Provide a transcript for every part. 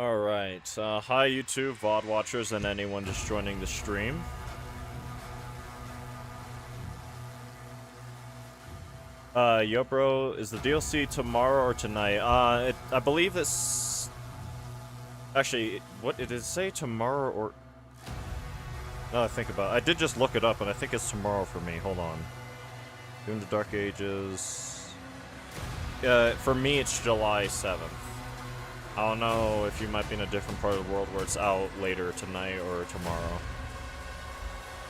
Alright, hi YouTube, VOD watchers, and anyone just joining the stream. Yo bro, is the DLC tomorrow or tonight? I believe it's... Actually, what did it say, tomorrow or... Now I think about it. I did just look it up, and I think it's tomorrow for me. Hold on. Doom the Dark Ages... for me it's July 7th. I don't know if you might be in a different part of the world where it's out later tonight or tomorrow.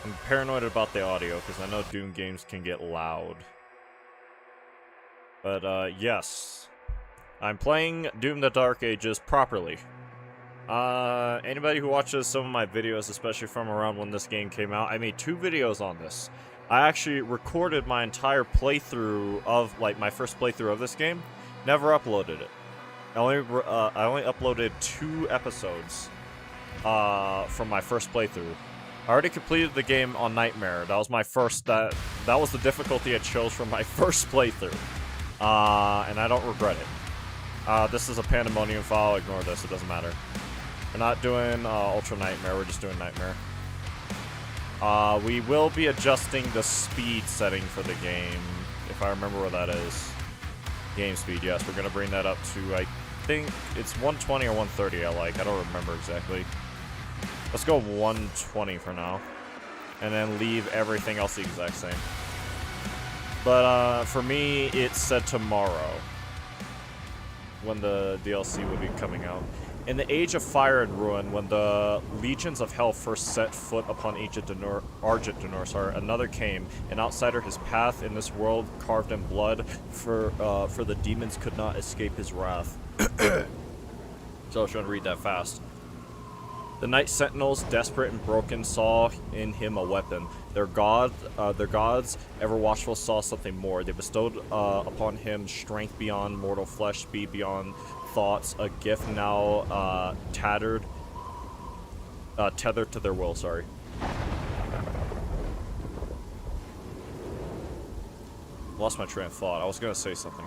I'm paranoid about the audio because I know Doom games can get loud. But, yes. I'm playing Doom the Dark Ages properly. Anybody who watches some of my videos, especially from around when this game came out, I made 2 videos on this. I actually recorded my entire playthrough of, like, my first playthrough of this game. Never uploaded it. I only uploaded 2 episodes from my first playthrough. I already completed the game on Nightmare. That was my first. That was the difficulty I chose for my first playthrough, and I don't regret it. This is a Pandemonium file. Ignore this. It doesn't matter. We're not doing Ultra Nightmare. We're just doing Nightmare. We will be adjusting the speed setting for the game, if I remember where that is. Game speed, yes. We're gonna bring that up to, I think it's 120 or 130 I like. I don't remember exactly. Let's go 120 for now. And then leave everything else the exact same. But, for me, it said tomorrow. When the DLC will be coming out. In the Age of Fire and Ruin, when the legions of hell first set foot upon Argent Denor, another came, an outsider his path in this world carved in blood, for the demons could not escape his wrath. So I was trying to read that fast. The Night Sentinels, desperate and broken, saw in him a weapon. Their gods, ever watchful, saw something more. They bestowed upon him strength beyond mortal flesh, speed beyond thoughts, a gift now tethered to their will, sorry. Lost my train of thought. I was gonna say something.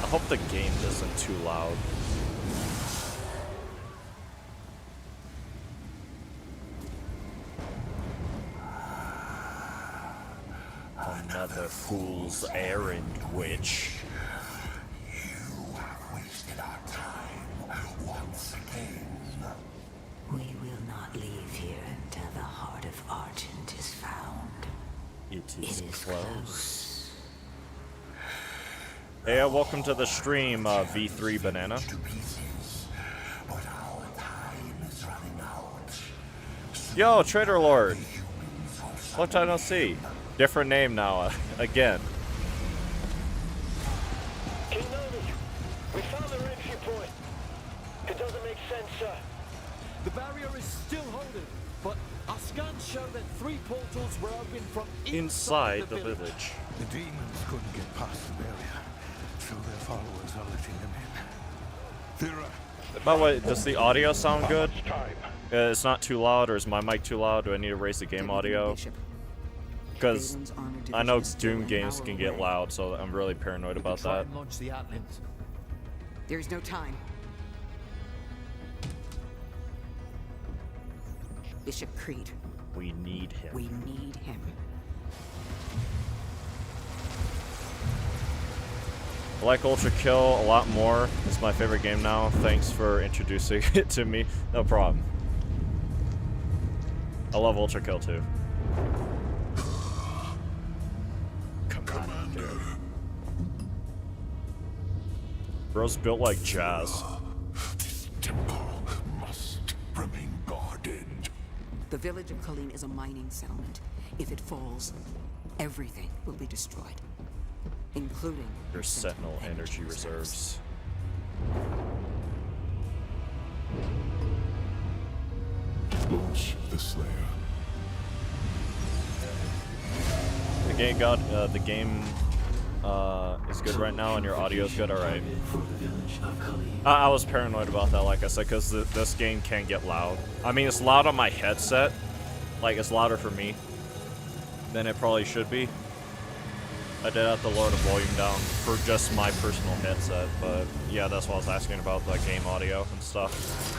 I hope the game isn't too loud. Another fool's errand, witch. You have wasted our time once again. We will not leave here until the heart of Argent is found. It is close. Hey, welcome to the stream, V3 Banana. But our time is running out. Yo, Trader Lord. Long time no see. Different name now, again. King Nomi, we found the entry point. It doesn't make sense, sir. The barrier is still holding, but our scans show that 3 portals were opened from Inside the village. The demons couldn't get past the barrier, so their followers are letting them in. Thera. By the way, does the audio sound good? It's not too loud, or is my mic too loud? Do I need to raise the game audio? Because I know Doom games can get loud, so I'm really paranoid about that. Launch the Atlands. There's no time. Bishop Creed, We need him. we need him. I like Ultra Kill a lot more. It's my favorite game now. Thanks for introducing it to me. No problem. I love Ultra Kill too. Commander. Bro's built like jazz. This temple must remain guarded. The village of Colleen is a mining settlement. If it falls, everything will be destroyed. including Your Sentinel energy reserves. Launch the Slayer. The game is good right now, and your audio is good. All right. I was paranoid about that, like I said, because this game can get loud. I mean, it's loud on my headset. Like, it's louder for me than it probably should be. I did have to lower the volume down for just my personal headset, but yeah, that's what I was asking about, the game audio and stuff.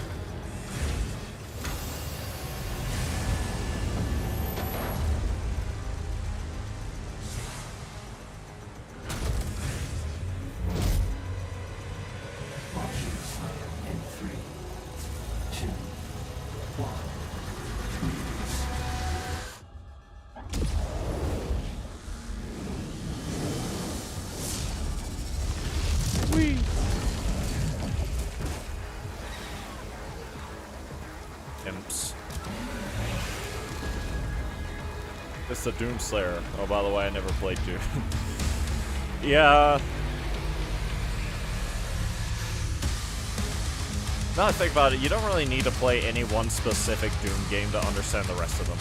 Imps. It's the Doomslayer. Oh, by the way, I never played Doom. Yeah. Now I think about it, you don't really need to play any one specific Doom game to understand the rest of them.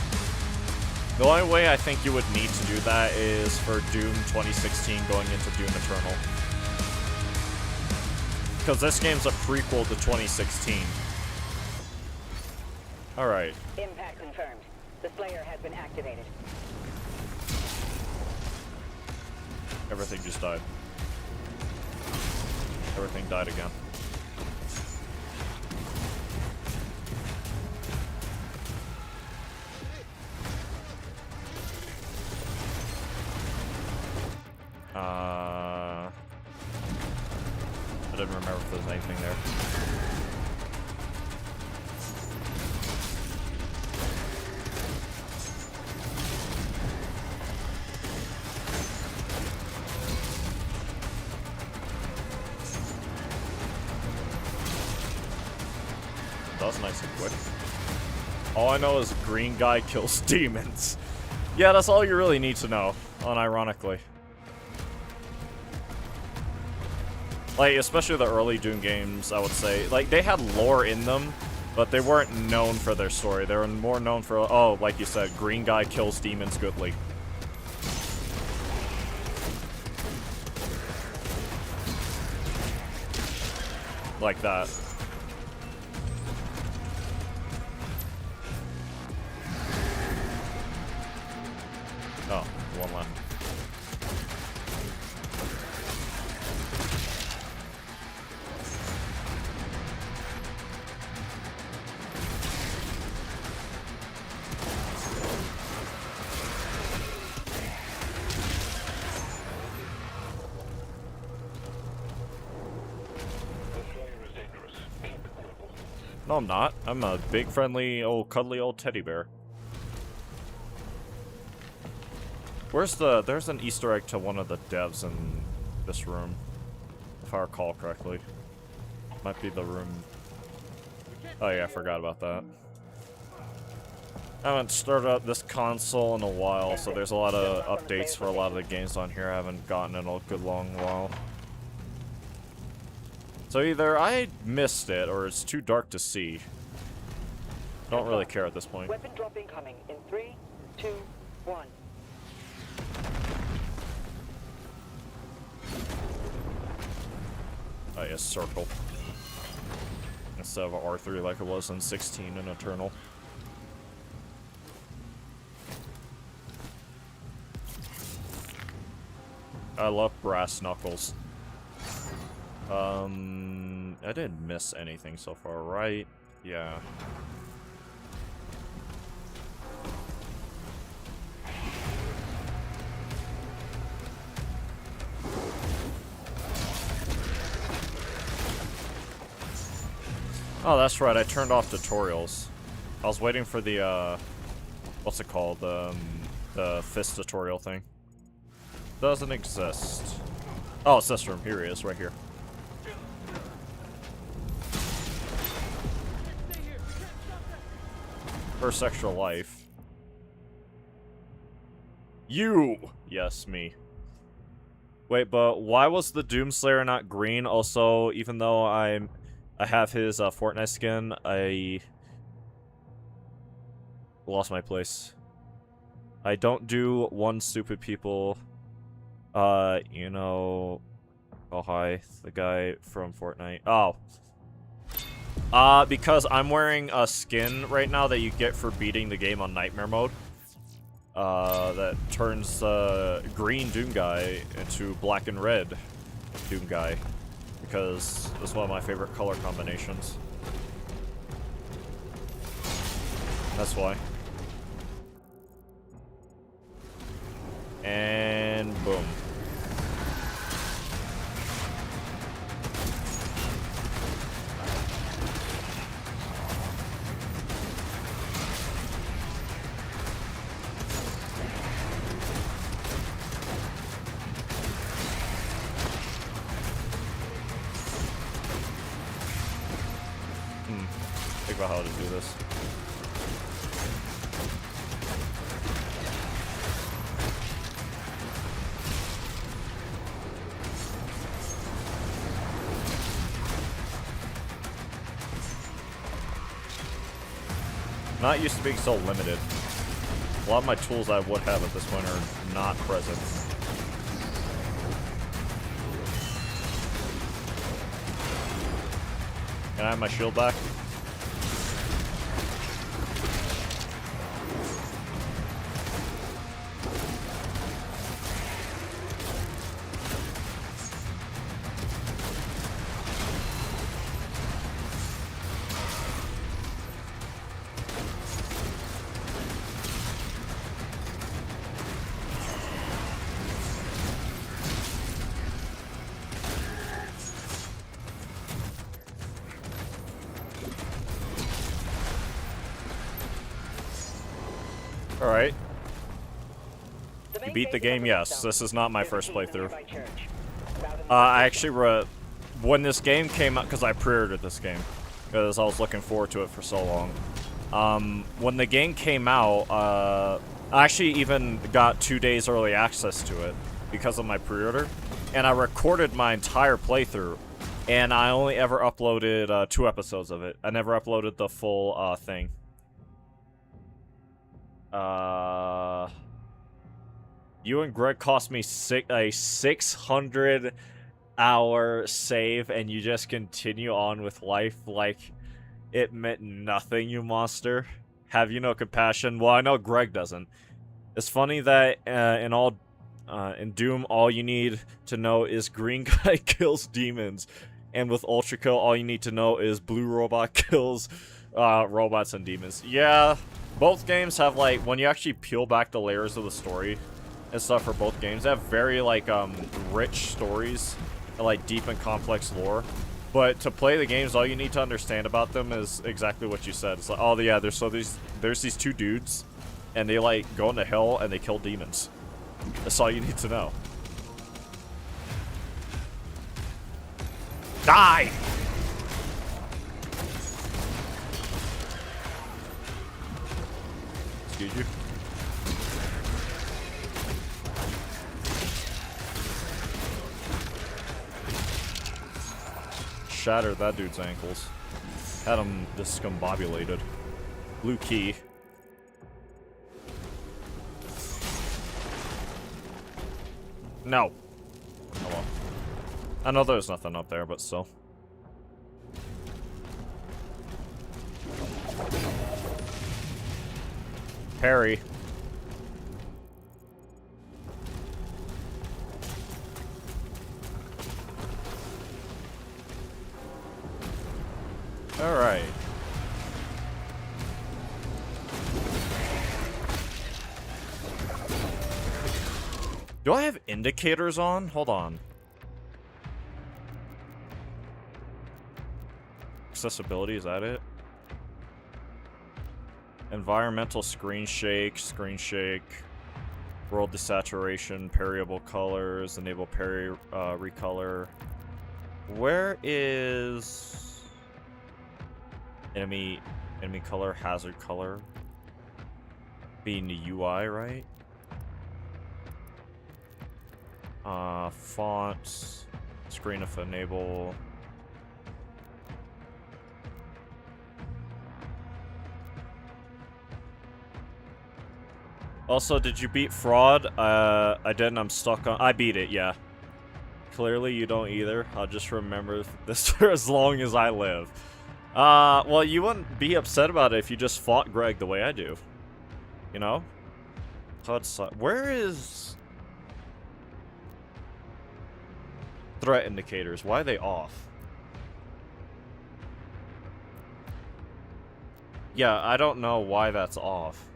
The only way I think you would need to do that is for Doom 2016 going into Doom Eternal. Because this game's a prequel to 2016. Alright. Impact confirmed. The Slayer has been activated. Everything just died. Everything died again. I didn't remember if there was anything there. That was nice and quick. All I know is green guy kills demons. Yeah, that's all you really need to know, unironically. Like, especially the early Doom games, I would say. Like, they had lore in them, but they weren't known for their story. They were more known for, oh, like you said, green guy kills demons goodly. Like that. Oh, one left. No, I'm not. I'm a big, friendly, old, cuddly old teddy bear. Where's the... There's an Easter egg to one of the devs in this room, if I recall correctly. Might be the room... Oh yeah, I forgot about that. I haven't started up this console in a while, so there's a lot of updates for a lot of the games on here I haven't gotten in a good long while. So either I missed it, or it's too dark to see. Don't really care at this point. Weapon drop incoming in 3, 2, 1. Oh yes, circle. Instead of R3 like it was in 16 in Eternal. I love brass knuckles. I didn't miss anything so far, right? Yeah. Oh, that's right, I turned off tutorials. I was waiting for the, what's it called? The fist tutorial thing. Doesn't exist. Oh, it's this room. Here he is, right here. First extra life. You! Yes, me. Wait, but why was the Doomslayer not green? Also, even though I have his Fortnite skin, I lost my place. I don't do one stupid people. You know, oh hi, the guy from Fortnite. Oh. Because I'm wearing a skin right now that you get for beating the game on Nightmare mode. That turns green Doom guy into black and red Doom guy. Because it's one of my favorite color combinations. That's why. And boom. Think about how to do this. Not used to being so limited. A lot of my tools I would have at this point are not present. Can I have my shield back? Alright. You beat the game? Yes. This is not my first playthrough. I actually when this game came out, because I pre-ordered this game, because I was looking forward to it for so long. When the game came out, I actually even got 2 days early access to it because of my pre-order, and I recorded my entire playthrough, and I only ever uploaded 2 episodes of it. I never uploaded the full thing. You and Greg cost me a 600-hour save, and you just continue on with life like it meant nothing, you monster. Have you no compassion? Well, I know Greg doesn't. It's funny that in Doom, all you need to know is green guy kills demons, and with Ultra Kill, all you need to know is blue robot kills robots and demons. Yeah. Both games have, like, when you actually peel back the layers of the story and stuff for both games, they have very, like, rich stories and, like, deep and complex lore. But to play the games, all you need to understand about them is exactly what you said. It's like, oh, yeah, there's these 2 dudes, and they, like, go into hell and they kill demons. That's all you need to know. Die! Excuse you. Shattered that dude's ankles. Had him discombobulated. Blue key. No. Oh well. I know there's nothing up there, but still. Parry. All right. Do I have indicators on? Hold on. Accessibility, is that it? Environmental screen shake, world desaturation, parryable colors, enable parry recolor. Where is enemy color, hazard color? Being the UI, right? Fonts, screen if enable. Also, did you beat Fraud? I didn't. I'm stuck on. I beat it. Yeah. Clearly, you don't either. I'll just remember this for as long as I live. Well, you wouldn't be upset about it if you just fought Greg the way I do. You know? Where is threat indicators? Why are they off? Yeah, I don't know why that's off.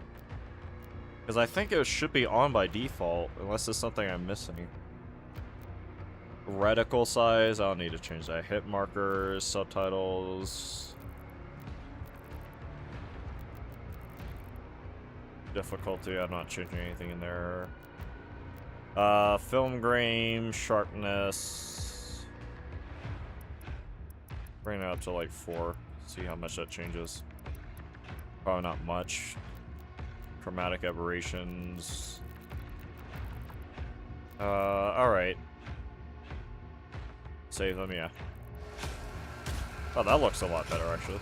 Because I think it should be on by default, unless there's something I'm missing. Reticle size, I don't need to change that. Hit markers, subtitles. Difficulty, I'm not changing anything in there. Film grain, sharpness. Bring it up to like 4. See how much that changes. Probably not much. Chromatic aberrations. Alright. Save them, yeah. Oh, that looks a lot better, actually.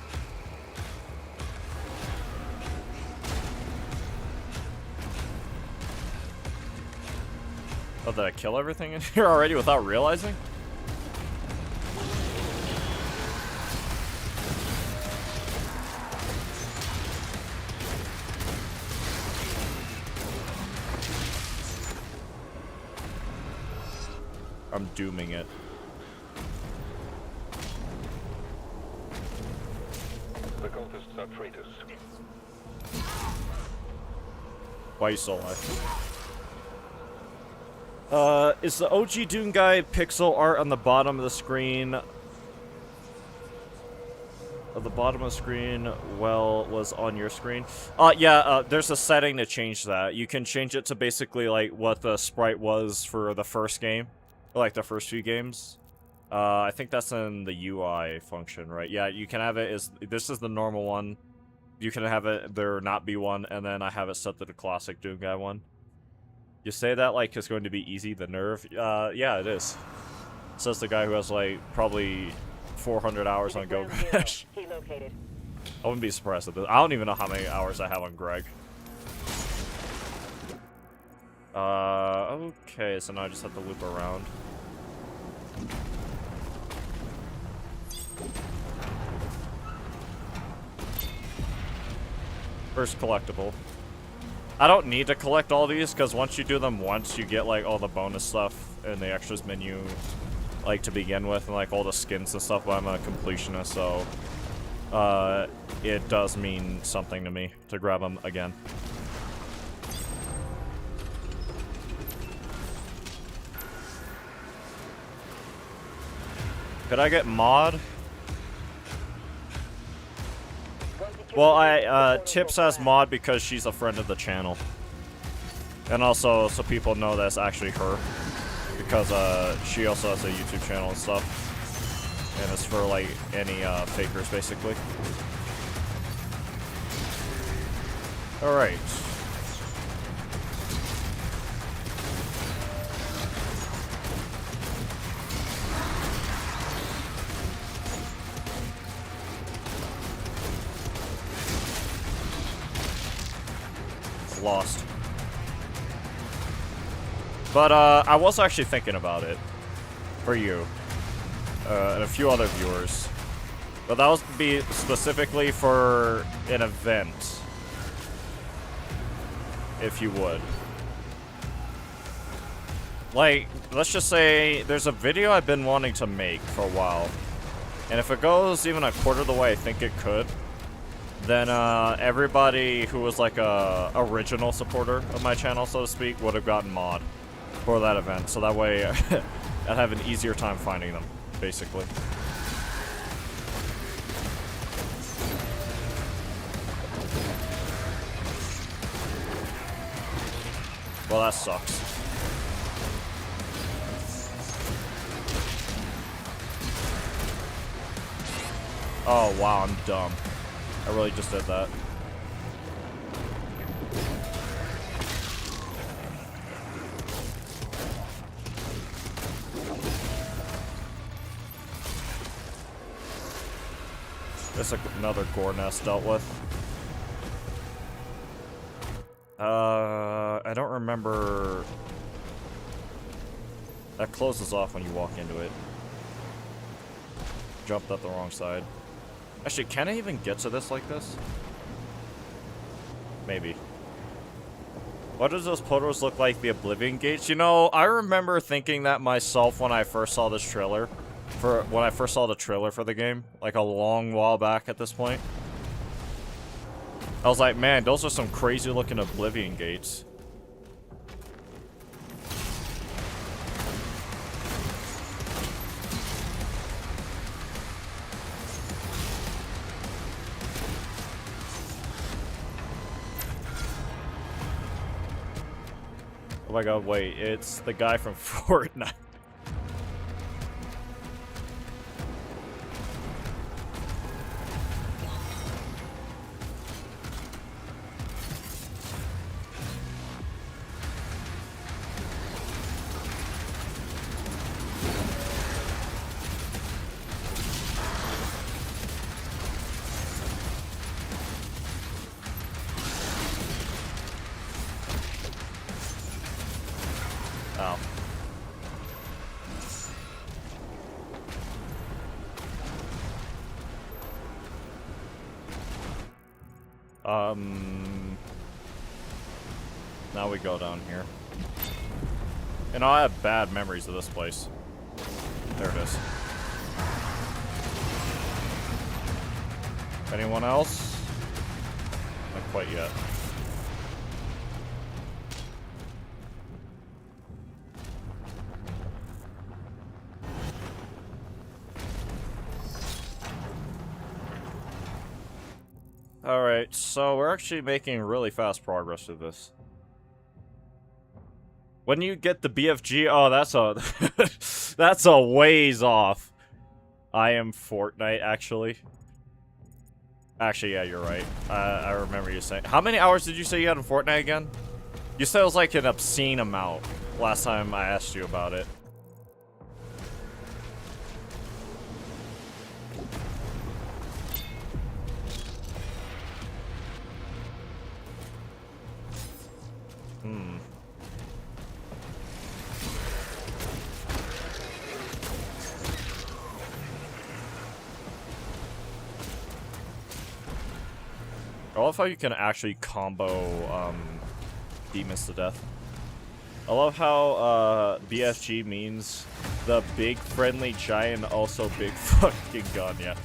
Oh, did I kill everything in here already without realizing? I'm dooming it. The cultists are traitors. Why are you so alive? Is the OG Doom guy pixel art on the bottom of the screen? Of the bottom of the screen, well, was on your screen? Yeah, there's a setting to change that. You can change it to basically like what the sprite was for the first game. Like the first few games. I think that's in the UI function, right? Yeah, you can have it as, this is the normal one. You can have it, there not be one, and then I have it set to the classic Doom guy one. You say that like it's going to be easy, the nerve? Yeah, it is. Says the guy who has like probably 400 hours on Go Crash. Key located. I wouldn't be surprised at this. I don't even know how many hours I have on Greg. Okay, so now I just have to loop around. First collectible. I don't need to collect all these, because once you do them once, you get, like, all the bonus stuff in the extras menu, like, to begin with, and, like, all the skins and stuff, but I'm a completionist, so, it does mean something to me to grab them again. Could I get Mod? Well, Tips has Mod because she's a friend of the channel. And also, so people know that's actually her. Because, she also has a YouTube channel and stuff. And it's for, like, any, fakers, basically. Alright. Lost. But, I was actually thinking about it. For you. And a few other viewers. But that was to be specifically for an event. If you would. Like, let's just say there's a video I've been wanting to make for a while. And if it goes even a quarter of the way I think it could, then everybody who was like a original supporter of my channel, so to speak, would have gotten Mod for that event. So that way I'd have an easier time finding them, basically. Well, that sucks. Oh, wow, I'm dumb. I really just did that. That's another gore nest dealt with. I don't remember. That closes off when you walk into it. Jumped up the wrong side. Actually, can I even get to this like this? Maybe. What does those portals look like? The Oblivion Gates? You know, I remember thinking that myself when I first saw this trailer. When I first saw the trailer for the game. Like a long while back at this point. I was like, man, those are some crazy looking Oblivion Gates. Oh my god, wait, it's the guy from Fortnite. Oh. Now we go down here. And I have bad memories of this place. There it is. Anyone else? Not quite yet. Alright, so we're actually making really fast progress with this. When you get the BFG, oh, that's a that's a ways off. I am Fortnite, actually. Actually, yeah, you're right. I remember you saying. How many hours did you say you had in Fortnite again? You said it was like an obscene amount last time I asked you about it. I love how you can actually combo demons to death. I love how BFG means the big friendly giant, also big fucking gun, yeah.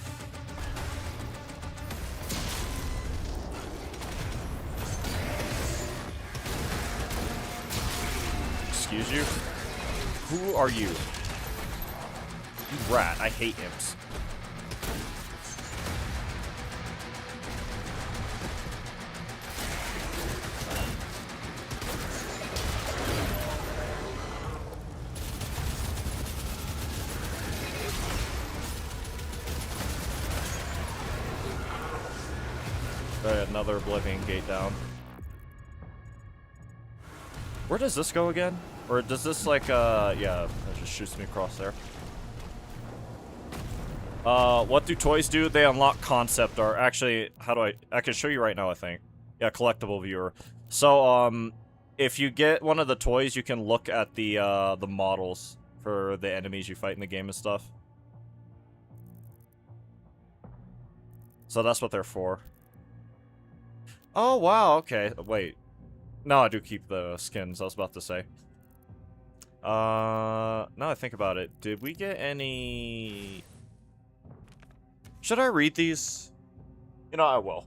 Excuse you? Who are you? You rat, I hate imps. Another Oblivion Gate down. Where does this go again? Or does this like, yeah, it just shoots me across there. What do toys do? They unlock concept art. Actually, how do I can show you right now, I think. Yeah, collectible viewer. So, if you get one of the toys, you can look at the models for the enemies you fight in the game and stuff. So that's what they're for. Oh, wow, okay. Wait. No, I do keep the skins, I was about to say. Now I think about it. Did we get any... Should I read these? You know, I will.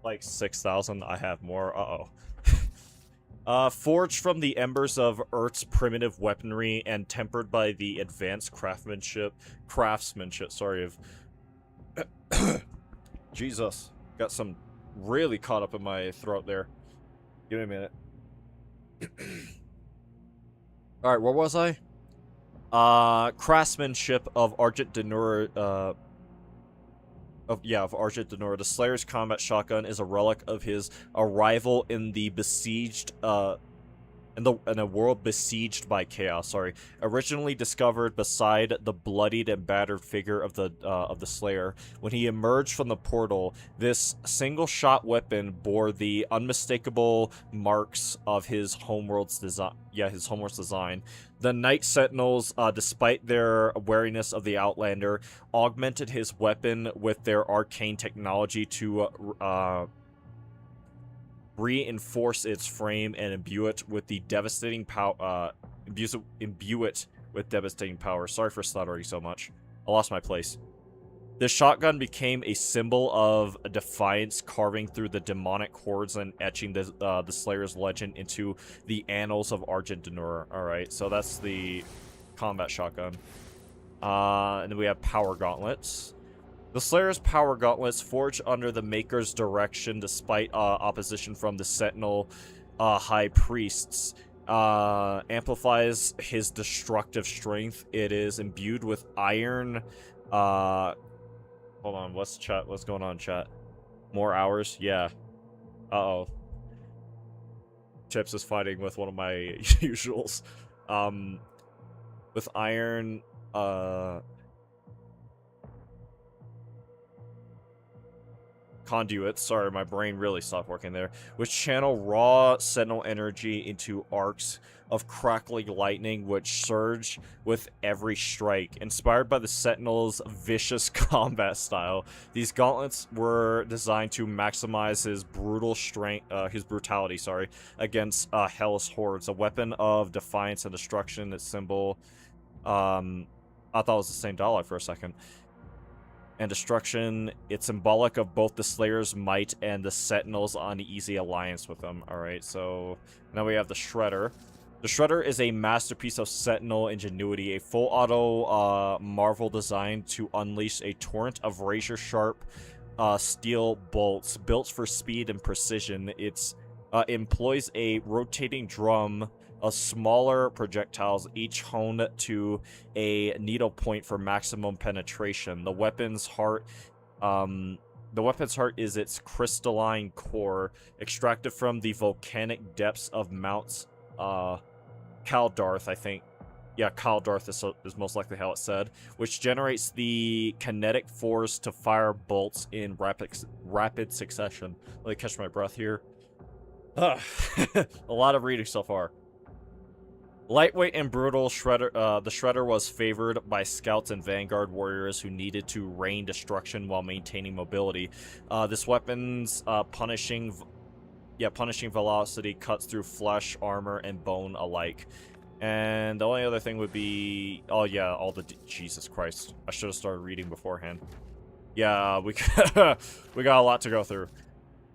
Like 6,000, I have more. Uh-oh. Forged from the embers of Earth's primitive weaponry and tempered by the advanced craftsmanship, sorry, of... Jesus. Got some really caught up in my throat there. Give me a minute. Alright, where was I? Craftsmanship of Argent Denura, of Argent Denura. The Slayer's combat shotgun is a relic of his arrival in the besieged, in a world besieged by chaos. Sorry, originally discovered beside the bloodied and battered figure of the Slayer. When he emerged from the portal, this single-shot weapon bore the unmistakable marks of his homeworld's design. Yeah, his homeworld's design. The Night Sentinels, despite their wariness of the Outlander, augmented his weapon with their arcane technology to reinforce its frame and imbue it with the devastating power. Imbue it with devastating power. Sorry for stuttering so much. I lost my place. The shotgun became a symbol of defiance, carving through the demonic hordes and etching the Slayer's legend into the annals of Argent D'Nur. Alright, so that's the combat shotgun. And then we have power gauntlets. The Slayer's power gauntlets, forged under the Maker's direction despite opposition from the Sentinel High Priests, amplifies his destructive strength. It is imbued with iron. Hold on, what's going on, chat? More hours? Yeah. Uh-oh. Chips is fighting with one of my usuals. With iron, conduits, sorry, my brain really stopped working there, which channel raw Sentinel energy into arcs of crackling lightning which surge with every strike. Inspired by the Sentinel's vicious combat style, these gauntlets were designed to maximize his brutality, against Hellish hordes. A weapon of defiance and destruction. Its symbol, I thought it was the same dollar for a second. And destruction, it's symbolic of both the Slayer's might and the Sentinel's uneasy alliance with them. Alright, so now we have the Shredder. The Shredder is a masterpiece of Sentinel ingenuity, a full auto marvel designed to unleash a torrent of razor-sharp steel bolts built for speed and precision. It employs a rotating drum of smaller projectiles, each honed to a needle point for maximum penetration. The weapon's heart is its crystalline core, extracted from the volcanic depths of Mount Kaldarth, I think. Yeah, Kaldarth is most likely how it's said, which generates the kinetic force to fire bolts in rapid succession. Let me catch my breath here. A lot of reading so far. Lightweight and brutal, the Shredder was favored by scouts and vanguard warriors who needed to rain destruction while maintaining mobility. This weapon's punishing velocity cuts through flesh, armor, and bone alike. And the only other thing would be, oh yeah, Jesus Christ, I should have started reading beforehand. Yeah, we got a lot to go through.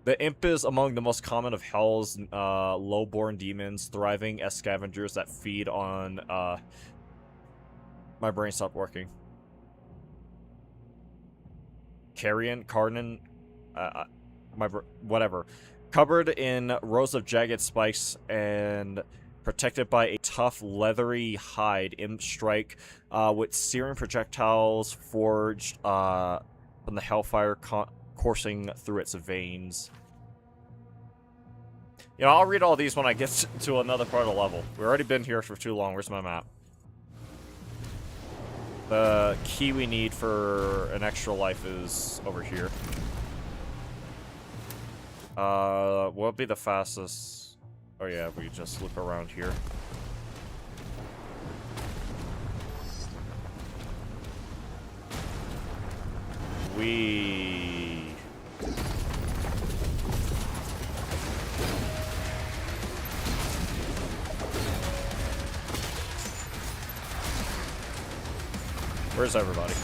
The Imp is among the most common of Hell's low-born demons, thriving as scavengers that feed on, my brain stopped working. Carrion, whatever. Covered in rows of jagged spikes and protected by a tough, leathery hide, Imp strike with searing projectiles forged from the Hellfire coursing through its veins. You know, I'll read all these when I get to another part of the level. We've already been here for too long. Where's my map? The key we need for an extra life is over here. What would be the fastest? Oh yeah, we just loop around here. Where's everybody?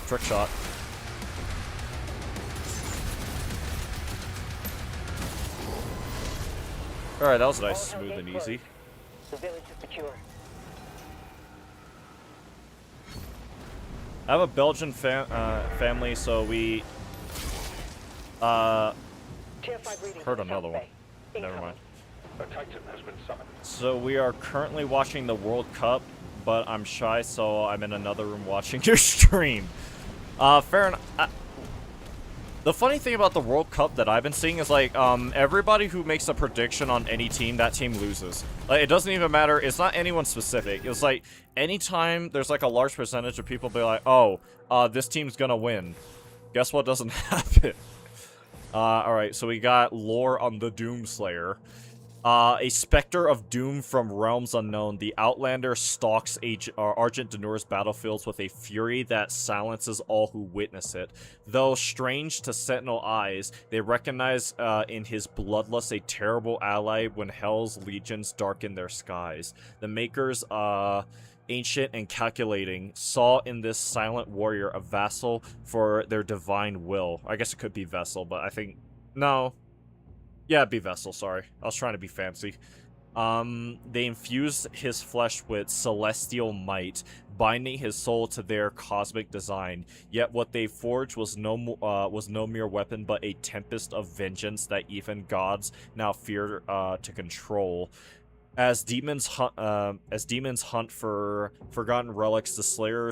Trick shot. Alright, that was nice, smooth and easy. The village is secure. I have a Belgian family, so we heard another one. Never mind. A Titan has been summoned. So we are currently watching the World Cup, but I'm shy, so I'm in another room watching your stream. Fair enough. The funny thing about the World Cup that I've been seeing is, like, everybody who makes a prediction on any team, that team loses. Like, it doesn't even matter. It's not anyone specific. It's like, anytime there's, like, a large percentage of people be like, oh, this team's gonna win. Guess what doesn't happen? Alright, so we got lore on the Doomslayer. A Spectre of Doom from Realms Unknown. The Outlander stalks Argent D'Nur's battlefields with a fury that silences all who witness it. Though strange to Sentinel eyes, they recognize in his bloodlust a terrible ally when Hell's legions darken their skies. The Makers, ancient and calculating, saw in this silent warrior a vassal for their divine will. I guess it could be vessel, but I think... No. Yeah, it'd be vessel, sorry. I was trying to be fancy. They infused his flesh with celestial might, binding his soul to their cosmic design. Yet what they forged was no mere weapon, but a tempest of vengeance that even gods now fear to control. As demons hunt for forgotten relics, the Slayer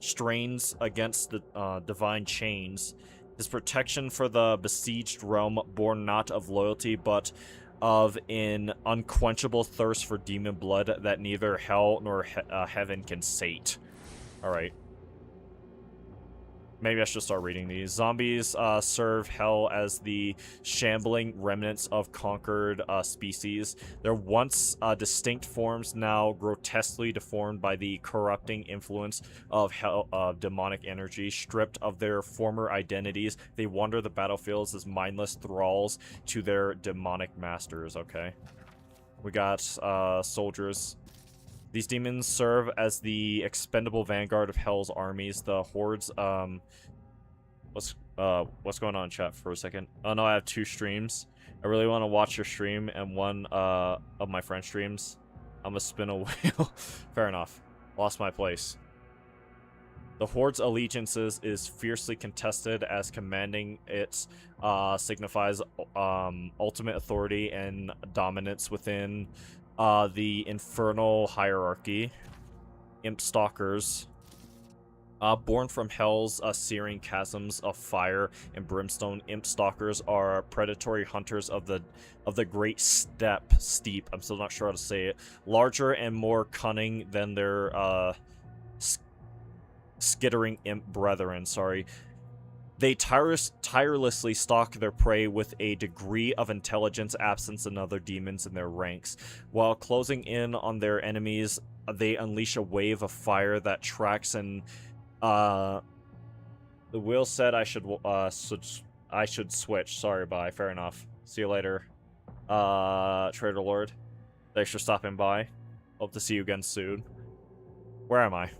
strains against the divine chains. His protection for the besieged realm, born not of loyalty, but of an unquenchable thirst for demon blood that neither hell nor heaven can sate. Alright. Maybe I should start reading these. Zombies serve hell as the shambling remnants of conquered species. Their once distinct forms now grotesquely deformed by the corrupting influence of demonic energy. Stripped of their former identities, they wander the battlefields as mindless thralls to their demonic masters. Okay. We got soldiers. These demons serve as the expendable vanguard of Hell's armies. The hordes, what's going on, chat, for a second? Oh no, I have 2 streams. I really want to watch your stream and one of my friend's streams. I'm gonna spin a wheel. Fair enough. Lost my place. The horde's allegiances is fiercely contested, as commanding it signifies ultimate authority and dominance within the infernal hierarchy. Imp stalkers, born from Hell's searing chasms of fire and brimstone. Imp stalkers are predatory hunters of the great steep. I'm still not sure how to say it. Larger and more cunning than their skittering imp brethren. Sorry. They tirelessly stalk their prey with a degree of intelligence absent in other demons in their ranks. While closing in on their enemies, they unleash a wave of fire that tracks and... The wheel said I should switch. Sorry, bye. Fair enough. See you later. Trader Lord. Thanks for stopping by. Hope to see you again soon. Where am I?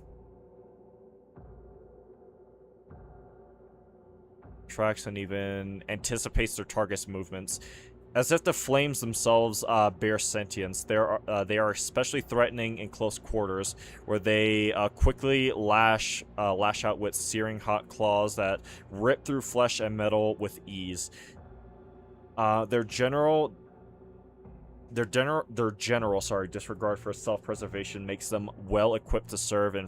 Tracks and even anticipates their target's movements. As if the flames themselves bear sentience, they are especially threatening in close quarters, where they quickly lash out with searing hot claws that rip through flesh and metal with ease. Their general disregard for self-preservation makes them well equipped to serve in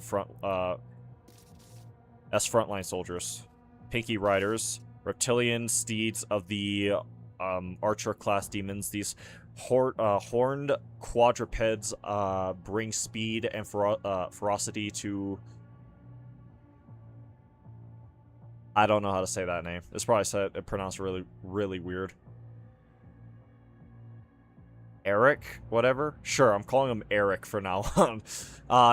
as frontline soldiers. Pinky Riders, reptilian steeds of the archer-class demons. These horned quadrupeds bring speed and ferocity to... I don't know how to say that name. It's probably pronounced really, really weird. Eric? Whatever? Sure, I'm calling him Eric for now on.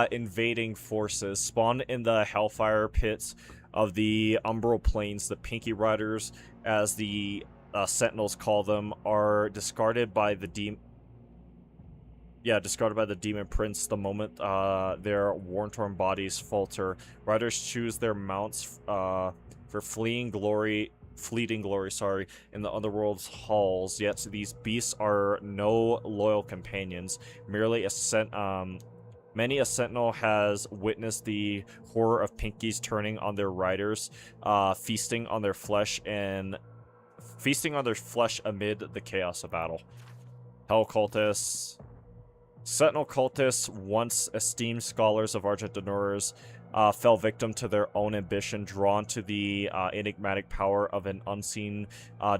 Invading forces. Spawned in the Hellfire pits of the Umbral Plains, the Pinky Riders, as the Sentinels call them, are discarded by the demon prince the moment their worn-torn bodies falter. Riders choose their mounts for fleeting glory, in the underworld's halls. Yet these beasts are no loyal companions, merely many a sentinel has witnessed the horror of Pinkies turning on their riders, feasting on their flesh amid the chaos of battle. Hell cultists. Sentinel cultists, once esteemed scholars of Argent D'Nur's fell victim to their own ambition, drawn to the enigmatic power of an unseen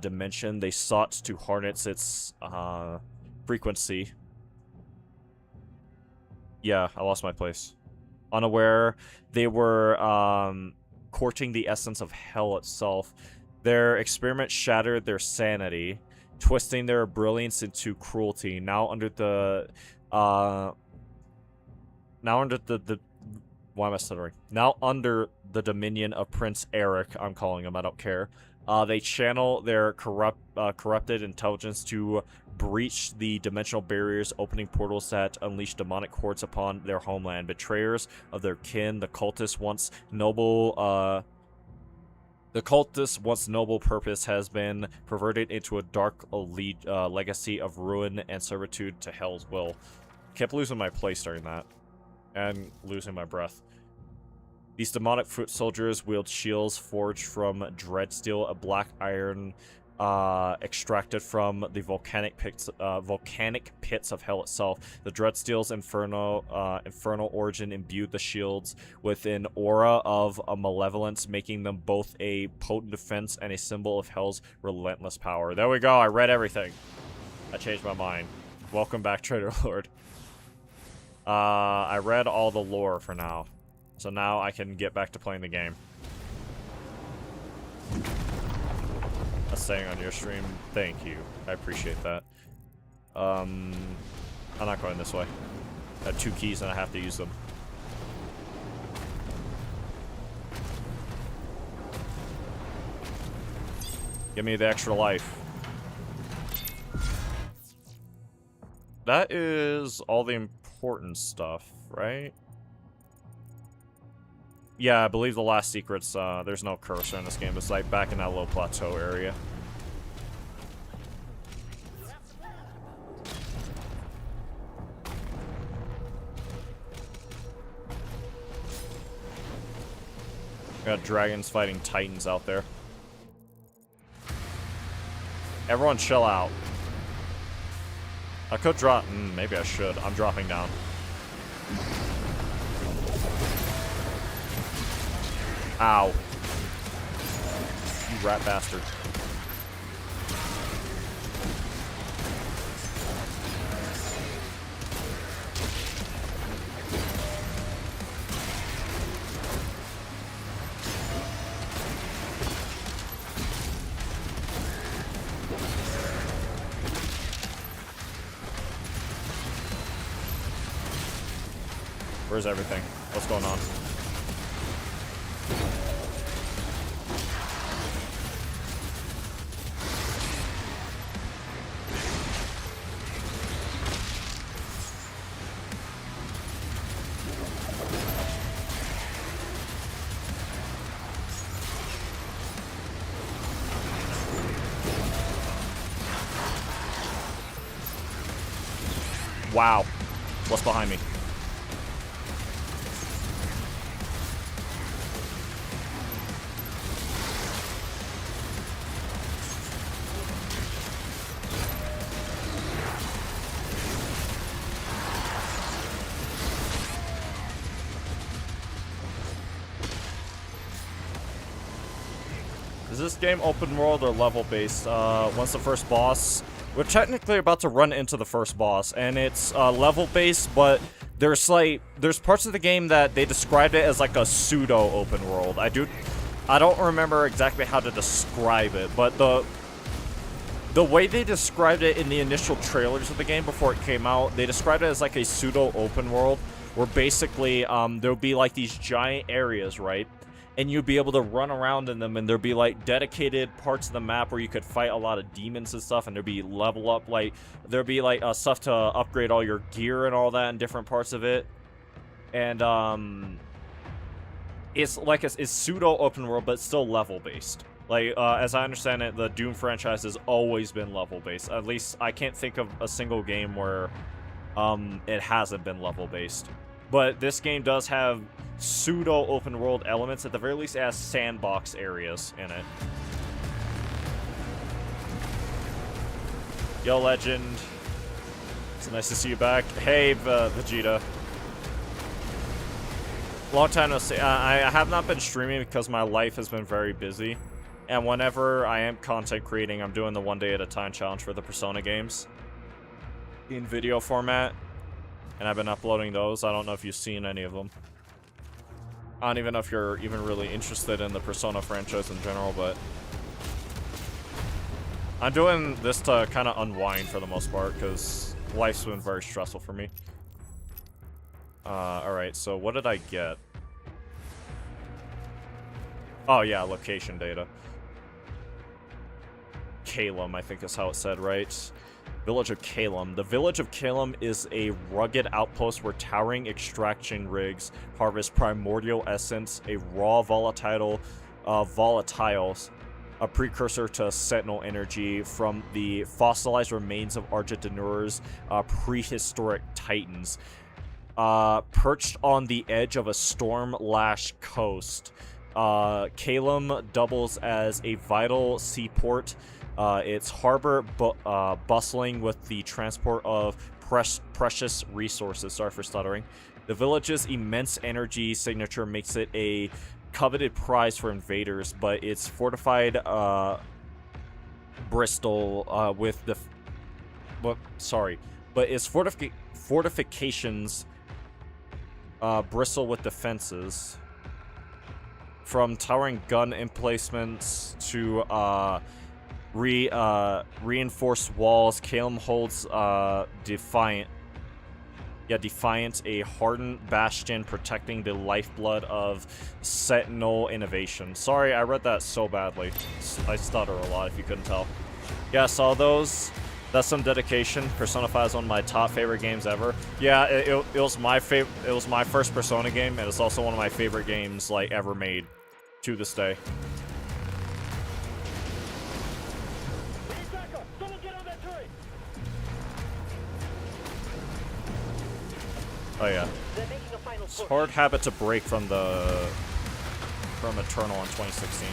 dimension. They sought to harness its frequency. Yeah, I lost my place. Unaware, they were courting the essence of hell itself. Their experiment shattered their sanity, twisting their brilliance into cruelty. Now under the why am I stuttering? Now under the dominion of Prince Eric, I'm calling him, I don't care. They channel their corrupted intelligence to breach the dimensional barriers, opening portals that unleash demonic hordes upon their homeland. Betrayers of their kin, the cultists' once noble purpose has been perverted into a dark legacy of ruin and servitude to Hell's will. Kept losing my place during that, and losing my breath. These demonic foot soldiers wield shields forged from dreadsteel, a black iron extracted from the volcanic pits of hell itself. The dreadsteel's infernal origin imbued the shields with an aura of malevolence, making them both a potent defense and a symbol of hell's relentless power. There we go, I read everything. I changed my mind. Welcome back, Trader Lord. I read all the lore for now. So now I can get back to playing the game. That's staying on your stream. Thank you. I appreciate that. I'm not going this way. I have 2 keys and I have to use them. Give me the extra life. That is all the important stuff, right? Yeah, I believe the last secret's, there's no cursor in this game. It's like back in that low plateau area. Got dragons fighting titans out there. Everyone chill out. I could drop, maybe I should. I'm dropping down. Ow. You rat bastard. Where's everything? What's going on? Wow. What's behind me? Is this game open world or level based? Once the first boss, we're technically about to run into the first boss, and it's level based, but there's parts of the game that they described it as like a pseudo open world. I don't remember exactly how to describe it, but the way they described it in the initial trailers of the game before it came out, they described it as like a pseudo open world, where basically there'll be like these giant areas, right? And you'd be able to run around in them, and there'd be like dedicated parts of the map where you could fight a lot of demons and stuff, and there'd be level up, like there'd be like stuff to upgrade all your gear and all that in different parts of it. And it's like it's pseudo open world, but it's still level based. Like as I understand it, the Doom franchise has always been level based. At least I can't think of a single game where it hasn't been level based. But this game does have pseudo open world elements. At the very least, it has sandbox areas in it. Yo, Legend. It's nice to see you back. Hey, Vegeta. Long time no see. I have not been streaming because my life has been very busy. And whenever I am content creating, I'm doing the 1 day at a time challenge for the Persona games. In video format. And I've been uploading those. I don't know if you've seen any of them. I don't even know if you're even really interested in the Persona franchise in general, but... I'm doing this to kind of unwind for the most part, because life's been very stressful for me. Alright, so what did I get? Oh yeah, location data. Calum, I think is how it said, right? Village of Calum. The village of Calum is a rugged outpost where towering extraction rigs harvest primordial essence, a raw volatiles, a precursor to sentinel energy from the fossilized remains of Argentinore's prehistoric titans. Perched on the edge of a storm-lashed coast, Calum doubles as a vital seaport. Its harbor bustling with the transport of precious resources. Sorry for stuttering. The village's immense energy signature makes it a coveted prize for invaders, but its fortified Bristol with the its fortifications bristle with defenses, from towering gun emplacements to reinforced walls. Calum holds Defiant, a hardened bastion protecting the lifeblood of Sentinel innovation. Sorry, I read that so badly. I stutter a lot if you couldn't tell. Yeah, I saw those. That's some dedication. Persona 5 is one of my top favorite games ever. Yeah, it was my favorite. It was my first Persona game, and it's also one of my favorite games like ever made to this day. Someone get on that turret! Oh yeah. They're making a final It's push. hard habit to break from Eternal in 2016.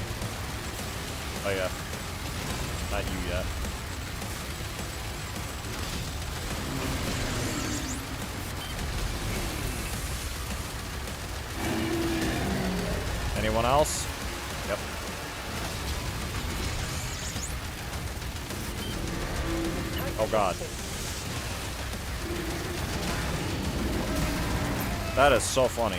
Oh yeah. Not you yet. Anyone else? Yep. Oh god. That is so funny.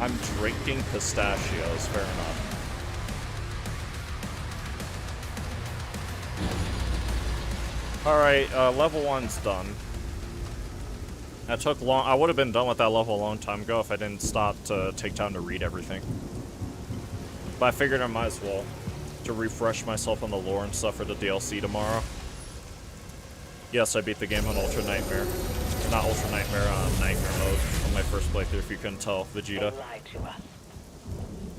I'm drinking pistachios, fair enough. Alright, level 1's done. That took long. I would have been done with that level a long time ago if I didn't stop to take time to read everything. But I figured I might as well, to refresh myself on the lore and stuff for the DLC tomorrow. Yes, I beat the game on Ultra Nightmare. Not Ultra Nightmare, Nightmare mode on my first playthrough, if you couldn't tell, Vegeta. He lied to us.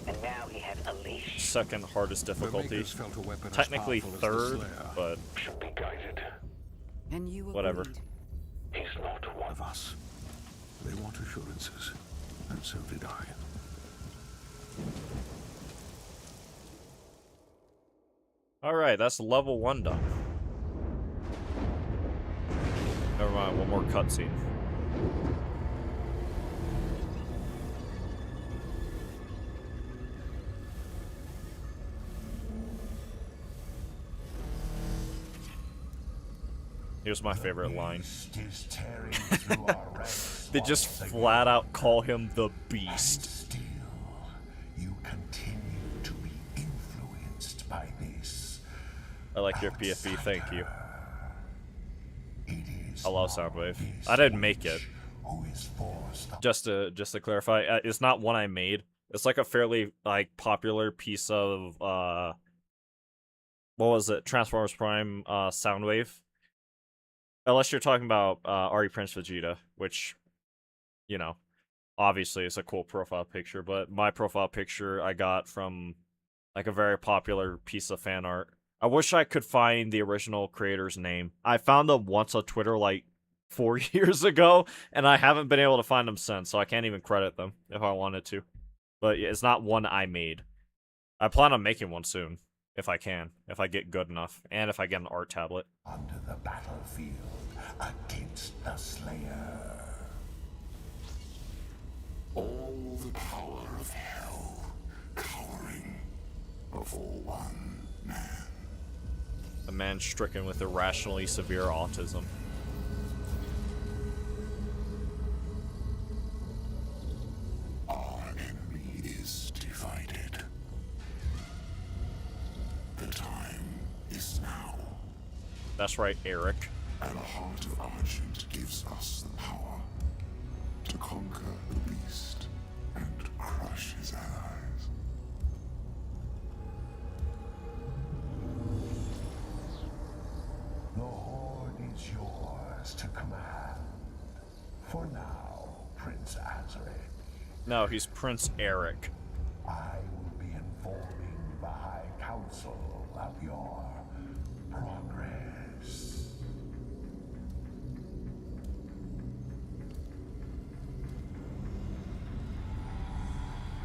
And now he has unleashed. Second hardest difficulty. The makers felt a weapon as Technically powerful as the third, Slayer. but Should be guided. And you whatever. agreed. He's not one Of us. They want assurances, and so did I. Alright, that's level 1 done. Never mind, one more cutscene. Here's my favorite line. Is tearing through our ranks They just once again. flat out call him the Beast. Still, you continue to be influenced by this. I like your PFP, thank you. It is I love now Soundwave. this I didn't make it. witch who is forced Just to clarify, it's not one I made. It's like a fairly like popular piece of what was it? Transformers Prime Soundwave. Unless you're talking about Ari Prince Vegeta, which, you know, obviously is a cool profile picture, but my profile picture I got from Like a very popular piece of fan art. I wish I could find the original creator's name. I found them once on Twitter like 4 years ago, and I haven't been able to find them since, so I can't even credit them if I wanted to. But it's not one I made. I plan on making one soon, if I can, if I get good enough, and if I get an art tablet. Onto the battlefield against the Slayer. All the power of hell cowering before one man. A man stricken with irrationally severe autism. Our enemy is divided. The time is now. That's right, Eric. And the heart of Argent gives us the power to conquer the beast and crush his allies. The Horde is yours to command. For now, Prince Azaric, No, he's Prince Eric. I will be informing the High Council of your progress.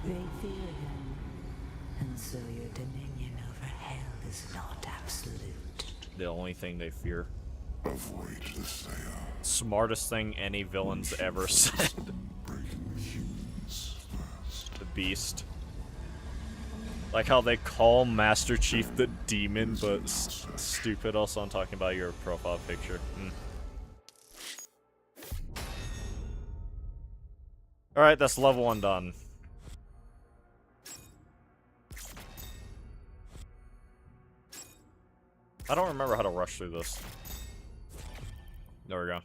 They fear him, and so your dominion over hell is not absolute. The only thing they fear. Avoid the Slayer. Smartest thing any villain's ever said. Breaking the humans first. The Beast. Like how they call Master Chief the demon, but stupid. Also, I'm talking about your profile picture. Alright, that's level 1 done. I don't remember how to rush through this. There we go.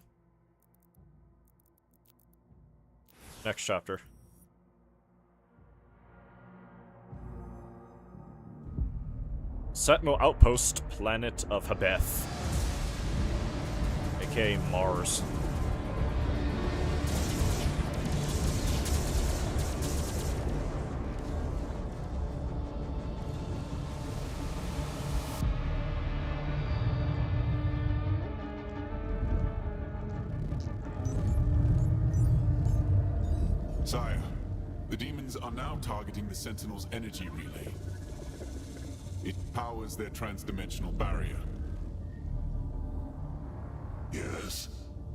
Next chapter. Sentinel Outpost, Planet of Habeth. AKA Mars. Sire, the demons are now targeting the Sentinel's energy relay. It powers their transdimensional barrier. Yes.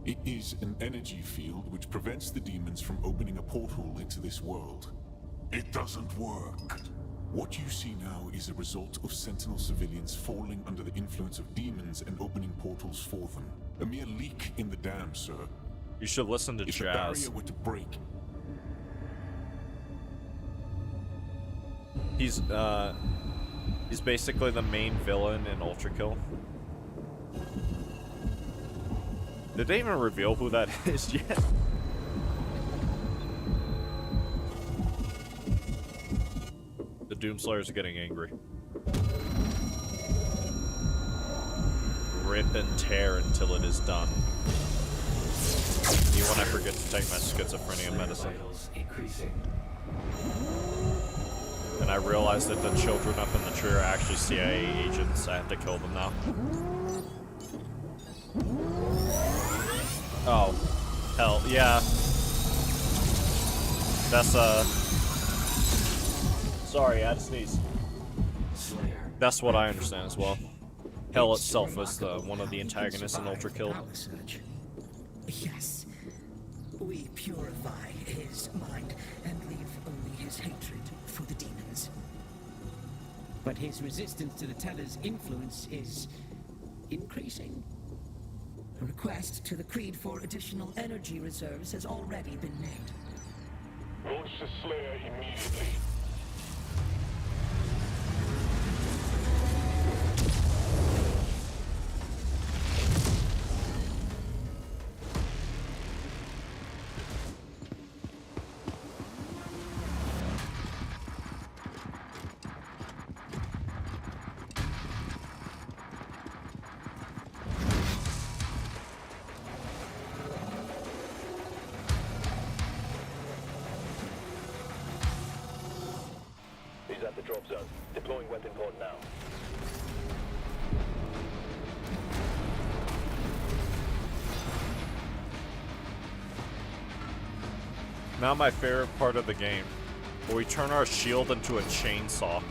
It is an energy field which prevents the demons from opening a portal into this world. It doesn't work. What you see now is a result of Sentinel civilians falling under the influence of demons and opening portals for them. A mere leak in the dam, sir. You should listen to If the Jazz. barrier were to break, He's basically the main villain in Ultra Kill. Did they even reveal who that is yet? The Doomslayers are getting angry. Rip and tear until it is done. Even when I forget to take my schizophrenia medicine. And I realized that the children up in the tree are actually CIA agents. I have to kill them now. Oh. Hell, yeah. That's, Sorry, I had to sneeze. That's what I understand as well. Hell itself is one of the antagonists in Ultra Kill. Yes. We purify his mind and leave only his hatred for the demons. But his resistance to the Teller's influence is increasing. A request to the Creed for additional energy reserves has already been made. Launch the Slayer immediately. at the drop zone. Deploying weapon pod now. Now my favorite part of the game, where we turn our shield into a chainsaw.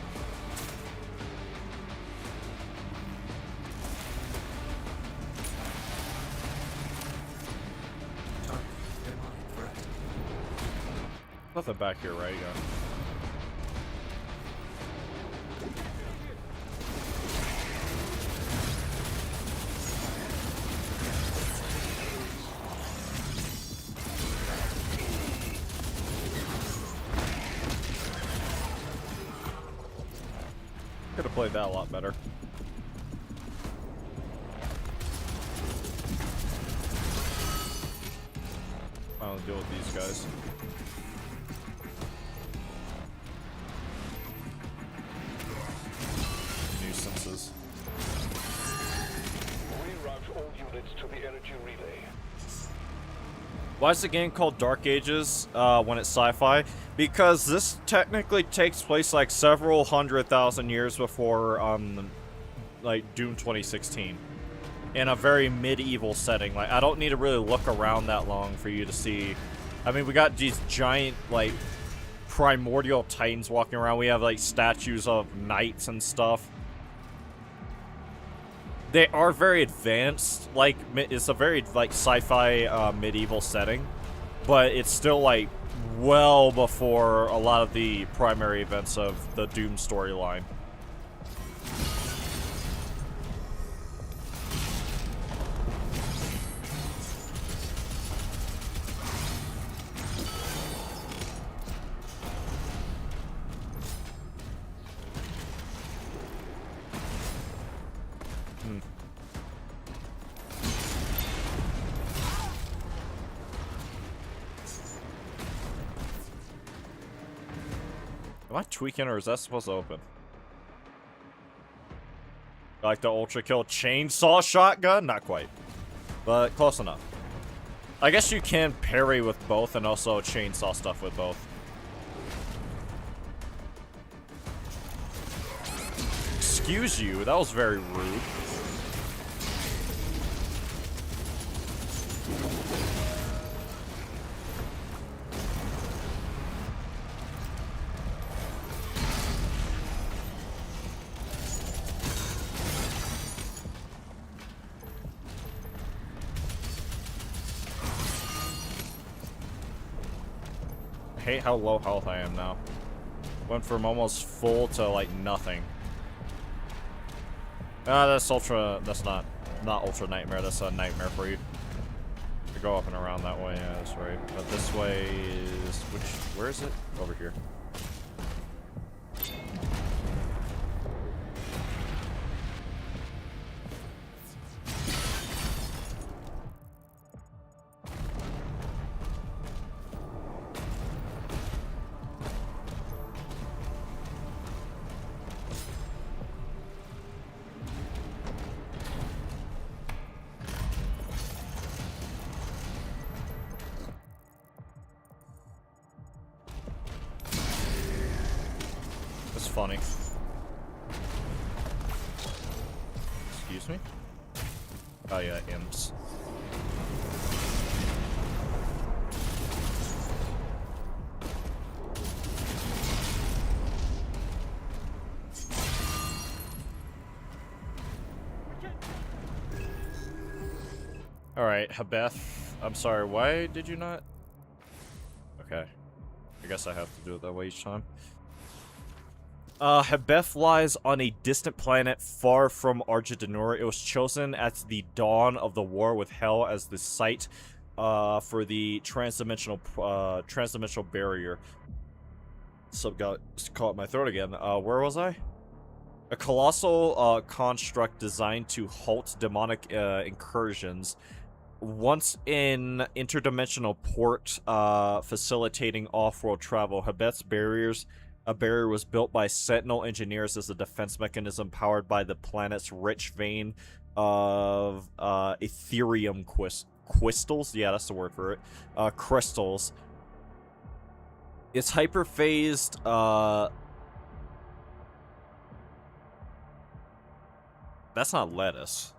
Nothing back here, right? Yeah. Could have played that a lot better. I don't deal with these guys. Nuisances. Reroute all units to the energy relay. Why is the game called Dark Ages when it's sci-fi? Because this technically takes place like several 100,000 years before like Doom 2016, in a very medieval setting. Like, I don't need to really look around that long for you to see. I mean, we got these giant like primordial titans walking around. We have like statues of knights and stuff. They are very advanced. Like, it's a very like sci-fi medieval setting, but it's still like well before a lot of the primary events of the Doom storyline. Am I tweaking, or is that supposed to open? Like the Ultra Kill chainsaw shotgun? Not quite, but close enough. I guess you can parry with both and also chainsaw stuff with both. Excuse you, that was very rude. I hate how low health I am now. Went from almost full to like nothing. That's ultra. That's not ultra nightmare. That's a nightmare for you. To go up and around that way. Yeah, that's right. But this way is where is it? Over here. Funny. Excuse me? Oh yeah, imps. Alright, Habeth. I'm sorry, why did you not? Okay. I guess I have to do it that way each time. Habeth lies on a distant planet far from Argent-D'Nur. It was chosen at the dawn of the war with Hell as the site for the transdimensional barrier. So got caught in my throat again. Where was I? A colossal construct designed to halt demonic incursions. Once in interdimensional port, facilitating off-world travel, Habeth's a barrier was built by Sentinel engineers as a defense mechanism powered by the planet's rich vein of Ethereum crystals. Yeah, that's the word for it. Crystals. Its hyperphased That's not lettuce.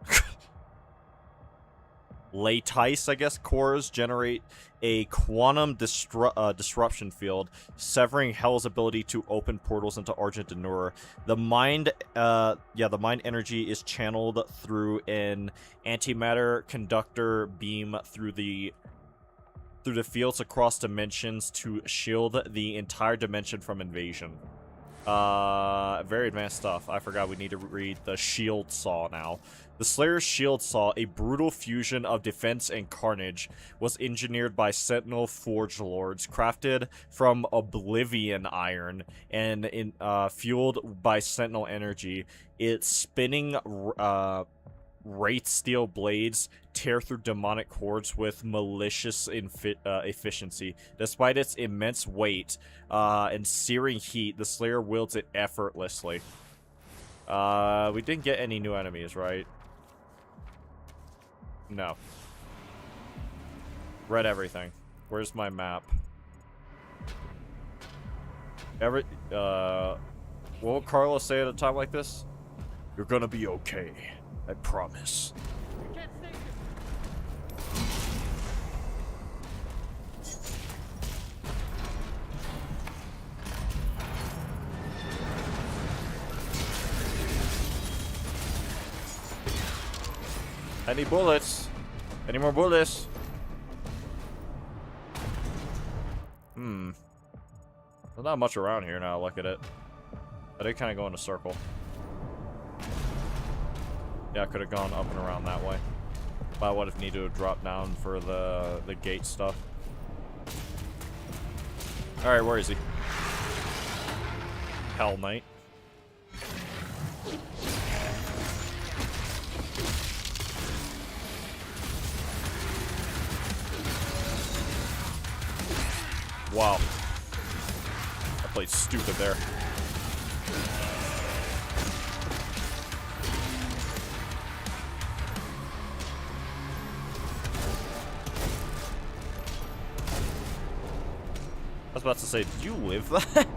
Lattice, I guess, cores generate a quantum disruption field, severing Hell's ability to open portals into Argent D'Nur. The mind energy is channeled through an antimatter conductor beam through the fields across dimensions to shield the entire dimension from invasion. Very advanced stuff. I forgot we need to read the Shield Saw now. The Slayer's Shield Saw, a brutal fusion of defense and carnage, was engineered by Sentinel Forge Lords, crafted from Oblivion Iron, and fueled by Sentinel energy. Its spinning Wraith steel blades tear through demonic hordes with malicious efficiency. Despite its immense weight and searing heat, the Slayer wields it effortlessly. We didn't get any new enemies, right? No. Read everything. Where's my map? What would Carlos say at a time like this? You're gonna be okay. I promise. Any bullets? Any more bullets? There's not much around here now, look at it. I did kind of go in a circle. Yeah, I could have gone up and around that way. But I would have needed to drop down for the gate stuff. Alright, where is he? Hell Knight. Wow. I played stupid there. I was about to say, did you live that?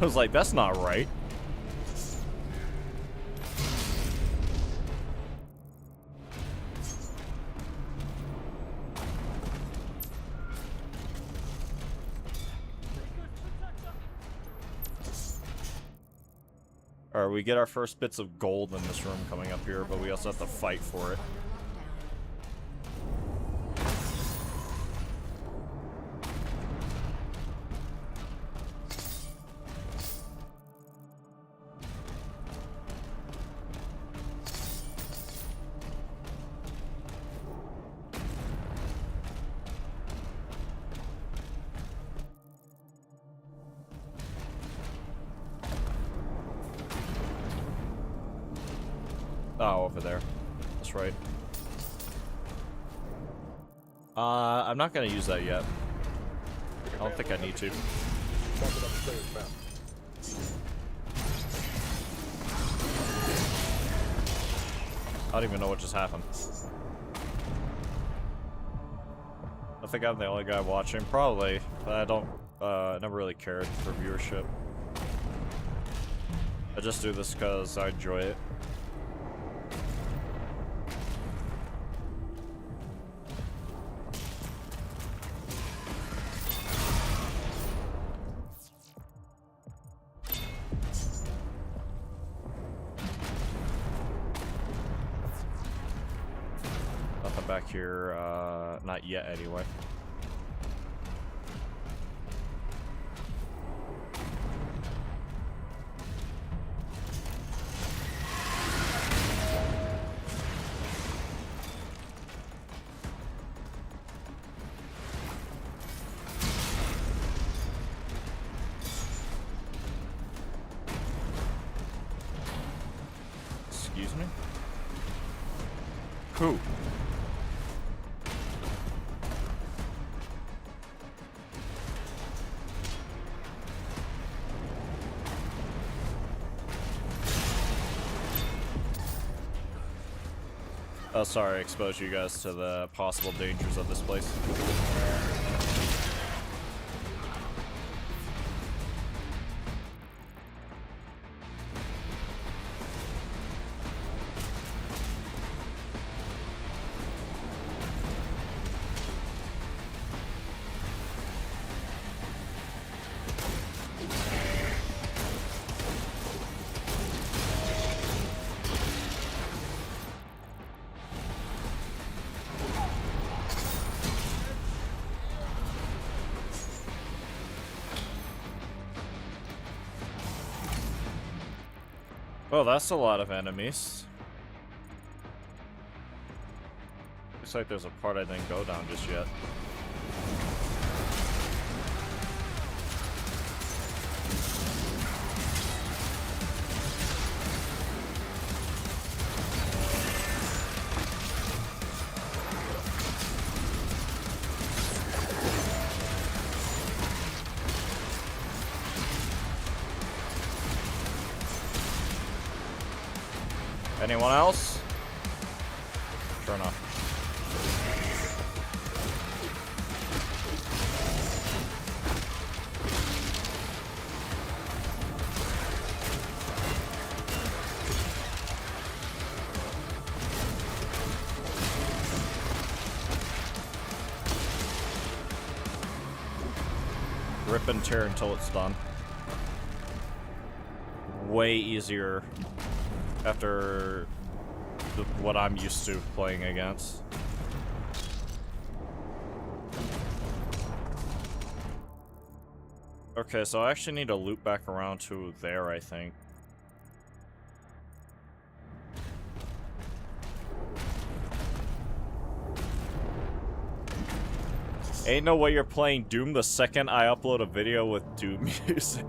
I was like, that's not right. Alright, we get our first bits of gold in this room coming up here, but we also have to fight for it. Oh, over there. That's right. I'm not gonna use that yet. I don't think I need to. I don't even know what just happened. I think I'm the only guy watching. Probably, but I don't, never really cared for viewership. I just do this because I enjoy it. Back here, not yet anyway. Excuse me? Who? Oh, sorry, I exposed you guys to the possible dangers of this place. Oh, that's a lot of enemies. Looks like there's a part I didn't go down just yet. Anyone else? Sure enough. Rip and tear until it's done. Way easier after what I'm used to playing against. Okay, so I actually need to loop back around to there, I think. Ain't no way you're playing Doom the second I upload a video with Doom music.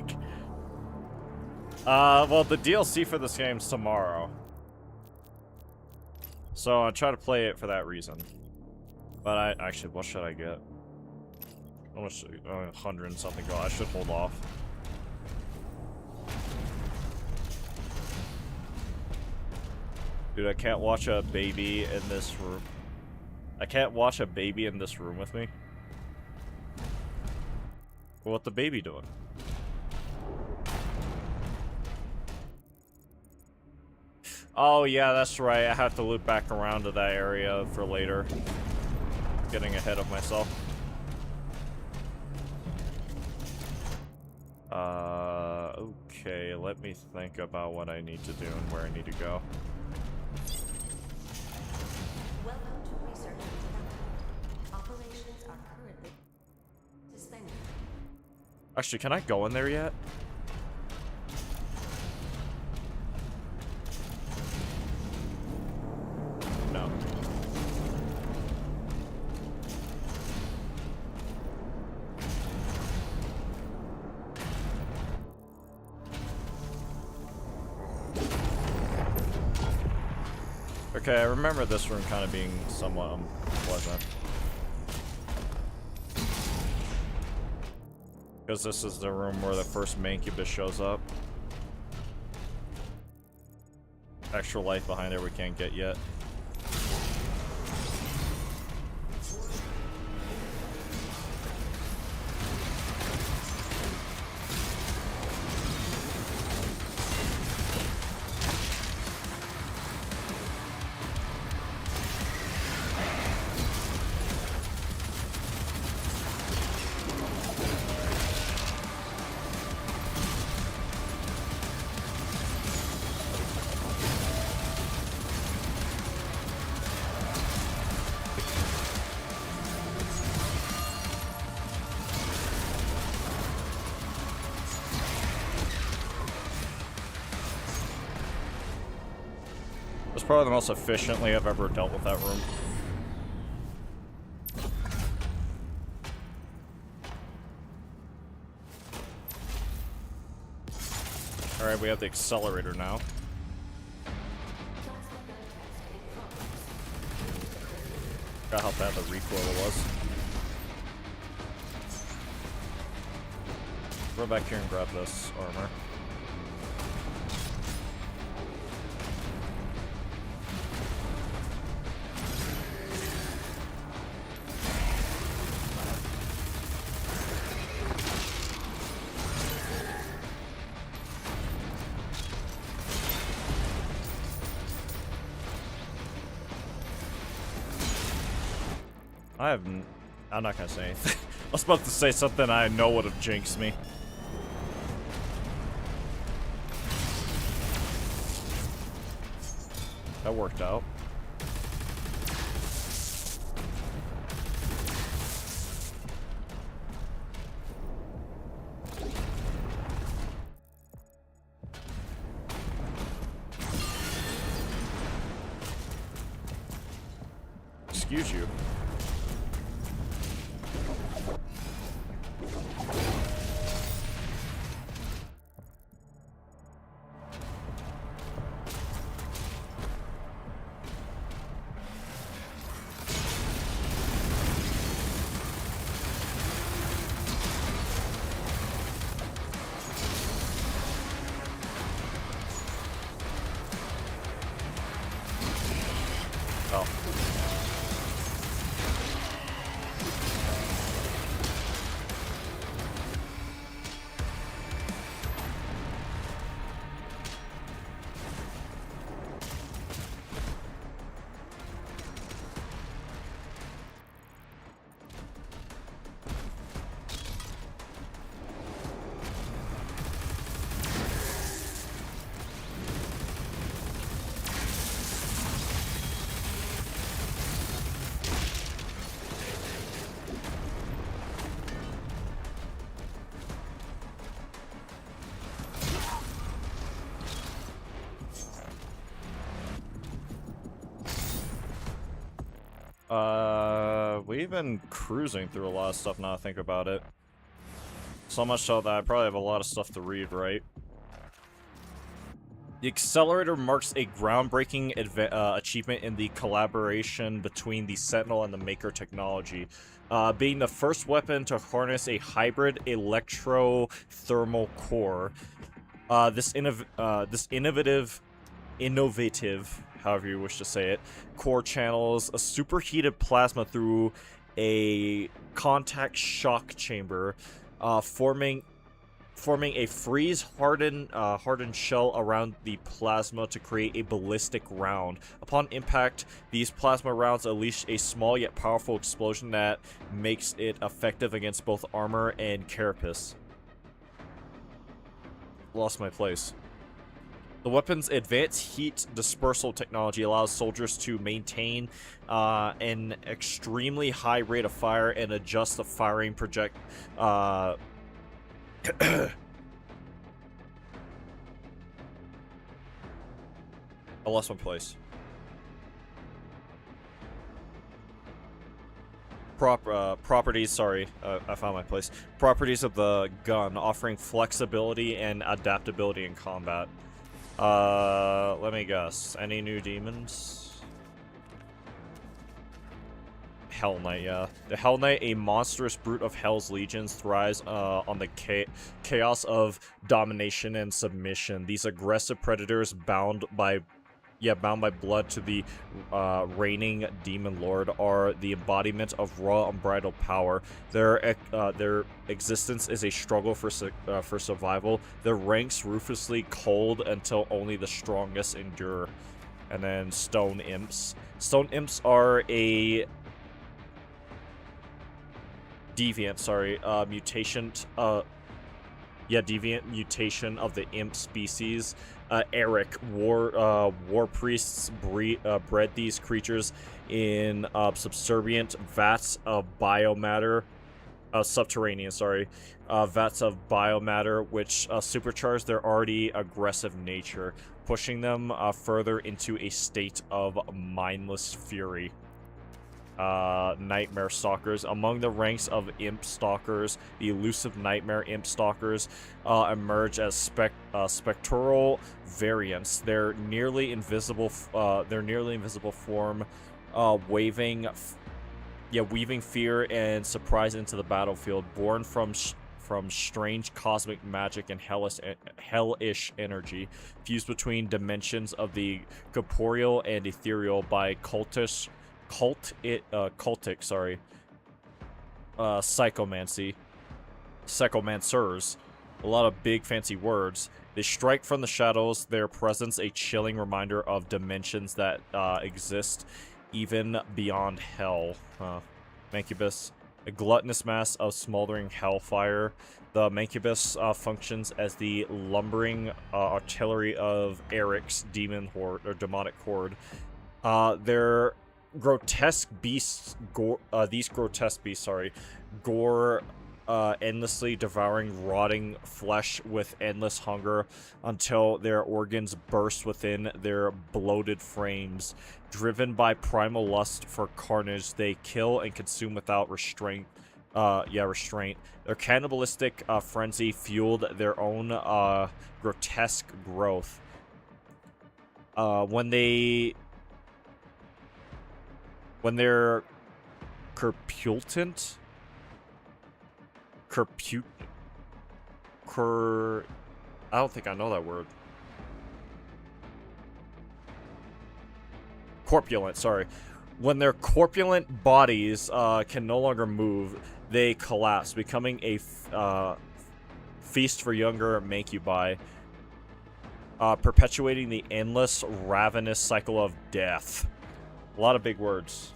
Well, the DLC for this game's tomorrow. So I'll try to play it for that reason. But actually, what should I get? How much? 100 and something gold. I should hold off. Dude, I can't watch a baby in this room. I can't watch a baby in this room with me. What the baby doing? Oh yeah, that's right. I have to loop back around to that area for later. Getting ahead of myself. Okay, let me think about what I need to do and where I need to go. Welcome to research and development. Operations are currently suspended. Actually, can I go in there yet? No. Okay, I remember this room kind of being somewhat unpleasant. Because this is the room where the first Mancubus shows up. Extra life behind it we can't get yet. That's probably the most efficiently I've ever dealt with that room. Alright, we have the accelerator now. Forgot how bad the recoil was. Go back here and grab this armor. I'm not gonna say anything. I was about to say something I know would have jinxed me. That worked out. excuse you. Oh. We've been cruising through a lot of stuff now I think about it. So much so that I probably have a lot of stuff to read, right? The Accelerator marks a groundbreaking achievement in the collaboration between the Sentinel and the Maker technology, being the first weapon to harness a hybrid electro-thermal core. This innovative, however you wish to say it, core channels a superheated plasma through a contact shock chamber, forming a hardened shell around the plasma to create a ballistic round. Upon impact, these plasma rounds unleash a small yet powerful explosion that makes it effective against both armor and carapace. Lost my place. The weapon's advanced heat dispersal technology allows soldiers to maintain an extremely high rate of fire and adjust the firing I lost my place. Properties, sorry, I found my place. Properties of the gun, offering flexibility and adaptability in combat. Let me guess. Any new demons? Hell Knight, yeah. The Hell Knight, a monstrous brute of Hell's legions, thrives on the chaos of domination and submission. These aggressive predators bound by blood to the reigning demon lord are the embodiment of raw, unbridled power. Their existence is a struggle for survival. Their ranks ruthlessly cold until only the strongest endure. And then Stone Imps. Stone Imps are a deviant, deviant mutation of the imp species. Eric, war priests bred these creatures in subterranean vats of biomatter, vats of biomatter, which supercharge their already aggressive nature, pushing them further into a state of mindless fury. Nightmare Stalkers. Among the ranks of Imp Stalkers, the elusive Nightmare Imp Stalkers emerge as spectral variants. Their nearly invisible form, weaving fear and surprise into the battlefield, born from strange cosmic magic and hellish energy, fused between dimensions of the corporeal and ethereal by psychomancy, psychomancers, a lot of big fancy words. They strike from the shadows, their presence a chilling reminder of dimensions that exist even beyond hell. Mancubus, a gluttonous mass of smoldering hellfire. The Mancubus functions as the lumbering artillery of Eric's demonic horde. Their grotesque beasts, gore endlessly devouring rotting flesh with endless hunger until their organs burst within their bloated frames. Driven by primal lust for carnage, they kill and consume without restraint. Restraint. Their cannibalistic frenzy fueled their own grotesque growth. When they're corpulent, I don't think I know that word. Corpulent, sorry. When their corpulent bodies can no longer move, they collapse, becoming a feast for younger Mancubi, perpetuating the endless, ravenous cycle of death. A lot of big words.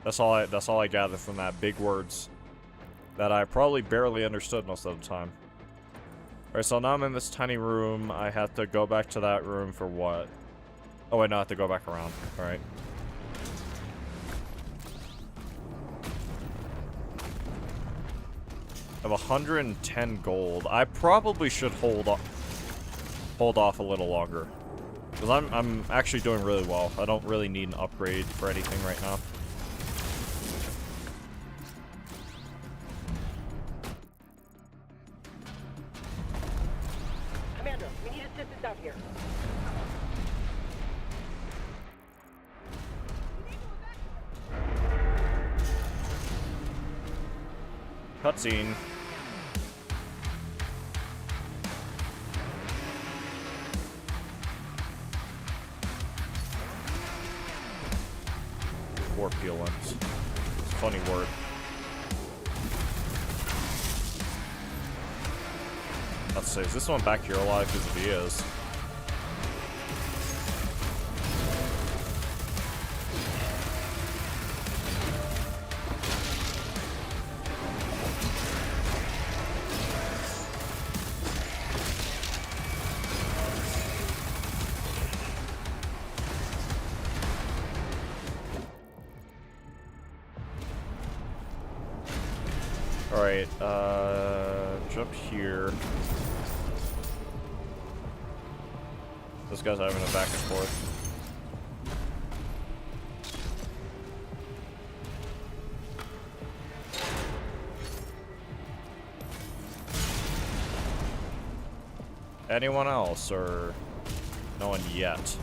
That's all I gathered from that. Big words that I probably barely understood most of the time. Alright, so now I'm in this tiny room. I have to go back to that room for what? Oh wait, no, I have to go back around. Alright. I have 110 gold. I probably should hold off a little longer. Because I'm actually doing really well. I don't really need an upgrade for anything right now. Commander, we need assistance out here. Cutscene. Corpulent. It's a funny word. Let's see, is this one back here alive? Because if he is. Alright, jump here. This guy's having a back and forth. Anyone else, or no one yet?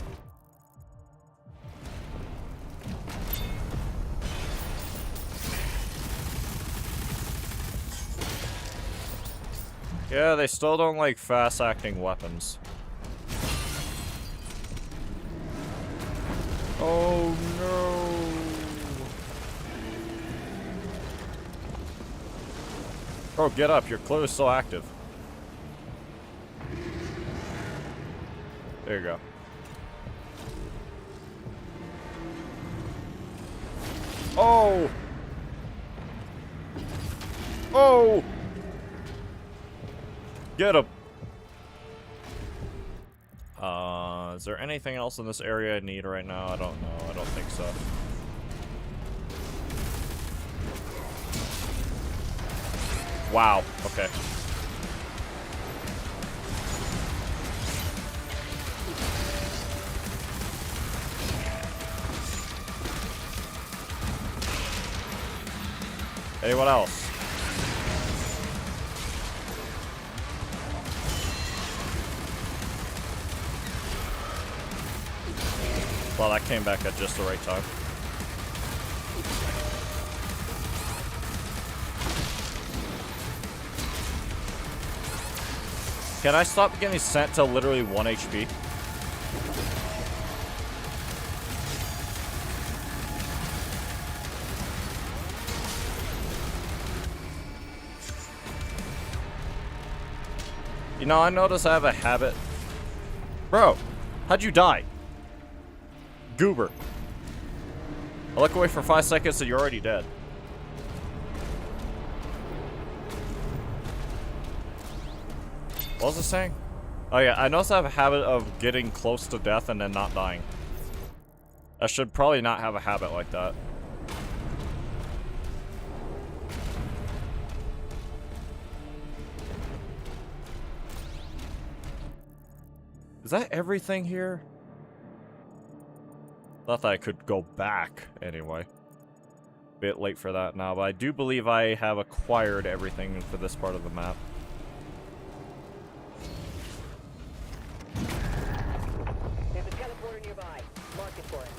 Yeah, they still don't like fast-acting weapons. Oh no! Oh, get up! Your clue is still active. There you go. Oh! Oh! Get him! Is there anything else in this area I need right now? I don't know. I don't think so. Wow. Okay. Anyone else? Well, that came back at just the right time. Can I stop getting sent to literally 1 HP? You know, I notice I have a habit. Bro, how'd you die? Goober. I look away for 5 seconds and you're already dead. What was it saying? Oh yeah, I notice I have a habit of getting close to death and then not dying. I should probably not have a habit like that. Is that everything here? Thought that I could go back anyway. Bit late for that now, but I do believe I have acquired everything for this part of the map. There's a teleporter nearby. Mark it for it.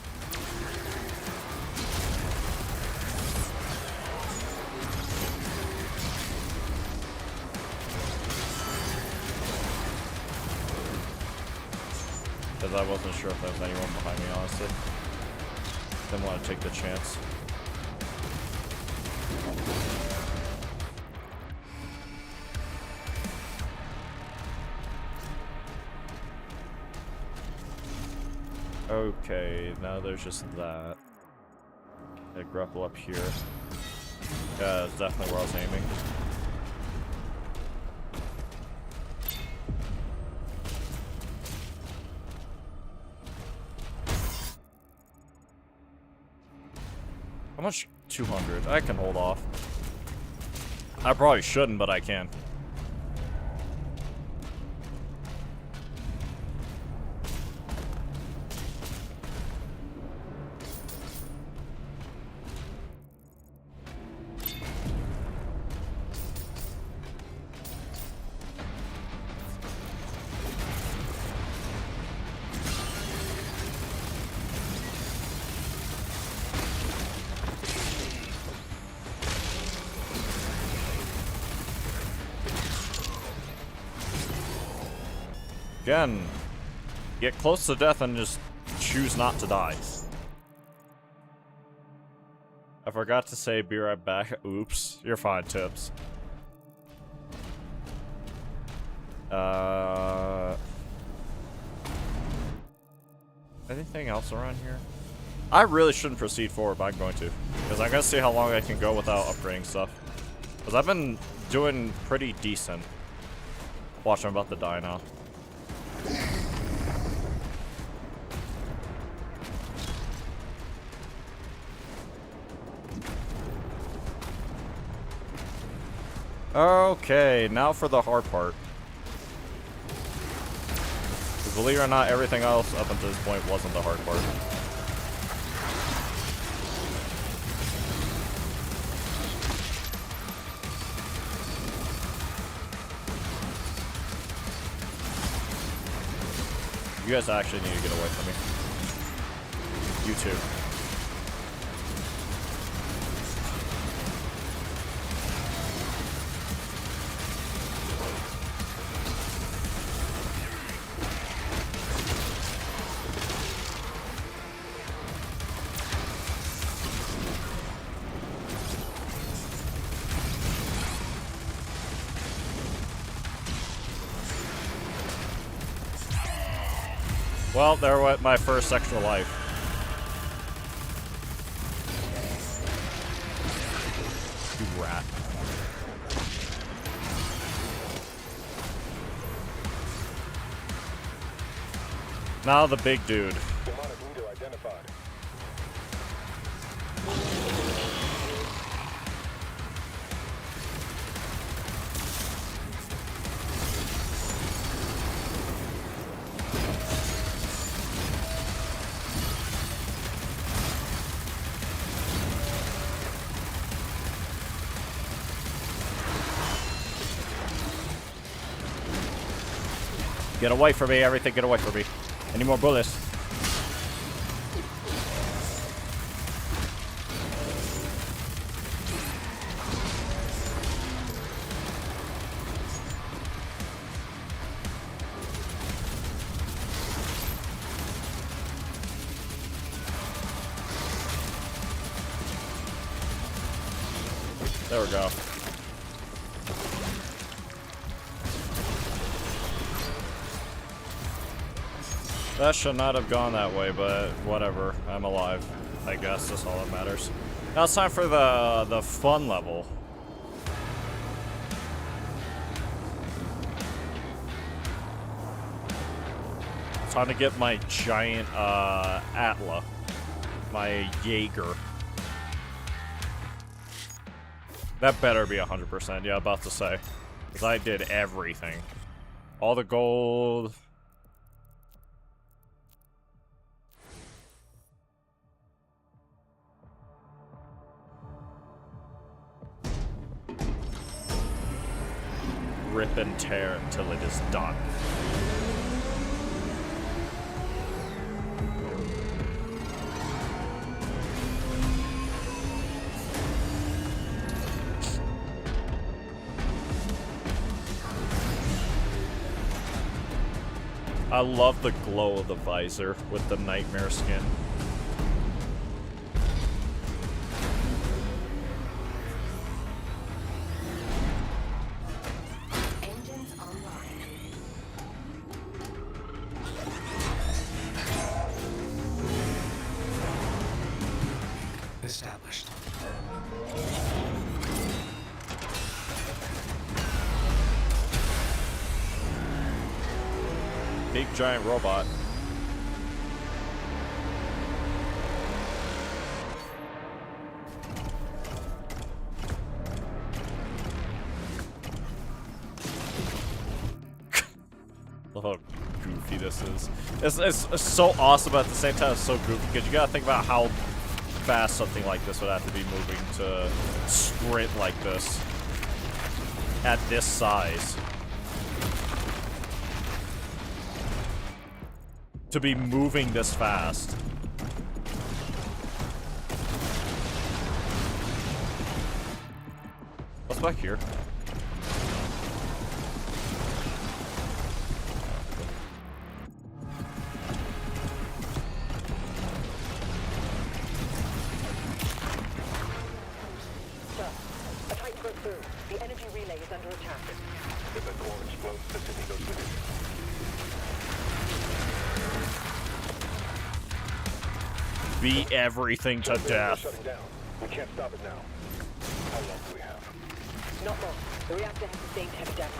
Because I wasn't sure if there was anyone behind me, honestly. Didn't want to take the chance. Okay, now there's just that. I grapple up here. Yeah, that's definitely where I was aiming. How much? 200. I can hold off. I probably shouldn't, but I can. Again, get close to death and just choose not to die. I forgot to say be right back. Oops, you're fine, Tips. Anything else around here? I really shouldn't proceed forward, but I'm going to. Because I gotta see how long I can go without upgrading stuff. Because I've been doing pretty decent. Watch, I'm about to die now. Okay, now for the hard part. Believe it or not, everything else up until this point wasn't the hard part. You guys actually need to get away from me. You too. Well, there went my first extra life. You rat. Now the big dude. Demonic leader identified. Get away from me, everything, get away from me. Any more bullets? There we go. That should not have gone that way, but whatever. I'm alive. I guess that's all that matters. Now it's time for the fun level. Time to get my giant Atla. My Jaeger. That better be 100%. Yeah, about to say. Because I did everything. All the gold. rip and tear until it is done. I love the glow of the visor with the nightmare skin. Engines online. Established. Big giant robot. Love how goofy this is. It's so awesome, but at the same time it's so goofy because you gotta think about how fast something like this would have to be moving to sprint like this at this size. To be moving this fast. What's back here? Sir, a type broke through. The energy relay is under attack. If the core explodes, the city goes with it. Beat everything to death. Shutting down. We can't stop it now. How long do we have? Not long. The reactor has sustained heavy damage.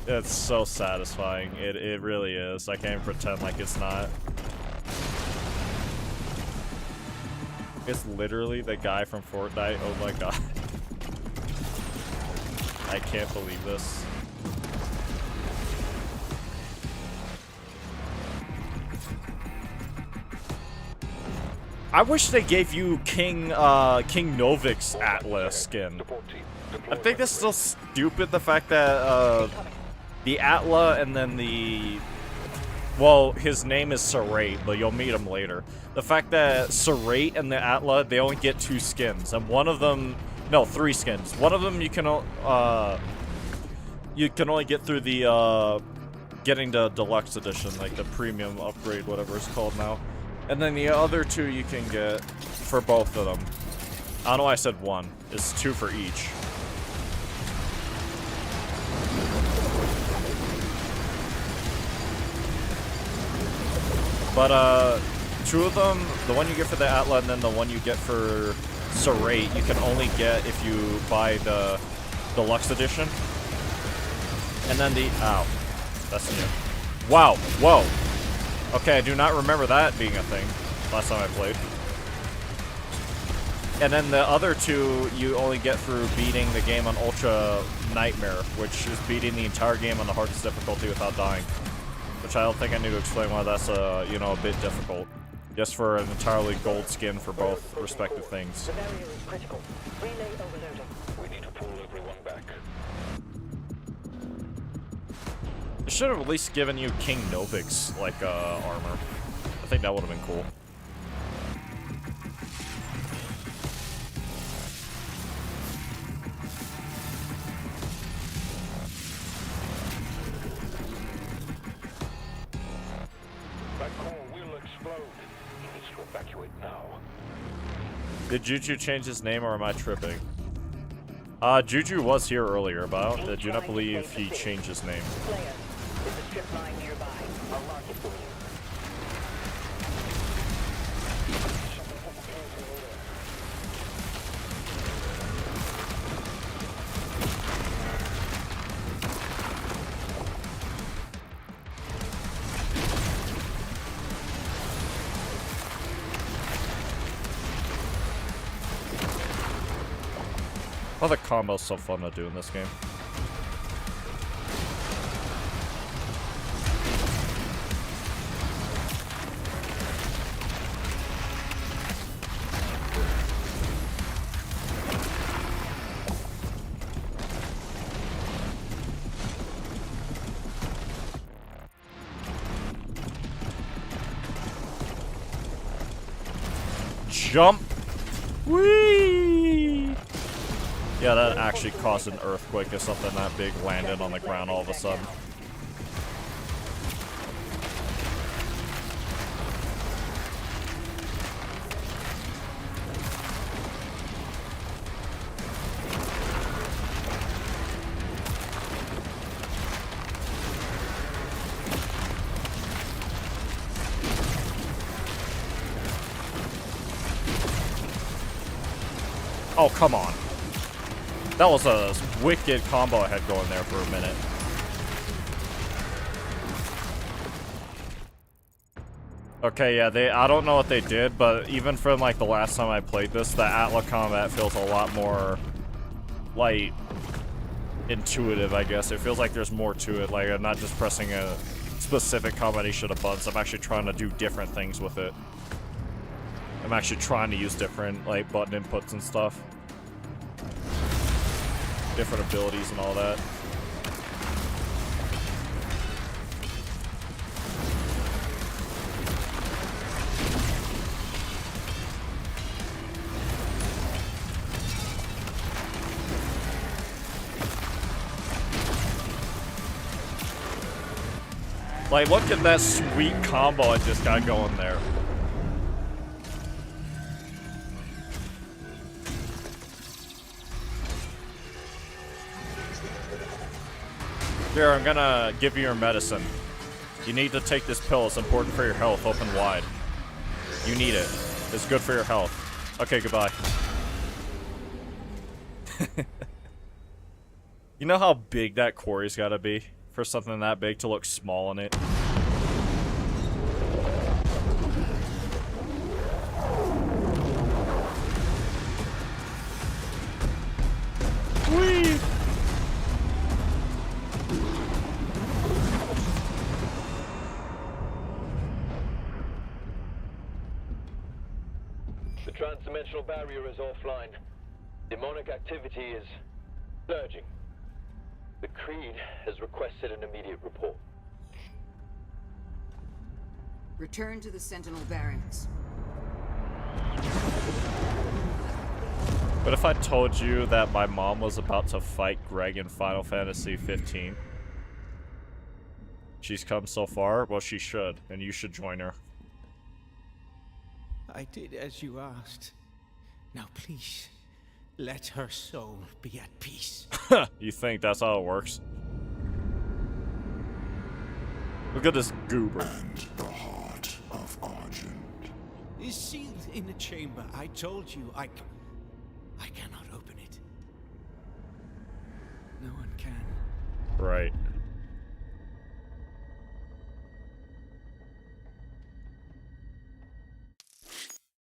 It's so satisfying. It really is. I can't even pretend like it's not. It's literally the guy from Fortnite. Oh my god. I can't believe this. I wish they gave you King Novik's Atlas skin. I think that's still stupid, the fact that the Atla and then the... Well, his name is Serate, but you'll meet him later. The fact that Serate and the Atla, they only get 2 skins, and one of them... No, 3 skins. One of them you can only get through the, getting the deluxe edition, like the premium upgrade, whatever it's called now. And then the other 2 you can get for both of them. I don't know why I said 1. It's 2 for each. But, 2 of them, the one you get for the Atla and then the one you get for Serate, you can only get if you buy the deluxe edition. And then the... Ow. That's new. Wow. Whoa. Okay, I do not remember that being a thing last time I played. And then the other 2 you only get through beating the game on Ultra Nightmare, which is beating the entire game on the hardest difficulty without dying. Which I don't think I need to explain why that's, you know, a bit difficult. Just for an entirely gold skin for both respective things. The barrier is critical. Relay overloading. We need to pull everyone back. It should have at least given you King Novik's, like, armor. I think that would have been cool. That core will explode. He needs to evacuate now. Did Juju change his name, or am I tripping? Juju was here earlier, but I do not believe he changed his name. Player, there's a strip line nearby. I'll mark it for you. Oh, the combo's so fun to do in this game. Jump! Whee! Yeah, that actually caused an earthquake or something that big landed on the ground all of a sudden. Oh, come on. That was a wicked combo I had going there for a minute. Okay, yeah, I don't know what they did, but even from, like, the last time I played this, the Atla combat feels a lot more, like, intuitive, I guess. It feels like there's more to it. Like, I'm not just pressing a specific combination of buttons. I'm actually trying to do different things with it. I'm actually trying to use different, like, button inputs and stuff. Different abilities and all that. Like, look at that sweet combo I just got going there. Here, I'm gonna give you your medicine. You need to take this pill. It's important for your health. Open wide. You need it. It's good for your health. Okay, goodbye. You know how big that quarry's gotta be for something that big to look small in it? Whee! The transdimensional barrier is offline. Demonic activity is surging. The Creed has requested an immediate report. Return to the Sentinel barracks. But if I told you that my mom was about to fight Greg in Final Fantasy 15? She's come so far? Well, she should, and you should join her. I did as you asked. Now please, let her soul be at peace. You think that's how it works? Look at this goober. And the heart of Argent Is sealed in the chamber. I told you, I cannot open it. No one can. Right.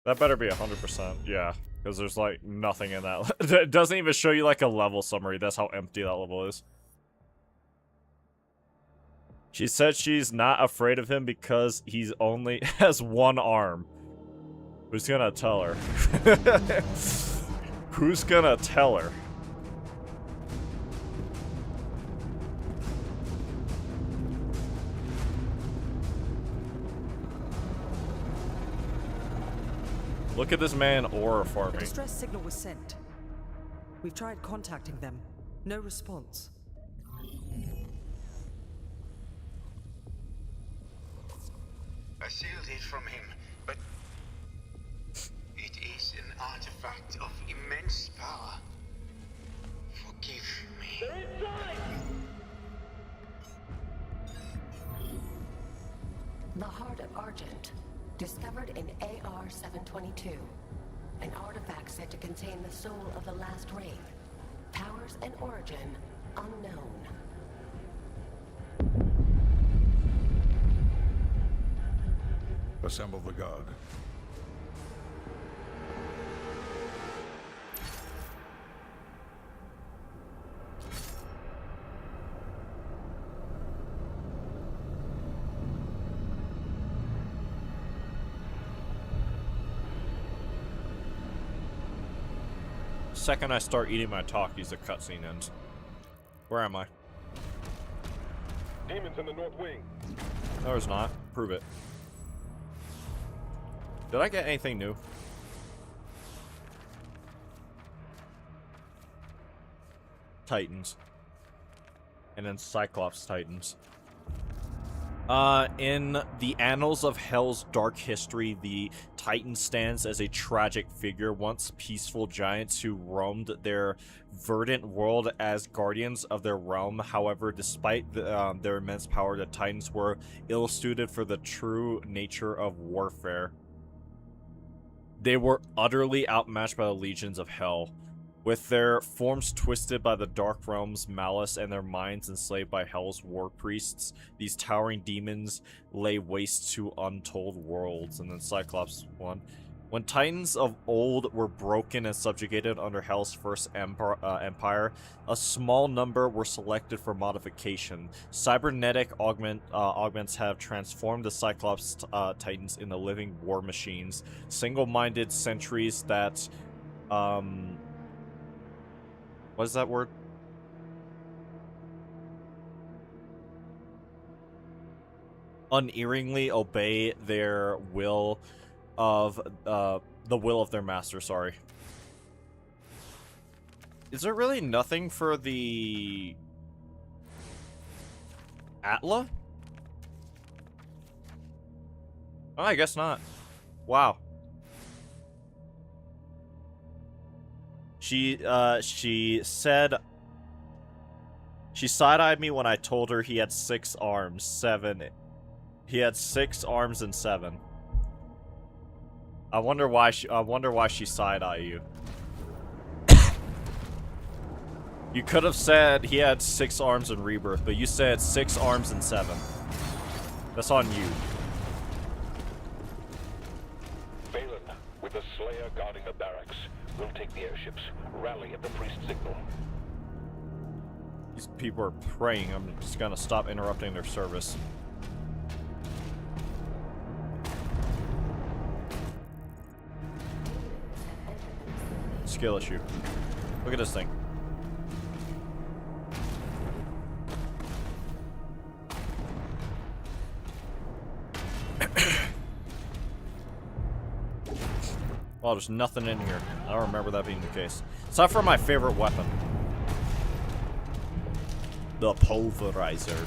That better be 100%, yeah. Because there's, like, nothing in that. It doesn't even show you, like, a level summary. That's how empty that level is. She said she's not afraid of him because he's only has one arm. Who's gonna tell her? Who's gonna tell her? Look at this man aura The farming. distress signal was sent. We've tried contacting them. No response. I sealed it from him, but it is an artifact of immense power. Forgive me. They're inside! The Heart of Argent, discovered in AR-722. An artifact said to contain the soul of the last wraith. Powers and origin unknown. Assemble the guard. second I start eating my Takis, the cutscene ends. Where am I? Demons in the north wing. No, there's not. Prove it. Did I get anything new? Titans. And then Cyclops Titans. In the annals of Hell's dark history, the Titan stands as a tragic figure, once peaceful giants who roamed their verdant world as guardians of their realm. However, despite their immense power, the Titans were ill-suited for the true nature of warfare. They were utterly outmatched by the legions of Hell. With their forms twisted by the Dark Realm's malice and their minds enslaved by Hell's war priests, these towering demons lay waste to untold worlds. And then Cyclops 1. When Titans of old were broken and subjugated under Hell's first empire, a small number were selected for modification. Cybernetic augments have transformed the Cyclops Titans into living war machines, single-minded sentries that... what is that word? Unerringly obey their will of, the will of their master, sorry. Is there really nothing for the... Atla? Oh, I guess not. Wow. She said... She side-eyed me when I told her he had 6 arms, 7... He had 6 arms and 7. I wonder why she side-eyed you. You could have said he had 6 arms in Rebirth, but you said 6 arms and 7. That's on you. Balin, with the Slayer guarding the barracks, we'll take the airships. Rally at the priest signal. These people are praying. I'm just gonna stop interrupting their service. Skill issue. Look at this thing. Well, there's nothing in here. I don't remember that being the case. It's not for my favorite weapon. The Pulverizer.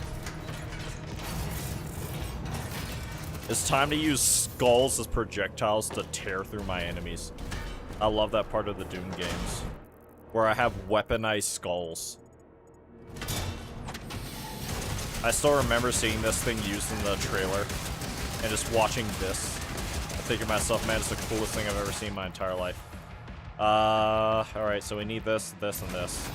It's time to use skulls as projectiles to tear through my enemies. I love that part of the Doom games, where I have weaponized skulls. I still remember seeing this thing used in the trailer, and just watching this. I'm thinking to myself, man, it's the coolest thing I've ever seen in my entire life. Alright, so we need this, this, and this.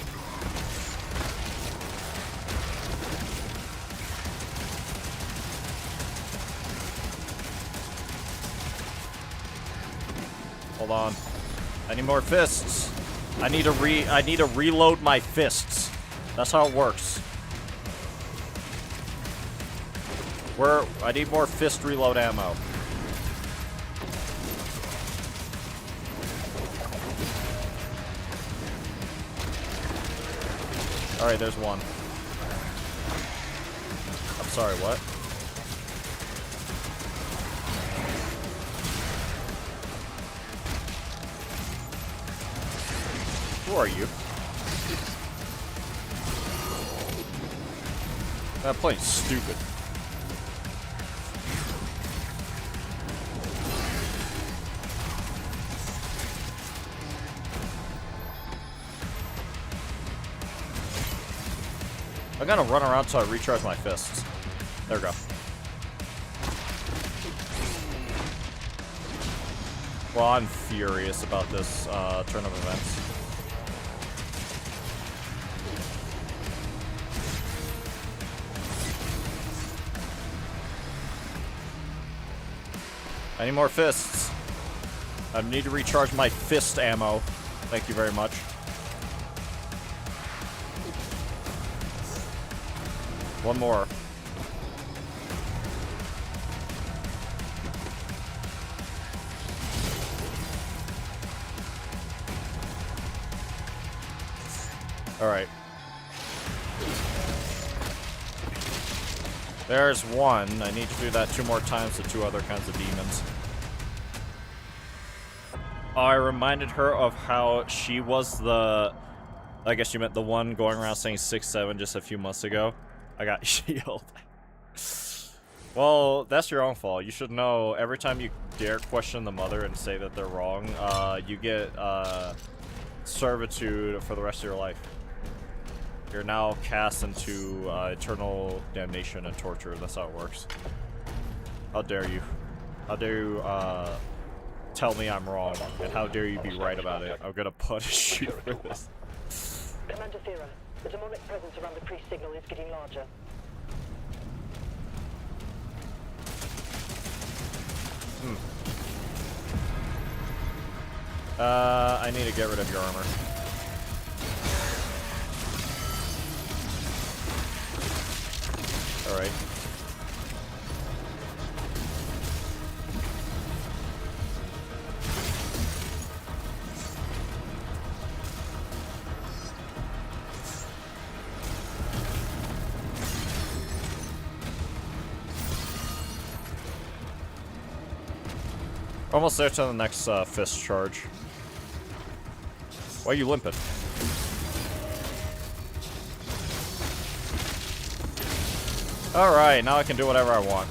Hold on. I need more fists. I need to reload my fists. That's how it works. I need more fist reload ammo. Alright, there's one. I'm sorry, what? Who are you? That plane's stupid. I'm gonna run around till I recharge my fists. There we go. Well, I'm furious about this turn of events. I need more fists. I need to recharge my fist ammo. Thank you very much. One more. Alright. There's one. I need to do that 2 more times to 2 other kinds of demons. I reminded her of how she was the... I guess you meant the one going around saying 6'7" just a few months ago. I got shield. Well, that's your own fault. You should know every time you dare question the mother and say that they're wrong, you get servitude for the rest of your life. You're now cast into eternal damnation and torture. That's how it works. How dare you? How dare you tell me I'm wrong? And how dare you be right about it? I'm gonna punish you for this. Commander Thera, the demonic presence around the priest signal is getting larger. I need to get rid of your armor. Alright. Almost there to the next fist charge. Why are you limping? Alright, now I can do whatever I want.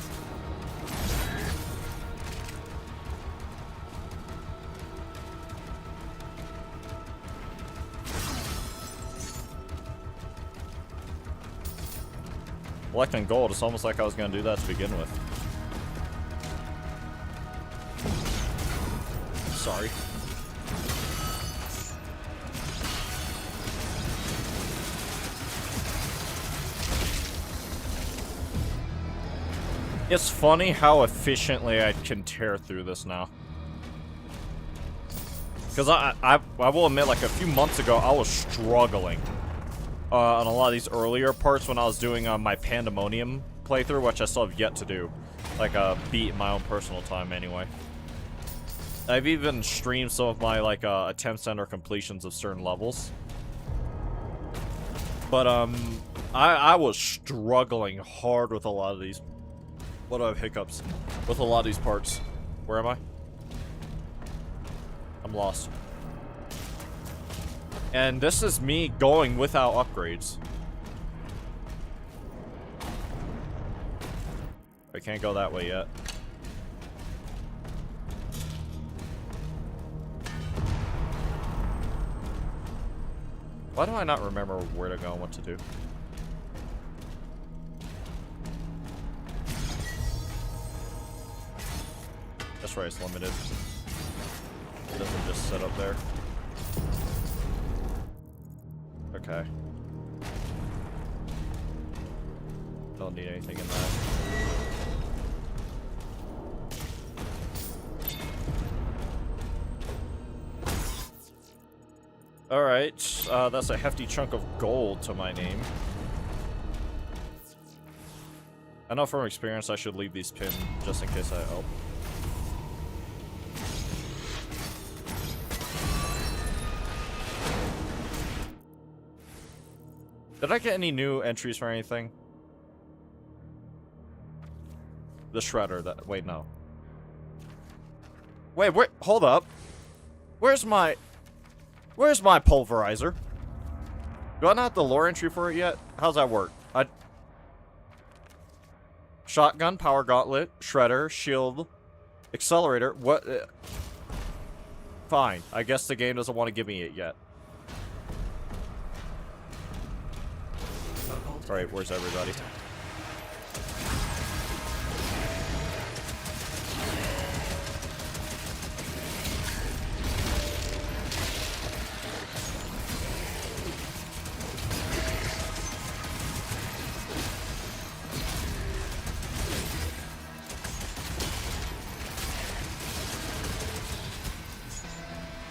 Collecting gold, it's almost like I was going to do that to begin with. Sorry. It's funny how efficiently I can tear through this now. Because I will admit, like a few months ago, I was struggling on a lot of these earlier parts when I was doing my Pandemonium playthrough, which I still have yet to do. Like beat in my own personal time anyway. I've even streamed some of my like attempts and or completions of certain levels. But I was struggling hard with a lot of these. What do I have hiccups with a lot of these parts? Where am I? I'm lost. And this is me going without upgrades. I can't go that way yet. Why do I not remember where to go and what to do? That's right, it's limited. It doesn't just sit up there. Okay. Don't need anything in that. Alright, that's a hefty chunk of gold to my name. I know from experience I should leave these pinned just in case I... Oh. Did I get any new entries for anything? The Shredder, that... Wait, no. Wait, wait, hold up. Where's my pulverizer? Do I not have the lore entry for it yet? How's that work? Shotgun, power gauntlet, shredder, shield, accelerator. What? Fine. I guess the game doesn't want to give me it yet. Alright, where's everybody?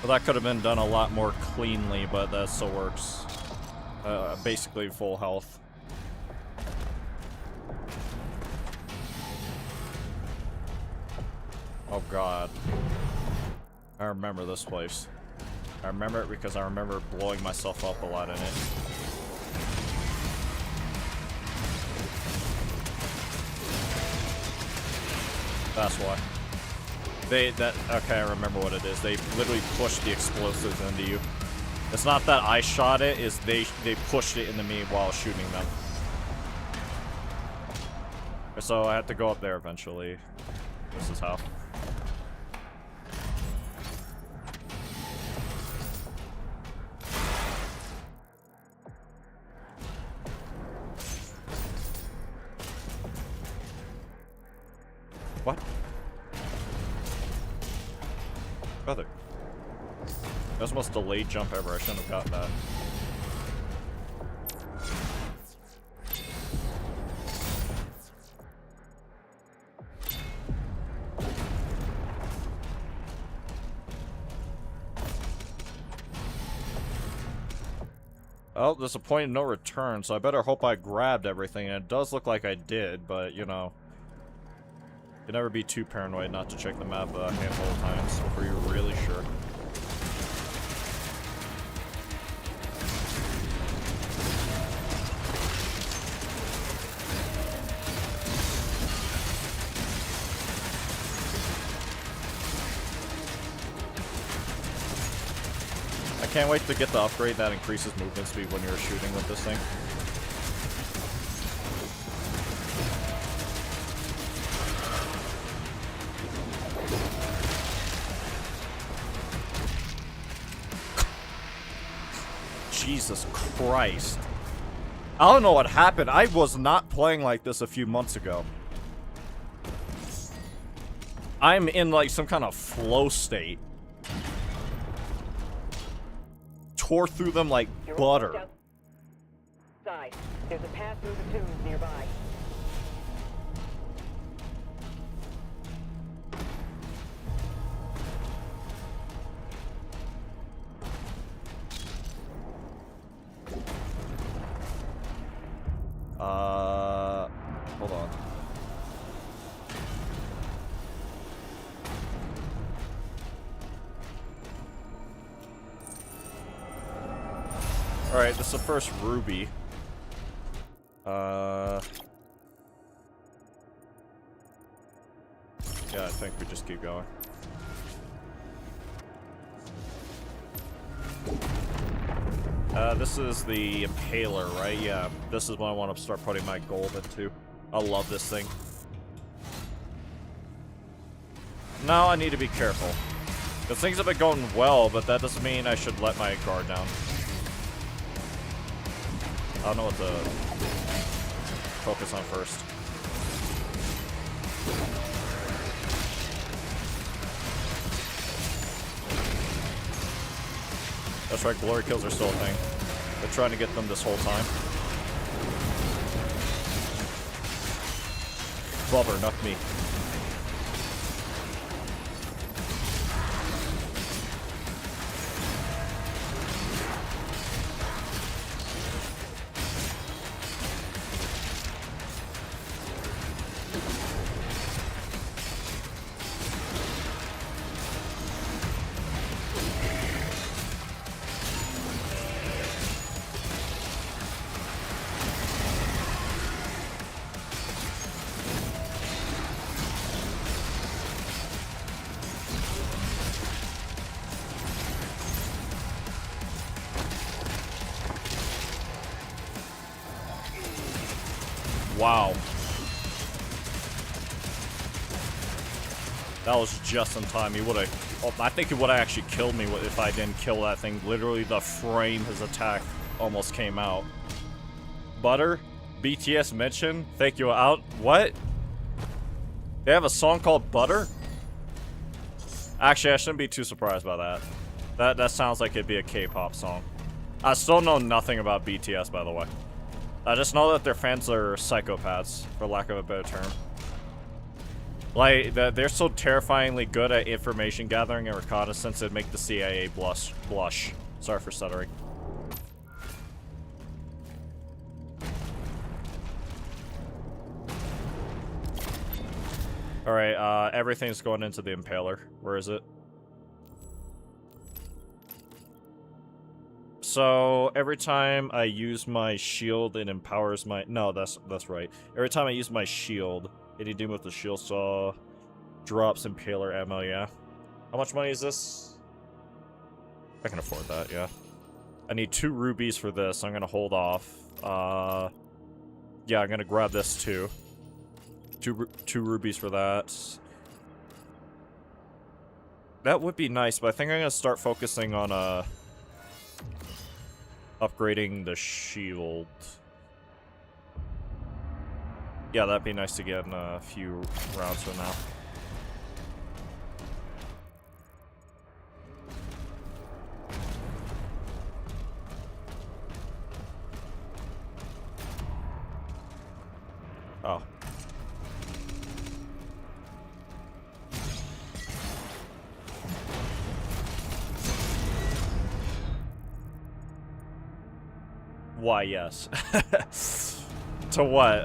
Well, that could have been done a lot more cleanly, but that still works. Basically full health. Oh god. I remember this place. I remember it because I remember blowing myself up a lot in it. That's why. Okay, I remember what it is. They literally pushed the explosives into you. It's not that I shot it, it's they pushed it into me while shooting them. So I have to go up there eventually. This is how. What? Brother. That's the most delayed jump ever. I shouldn't have got that. Oh, there's a point of no return, so I better hope I grabbed everything. And it does look like I did, but, you know. You never be too paranoid not to check the map a handful of times before you're really sure. I can't wait to get the upgrade that increases movement speed when you're shooting with this thing. Jesus Christ. I don't know what happened. I was not playing like this a few months ago. I'm in like some kind of flow state. Tore through them like butter. Outside. There's a path through the tombs nearby. Hold on. Alright, this is the first ruby. Yeah, I think we just keep going. This is the Impaler, right? Yeah, this is what I want to start putting my gold into. I love this thing. Now I need to be careful. Because things have been going well, but that doesn't mean I should let my guard down. I don't know what to focus on first. That's right, glory kills are still a thing. Been trying to get them this whole time. Bubber, not me. Wow. That was just in time. He would have... Oh, I think he would have actually killed me if I didn't kill that thing. Literally, the frame his attack almost came out. Butter? BTS mention? Thank you out. What? They have a song called Butter? Actually, I shouldn't be too surprised by that. That sounds like it'd be a K-pop song. I still know nothing about BTS, by the way. I just know that their fans are psychopaths, for lack of a better term. Like, they're so terrifyingly good at information gathering and reconnaissance, it'd make the CIA blush. Sorry for stuttering. Alright, everything's going into the Impaler. Where is it? So every time I use my shield, it empowers my... No, that's right. Every time I use my shield, any doom with the shield saw drops impaler ammo, yeah. How much money is this? I can afford that, yeah. I need 2 rubies for this. I'm gonna hold off. Yeah, I'm gonna grab this too. Two rubies for that. That would be nice, but I think I'm gonna start focusing on upgrading the shield. Yeah, that'd be nice to get in a few rounds from now. Oh. Why, yes. To what?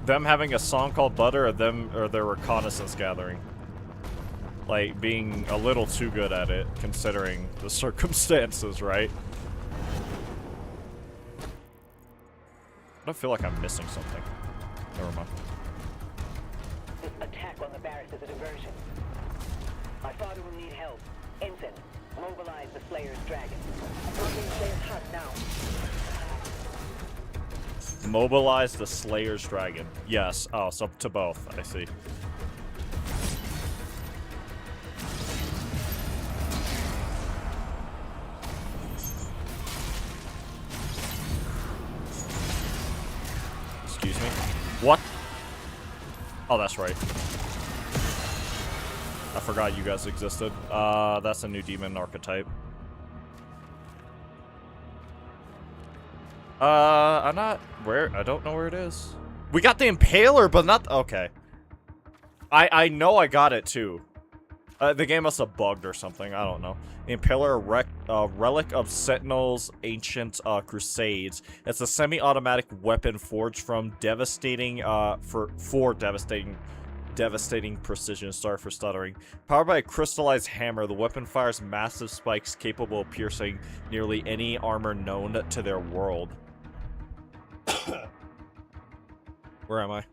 Them having a song called Butter, or their reconnaissance gathering? Like, being a little too good at it, considering the circumstances, right? I feel like I'm missing something. Never mind. This attack on the barracks is a diversion. My father will need help. Ensign, mobilize the Slayer's dragon. Something Slayer's hut now. Mobilize the Slayer's dragon. Yes. Oh, so to both. I see. Excuse me. What? Oh, that's right. I forgot you guys existed. That's a new demon archetype. I'm not... Where? I don't know where it is. We got the Impaler, but not... Okay. I know I got it, too. The game must have bugged or something. I don't know. The Impaler, relic of Sentinel's ancient crusades. It's a semi-automatic weapon forged from devastating, devastating precision. Sorry for stuttering. Powered by a crystallized hammer, the weapon fires massive spikes capable of piercing nearly any armor known to their world. Where am I?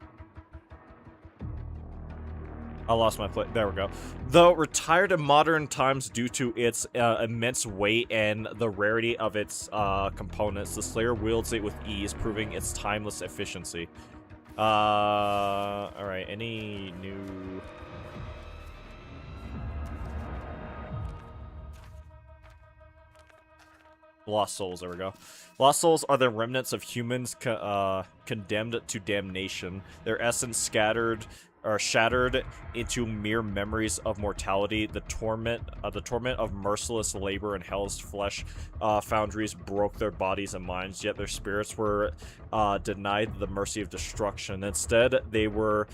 I lost my place. There we go. Though retired in modern times due to its immense weight and the rarity of its components, the Slayer wields it with ease, proving its timeless efficiency. Alright, any new... Lost souls, there we go. Lost souls are the remnants of humans condemned to damnation. Their essence shattered into mere memories of mortality. The torment of merciless labor in hell's flesh foundries broke their bodies and minds, yet their spirits were denied the mercy of destruction. Instead, they were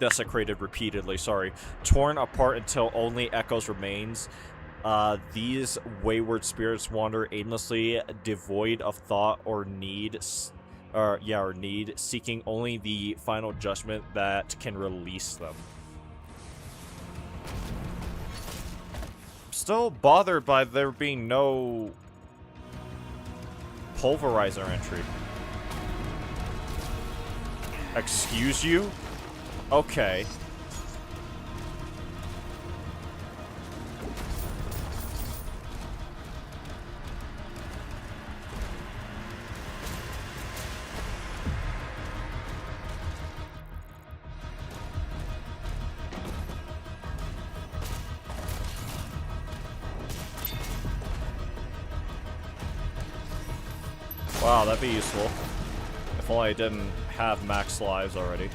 desecrated repeatedly, torn apart until only echoes remains. These wayward spirits wander aimlessly, devoid of thought or need, seeking only the final judgment that can release them. Still bothered by there being no pulverizer entry. Excuse you? Okay. Wow, that'd be useful. If only I didn't have max lives already.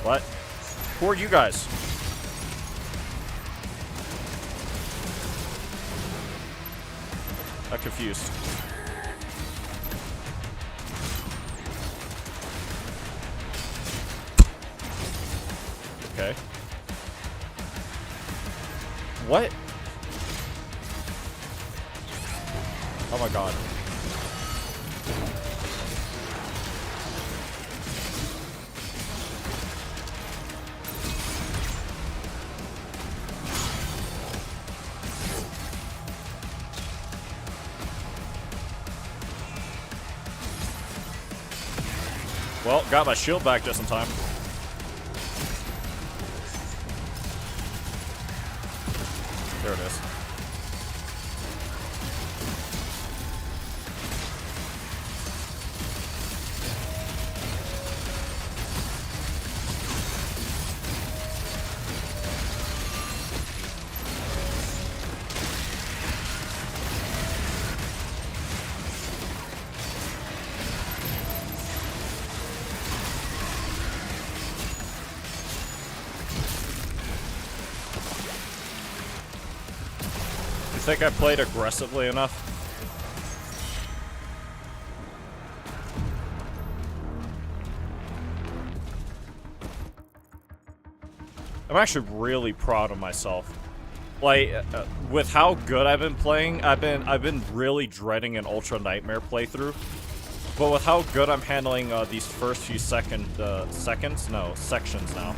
What? Who are you guys? got confused. Okay. What? Oh my god. Well, got my shield back just in time. There it is. You think I played aggressively enough? I'm actually really proud of myself. Like, with how good I've been playing, I've been really dreading an Ultra Nightmare playthrough. But with how good I'm handling these first few sections now,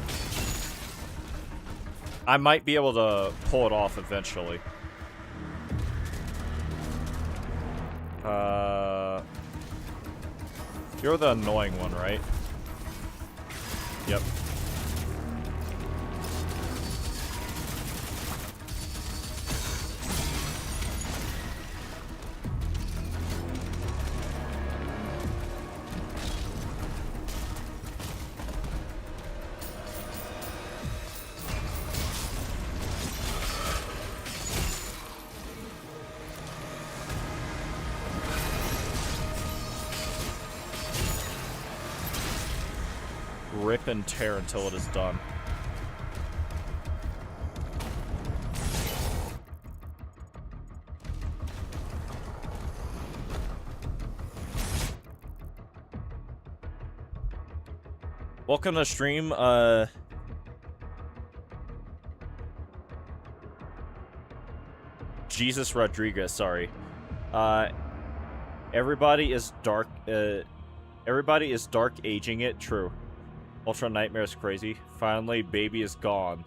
I might be able to pull it off eventually. You're the annoying one, right? Yep. Rip and tear until it is done. Welcome to stream, Jesus Rodriguez, sorry. Everybody is dark aging it, true. Ultra Nightmare is crazy. Finally, baby is gone.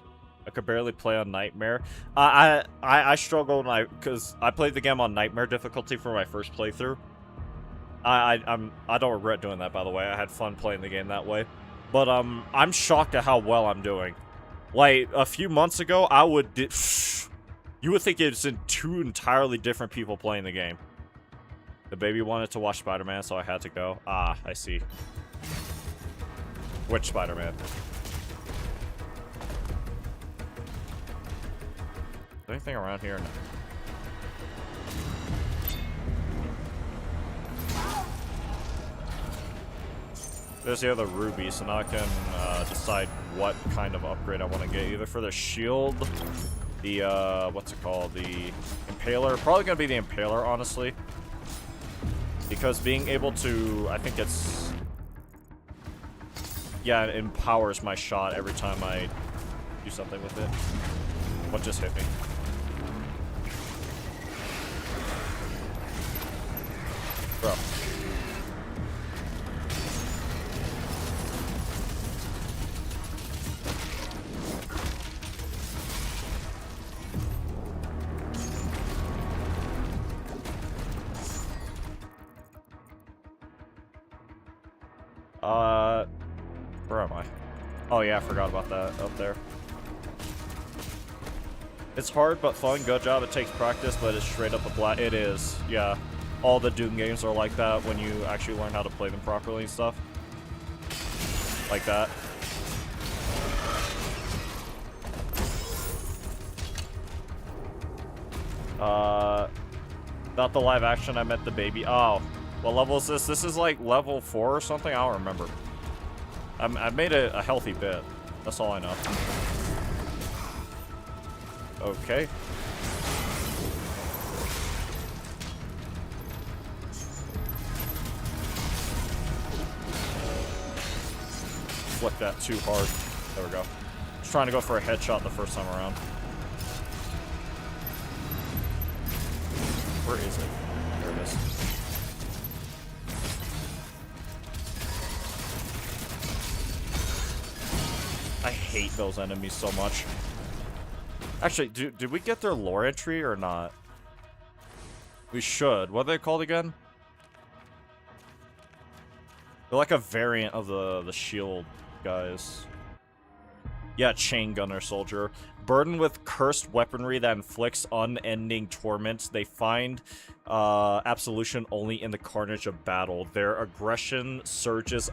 I could barely play on Nightmare. I struggle because I played the game on Nightmare difficulty for my first playthrough. I don't regret doing that, by the way. I had fun playing the game that way. But I'm shocked at how well I'm doing. Like a few months ago, you would think it's in two entirely different people playing the game. The baby wanted to watch Spider-Man, so I had to go. Ah, I see. Which Spider-Man? Is there anything around here? No. There's the other ruby, so now I can decide what kind of upgrade I want to get. Either for the shield, the, what's it called? The Impaler. Probably going to be the Impaler, honestly. Because being able to, I think it's... Yeah, it empowers my shot every time I do something with it. What just hit me? Bro. Where am I? Oh yeah, I forgot about that up there. It's hard but fun. Good job. It takes practice, but it's straight up a blast. It is, yeah. All the Doom games are like that when you actually learn how to play them properly and stuff. Like that. Not the live action, I meant the baby. Oh, what level is this? This is like level 4 or something? I don't remember. I made a healthy bit. That's all I know. Okay. flick that too hard. There we go. Just trying to go for a headshot the first time around. Where is it? There it is. I hate those enemies so much. Actually, did we get their lore entry or not? We should. What are they called again? They're like a variant of the shield guys. Yeah, chain gunner soldier. Burdened with cursed weaponry that inflicts unending torments, they find absolution only in the carnage of battle. Their aggression surges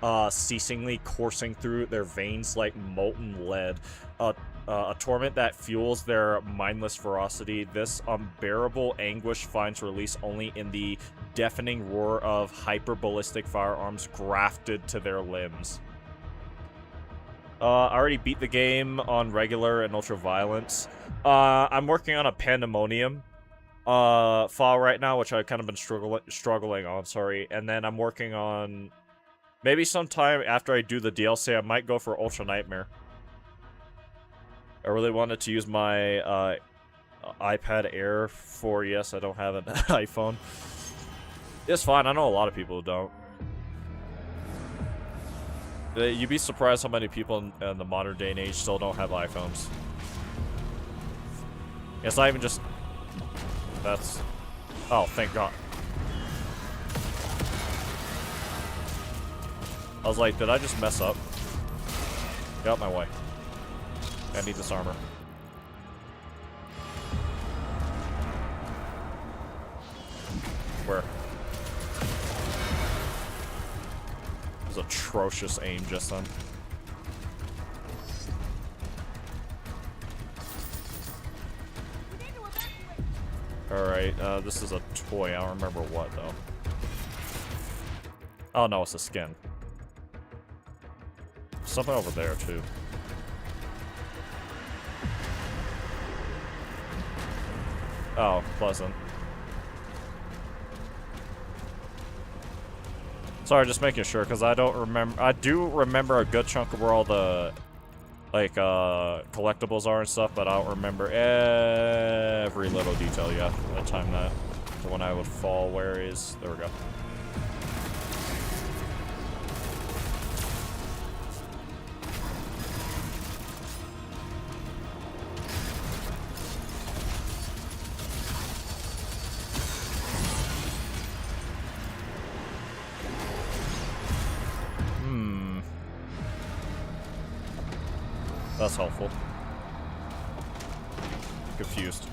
unceasingly, coursing through their veins like molten lead. A torment that fuels their mindless ferocity. This unbearable anguish finds release only in the deafening roar of hyper-ballistic firearms grafted to their limbs. I already beat the game on regular and ultra violence. I'm working on a pandemonium file right now, which I've kind of been struggling on, sorry. And then I'm working on... Maybe sometime after I do the DLC, I might go for Ultra Nightmare. I really wanted to use my iPad Air for... Yes, I don't have an iPhone. It's fine, I know a lot of people who don't. You'd be surprised how many people in the modern day and age still don't have iPhones. It's not even just... That's... Oh, thank God. I was like, did I just mess up? Get out my way. I need this armor. Where? It was atrocious aim just then. Alright, this is a toy. I don't remember what, though. Oh, no, it's a skin. Something over there, too. Oh, pleasant. Sorry, just making sure, because I don't remember... I do remember a good chunk of where all the, like, collectibles are and stuff, but I don't remember every little detail yet. I time that to when I would fall. Where is... There we go. That's helpful. Confused.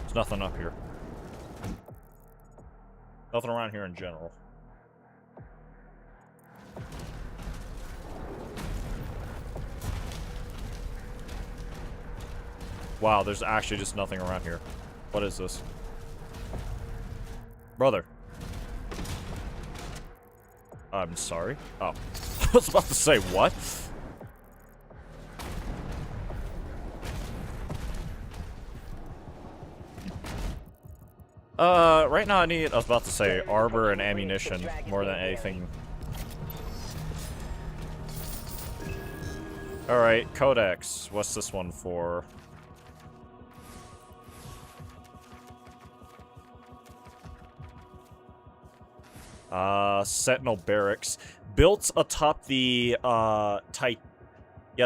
There's nothing up here. Nothing around here in general. Wow, there's actually just nothing around here. What is this? Brother. I'm sorry? Oh. I was about to say, what? Right now I need, I was about to say, armor and ammunition more than anything. Alright, Codex. What's this one for? Sentinel Barracks. Built atop the,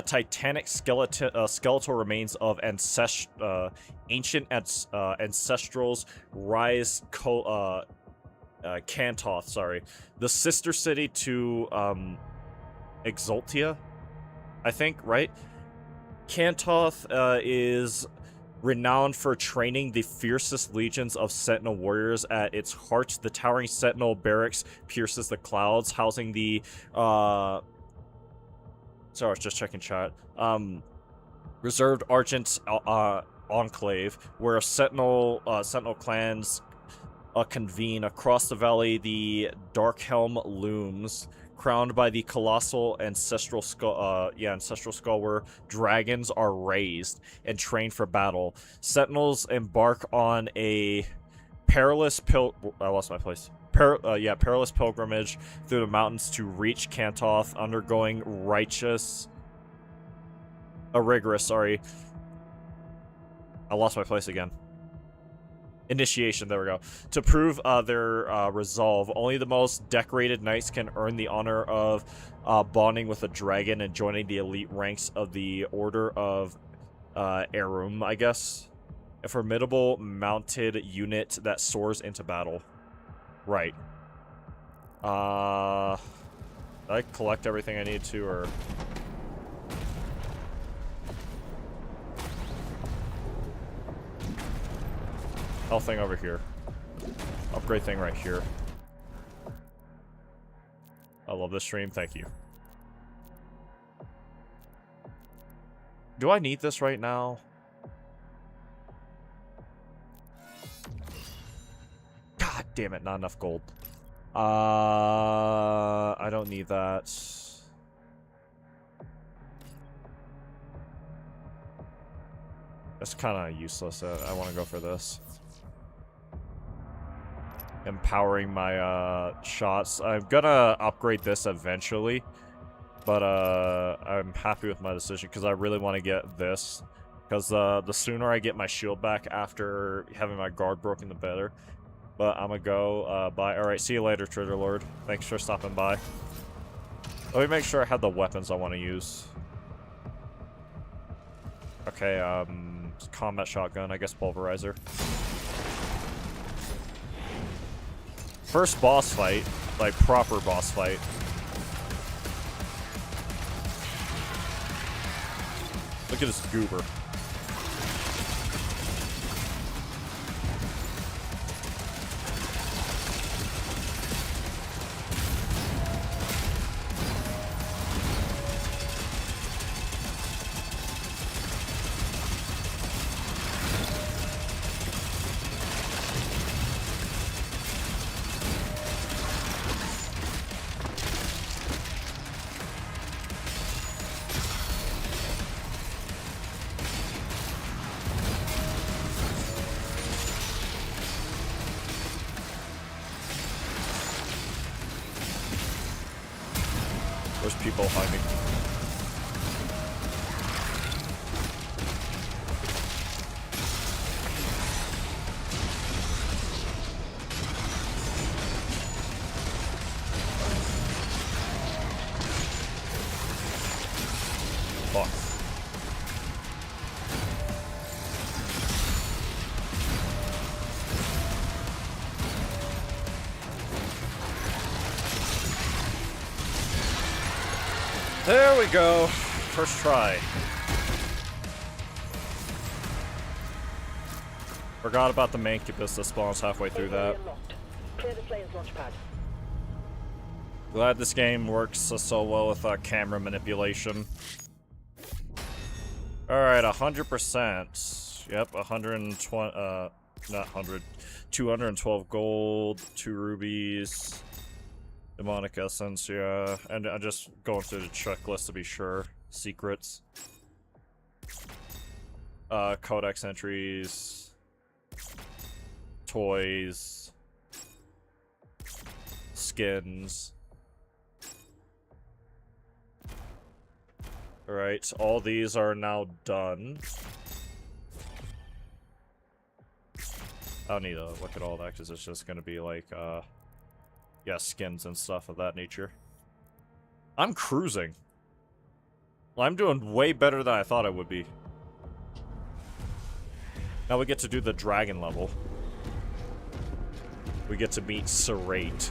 titanic skeletal remains of ancient ancestrals rise Kantoth, sorry. The sister city to, Exultia, I think, right? Kantoth, is renowned for training the fiercest legions of Sentinel warriors. At its heart, the towering Sentinel Barracks pierces the clouds, housing the, sorry, I was just checking chat. Reserved Argent Enclave, where Sentinel clans convene. Across the valley, the Darkhelm looms, crowned by the colossal ancestral skull, where dragons are raised and trained for battle. Sentinels embark on a perilous perilous pilgrimage through the mountains to reach Kantoth, undergoing rigorous, sorry. I lost my place again. Initiation, there we go. To prove their resolve, only the most decorated knights can earn the honor of bonding with a dragon and joining the elite ranks of the Order of Arum, I guess. A formidable mounted unit that soars into battle. Right. Did I collect everything I need to, or... Health thing over here. Upgrade thing right here. I love this stream, thank you. Do I need this right now? God damn it, not enough gold. I don't need that. That's kind of useless. I want to go for this. Empowering my shots. I'm gonna upgrade this eventually, but I'm happy with my decision because I really want to get this, because the sooner I get my shield back after having my guard broken, the better. But I'm gonna go bye. Alright, see you later, Trader Lord. Thanks for stopping by. Let me make sure I have the weapons I want to use. Okay, combat shotgun, I guess pulverizer. First boss fight, like proper boss fight. Look at this goober. There's people behind me. Fuck. There we go. First try. Forgot about the Mancubus that spawns halfway through that. Clear the Slayer's launch pad. Glad this game works so well with camera manipulation. Alright, 100%. Yep, 120, not 100. 212 gold, 2 rubies. Demonic essence, yeah. And I'm just going through the checklist to be sure. Secrets. Codex entries. Toys. Skins. Alright, all these are now done. I don't need to look at all that because it's just gonna be like, yeah, skins and stuff of that nature. I'm cruising. Well, I'm doing way better than I thought I would be. Now we get to do the dragon level. We get to meet Serate.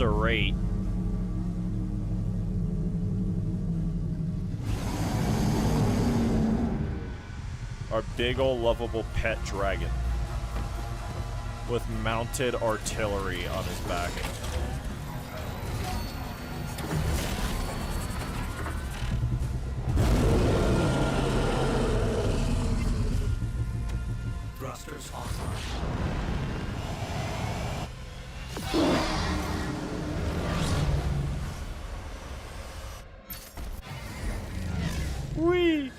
eviscerate our big ol' lovable pet dragon with mounted artillery on his back. Thrusters online. Whee!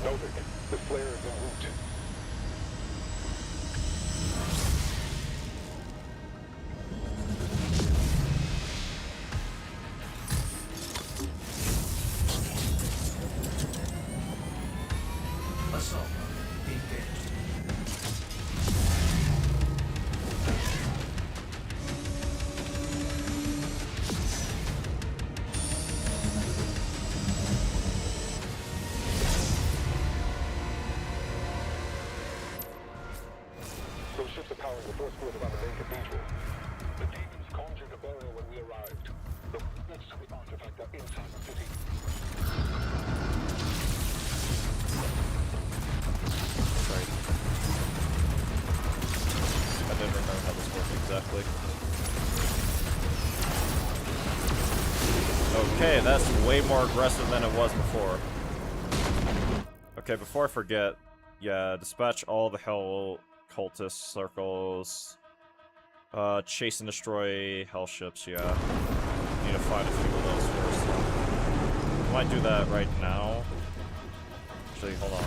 Noted. The flare is en route. Assault mode engaged. Those ships are powering the first floor around the main cathedral. The demons conjured a barrier when we arrived. The next to the artifact are inside the city. Right. I didn't remember how this worked exactly. Okay, that's way more aggressive than it was before. Okay, before I forget, yeah, dispatch all the hell cultist circles. Chase and destroy hell ships, yeah. Need to find a few of those first. Might do that right now. Actually, hold on.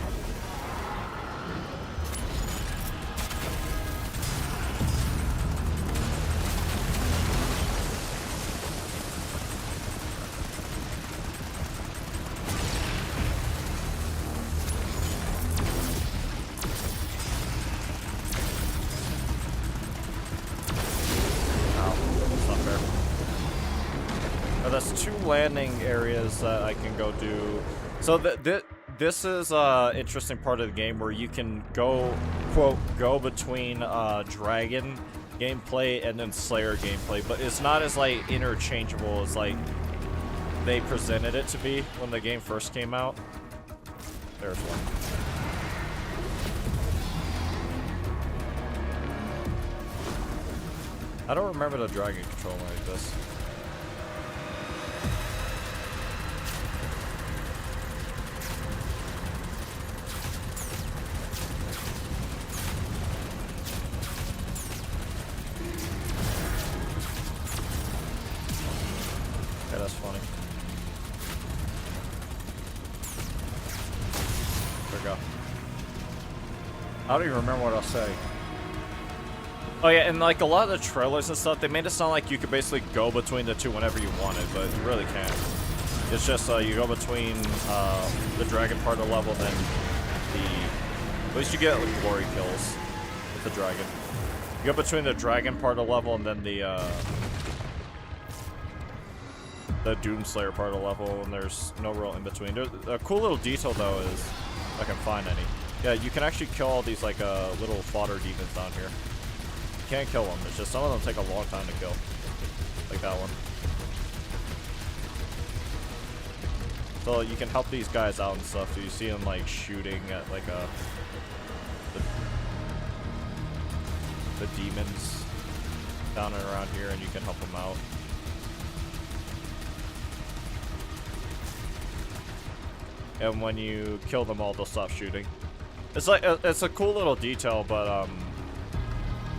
That's two landing areas that I can go do. So this is interesting part of the game where you can go, quote, go between Dragon gameplay and then Slayer gameplay, but it's not as like interchangeable as like they presented it to be when the game first came out. There's one. I don't remember the Dragon controlling like this. Okay, that's funny. There we go. I don't even remember what I'll say. Oh yeah, and like a lot of the trailers and stuff, they made it sound like you could basically go between the two whenever you wanted, but you really can't. It's just you go between the dragon part of the level, then at least you get like, glory kills with the dragon. You go between the dragon part of the level and then the Doomslayer part of the level, and there's no real in between. There's a cool little detail though is, if I can find any. Yeah, you can actually kill all these like little fodder demons down here. You can't kill them. It's just some of them take a long time to kill, like that one. So you can help these guys out and stuff. So you see them like shooting at like the demons down and around here, and you can help them out. And when you kill them all, they'll stop shooting. It's like it's a cool little detail, but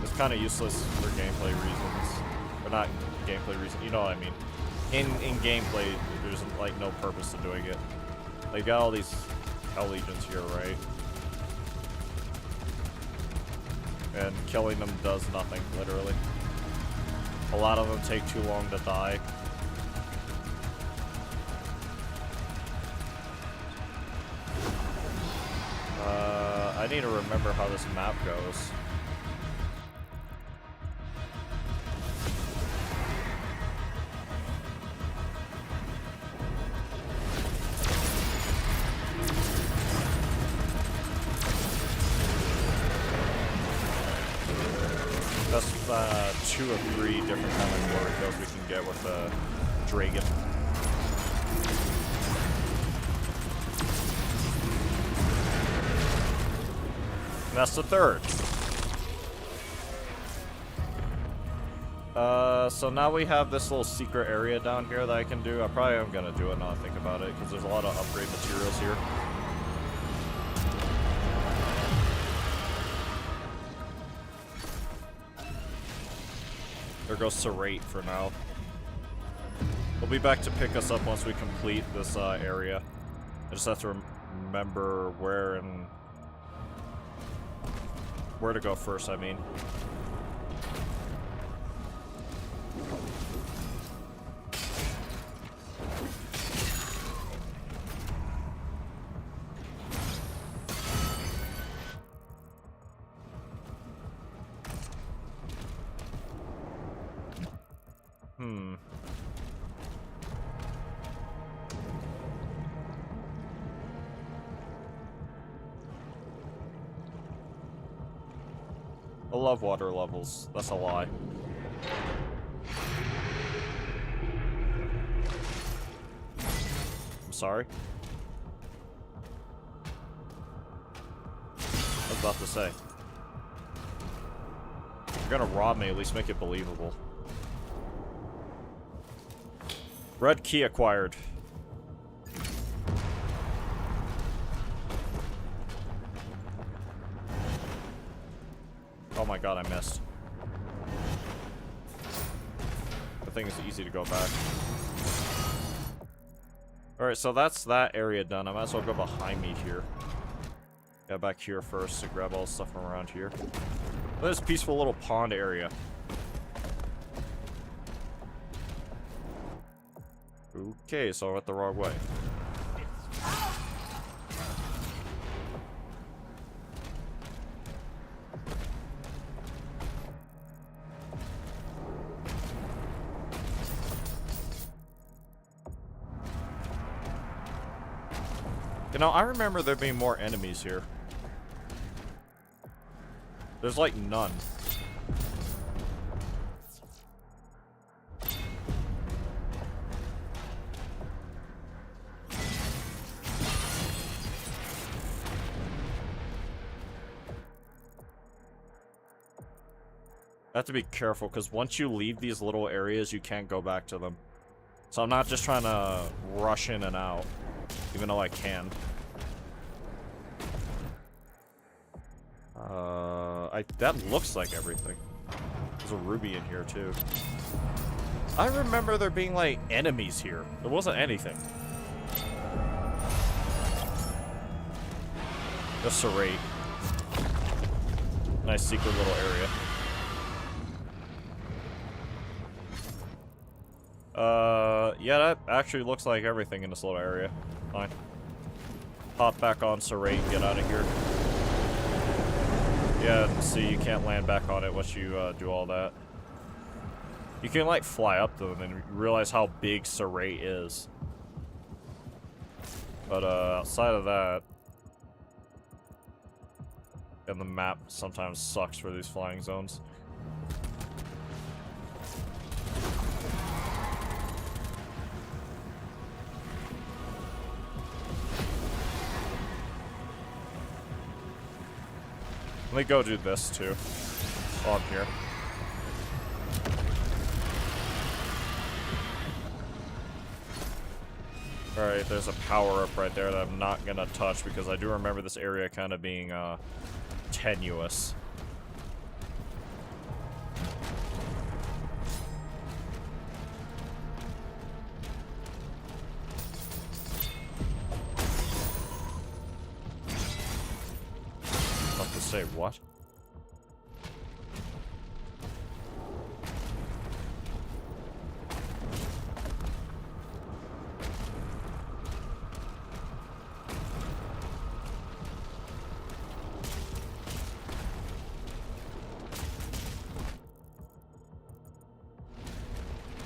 it's kind of useless for gameplay reasons, or not gameplay reasons. You know what I mean? In gameplay, there's like no purpose to doing it. They got all these Hell Legions here, right? And killing them does nothing, literally. A lot of them take too long to die. I need to remember how this map goes. That's 2 or 3 different kind of glory kills we can get with the Dragon. And that's the 3rd. So now we have this little secret area down here that I can do. I probably am gonna do it now I think about it, because there's a lot of upgrade materials here. There goes Serrate for now. He'll be back to pick us up once we complete this area. I just have to remember where to go first, I mean. I love water levels. That's a lie. I'm sorry. I was about to say. If you're gonna rob me, at least make it believable. Red key acquired. Oh my god, I missed. The thing is easy to go back. Alright, so that's that area done. I might as well go behind me here. Yeah, back here first to grab all the stuff from around here. Look at this peaceful little pond area. Okay, so I went the wrong way. You know, I remember there being more enemies here. There's like none. I have to be careful because once you leave these little areas, you can't go back to them. So I'm not just trying to rush in and out, even though I can. That looks like everything. There's a ruby in here too. I remember there being like enemies here. There wasn't anything. Just Serrate. Nice secret little area. Yeah, that actually looks like everything in this little area. Fine. Hop back on Serrate and get out of here. Yeah, see, you can't land back on it once you do all that. You can, like, fly up to them and realize how big Serrate is. But, outside of that... And the map sometimes sucks for these flying zones. Let me go do this too, while I'm here. Alright, there's a power-up right there that I'm not gonna touch because I do remember this area kind of being, tenuous. Say what?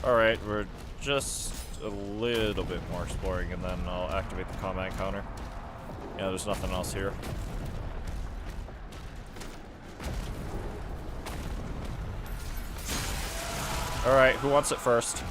Alright, we're just a little bit more exploring and then I'll activate the combat counter. Yeah, there's nothing else here. Alright, who wants it first?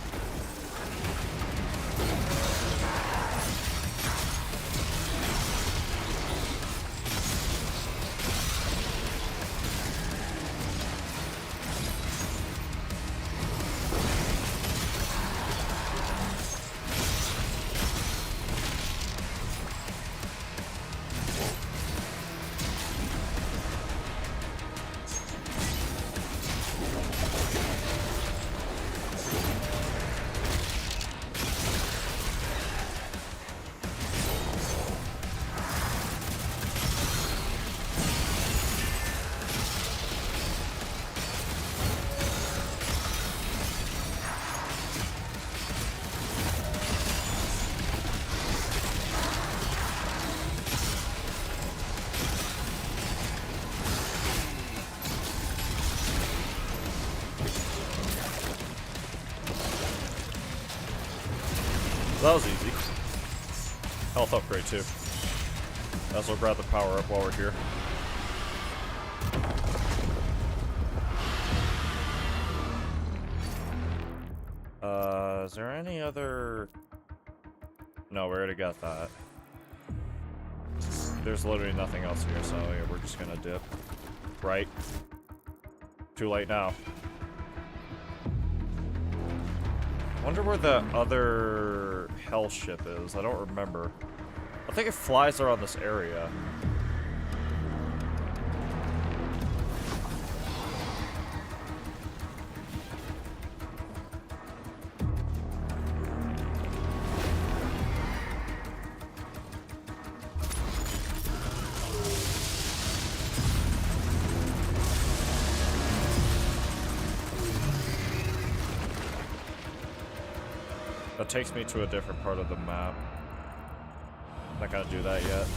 That was easy. Health upgrade too. Might as well grab the power up while we're here. Is there any other... No, we already got that. There's literally nothing else here, so yeah, we're just gonna dip. Right? Too late now. Wonder where the other hell ship is. I don't remember. I think it flies around this area. That takes me to a different part of the map. Not gonna do that yet.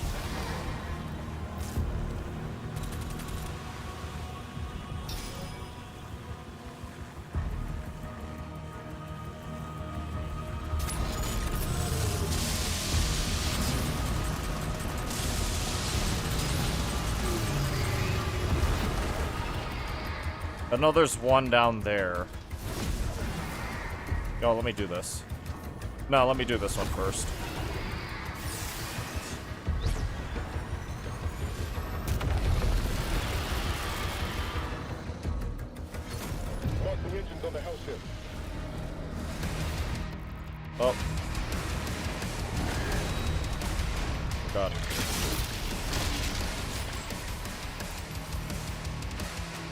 I know there's one down there. Oh, let me do this. No, let me do this one first. Mark the engines on the hell ship. Oh. God.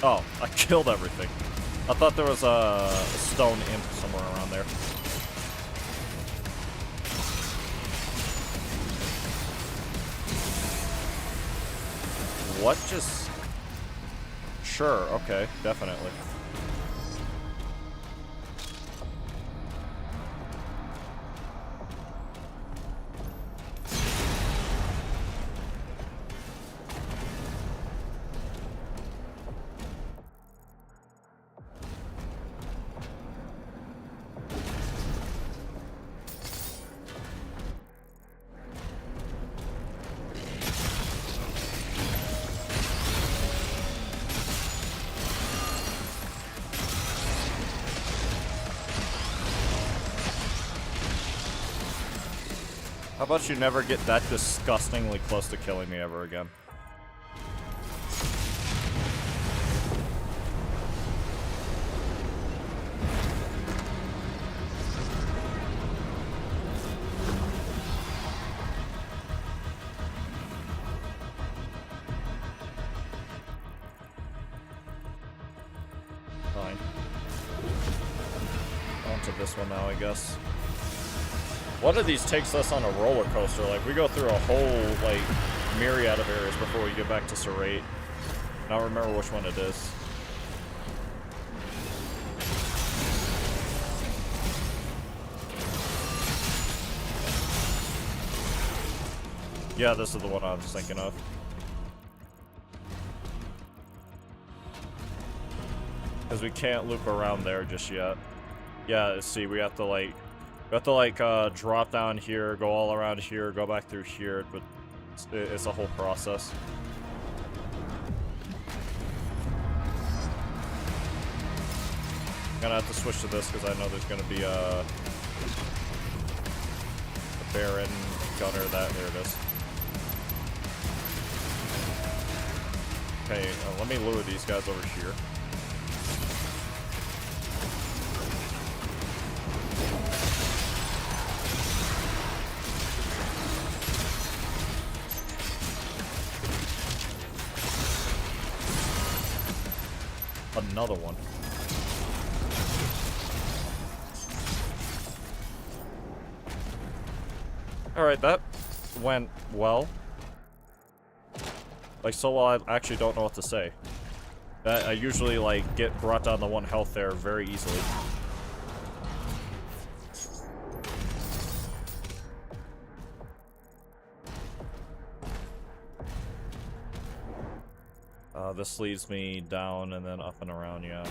Oh, I killed everything. I thought there was a stone imp somewhere around there. What just... Sure, okay, definitely. How about you never get that disgustingly close to killing me ever again? Fine. On to this one now, I guess. One of these takes us on a roller coaster. Like, we go through a whole, like, myriad of areas before we get back to Serrate. I don't remember which one it is. Yeah, this is the one I was thinking of. Because we can't loop around there just yet. Yeah, see, we have to, like... We have to, like, drop down here, go all around here, go back through here, but it's a whole process. Gonna have to switch to this because I know there's gonna be a Baron gunner. There it is. Okay, let me lure these guys over here. Another one. Alright, that went well. Like, so well, I actually don't know what to say. That I usually, like, get brought down to 1 health there very easily. This leads me down and then up and around, yeah.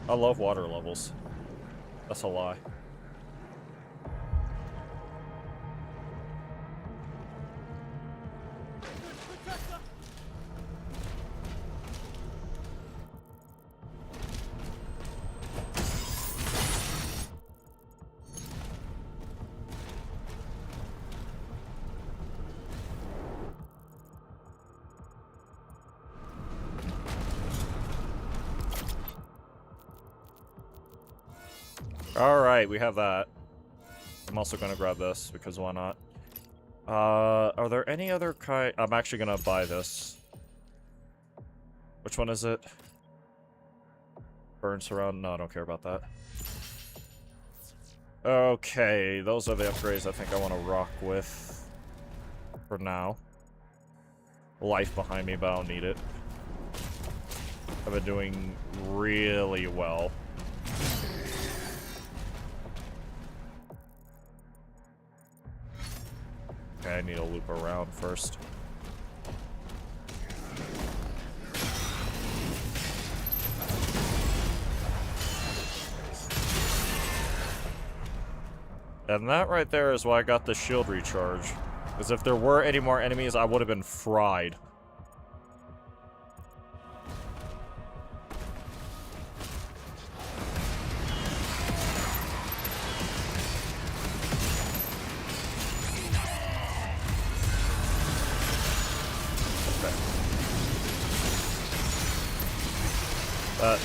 I love water levels. That's a lie. Alright, we have that. I'm also gonna grab this, because why not? Are there any other kind? I'm actually gonna buy this. Which one is it? Burn surround? No, I don't care about that. Okay, those are the upgrades I think I want to rock with. For now. Life behind me, but I don't need it. I've been doing really well. Okay, I need to loop around first. And that right there is why I got the shield recharge. Because if there were any more enemies, I would have been fried.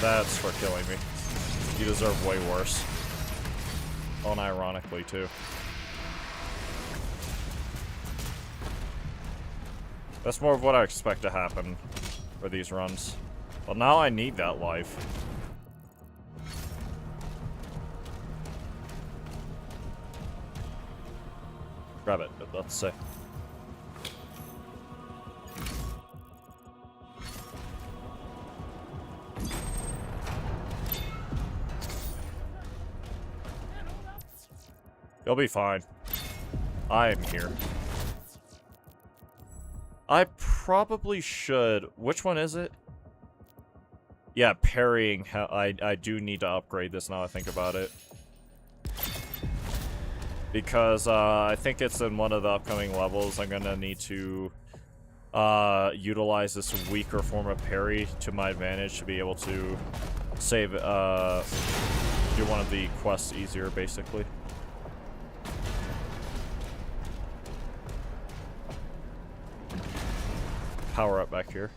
That's for killing me. You deserve way worse. Unironically, too. That's more of what I expect to happen for these runs. Well, now I need that life. Grab it, let's say. You'll be fine. I am here. I probably should... Which one is it? Yeah, parrying. I do need to upgrade this now I think about it. Because I think it's in one of the upcoming levels. I'm gonna need to utilize this weaker form of parry to my advantage to be able to save, do one of the quests easier, basically. Power up back here.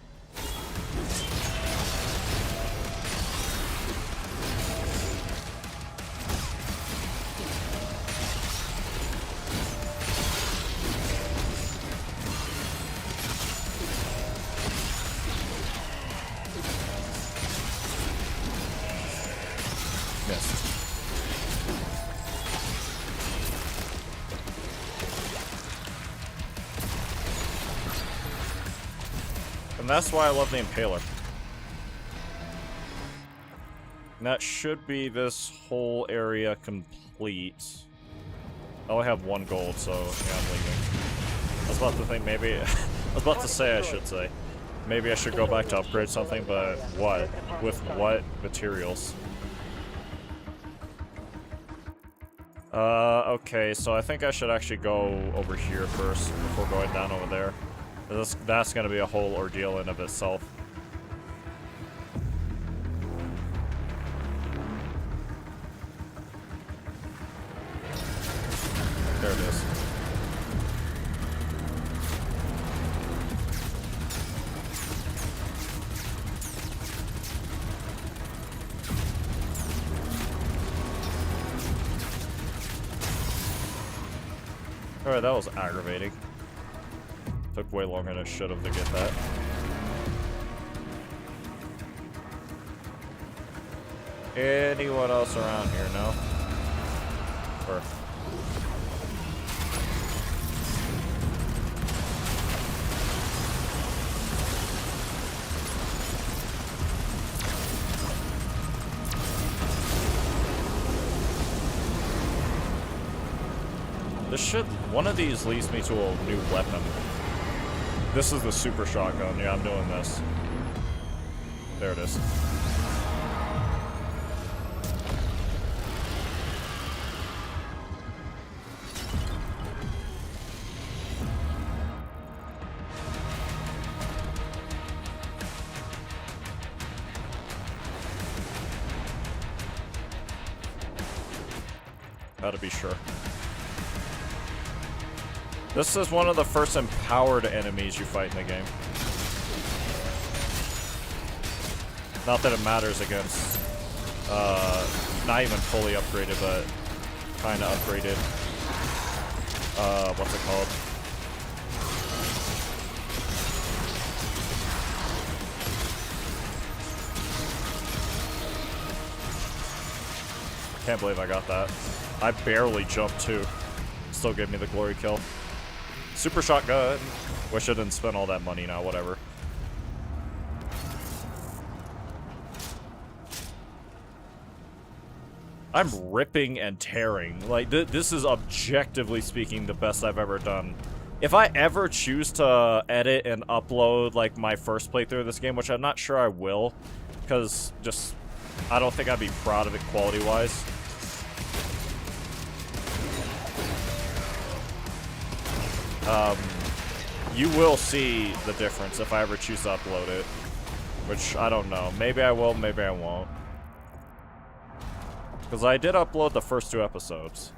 Missed. And that's why I love the Impaler. And that should be this whole area complete. I only have 1 gold, so yeah, I'm leaving. I was about to think maybe... I was about to say, I should say. Maybe I should go back to upgrade something, but what? With what materials? Okay, so I think I should actually go over here first before going down over there. That's gonna be a whole ordeal in of itself. Alright, that was aggravating. Took way longer than it should have to get that. Anyone else around here? No? Perfect. This should... One of these leads me to a new weapon. This is the super shotgun. Yeah, I'm doing this. There it is. Gotta be sure. This is one of the first empowered enemies you fight in the game. Not that it matters against, not even fully upgraded, but kinda upgraded, what's it called? Can't believe I got that. I barely jumped too. Still gave me the glory kill. Super shotgun. Wish I didn't spend all that money now, whatever. I'm ripping and tearing. Like, this is objectively speaking the best I've ever done. If I ever choose to edit and upload, like, my first playthrough of this game, which I'm not sure I will, because just, I don't think I'd be proud of it quality-wise. You will see the difference if I ever choose to upload it. Which, I don't know. Maybe I will, maybe I won't. Because I did upload the first 2 episodes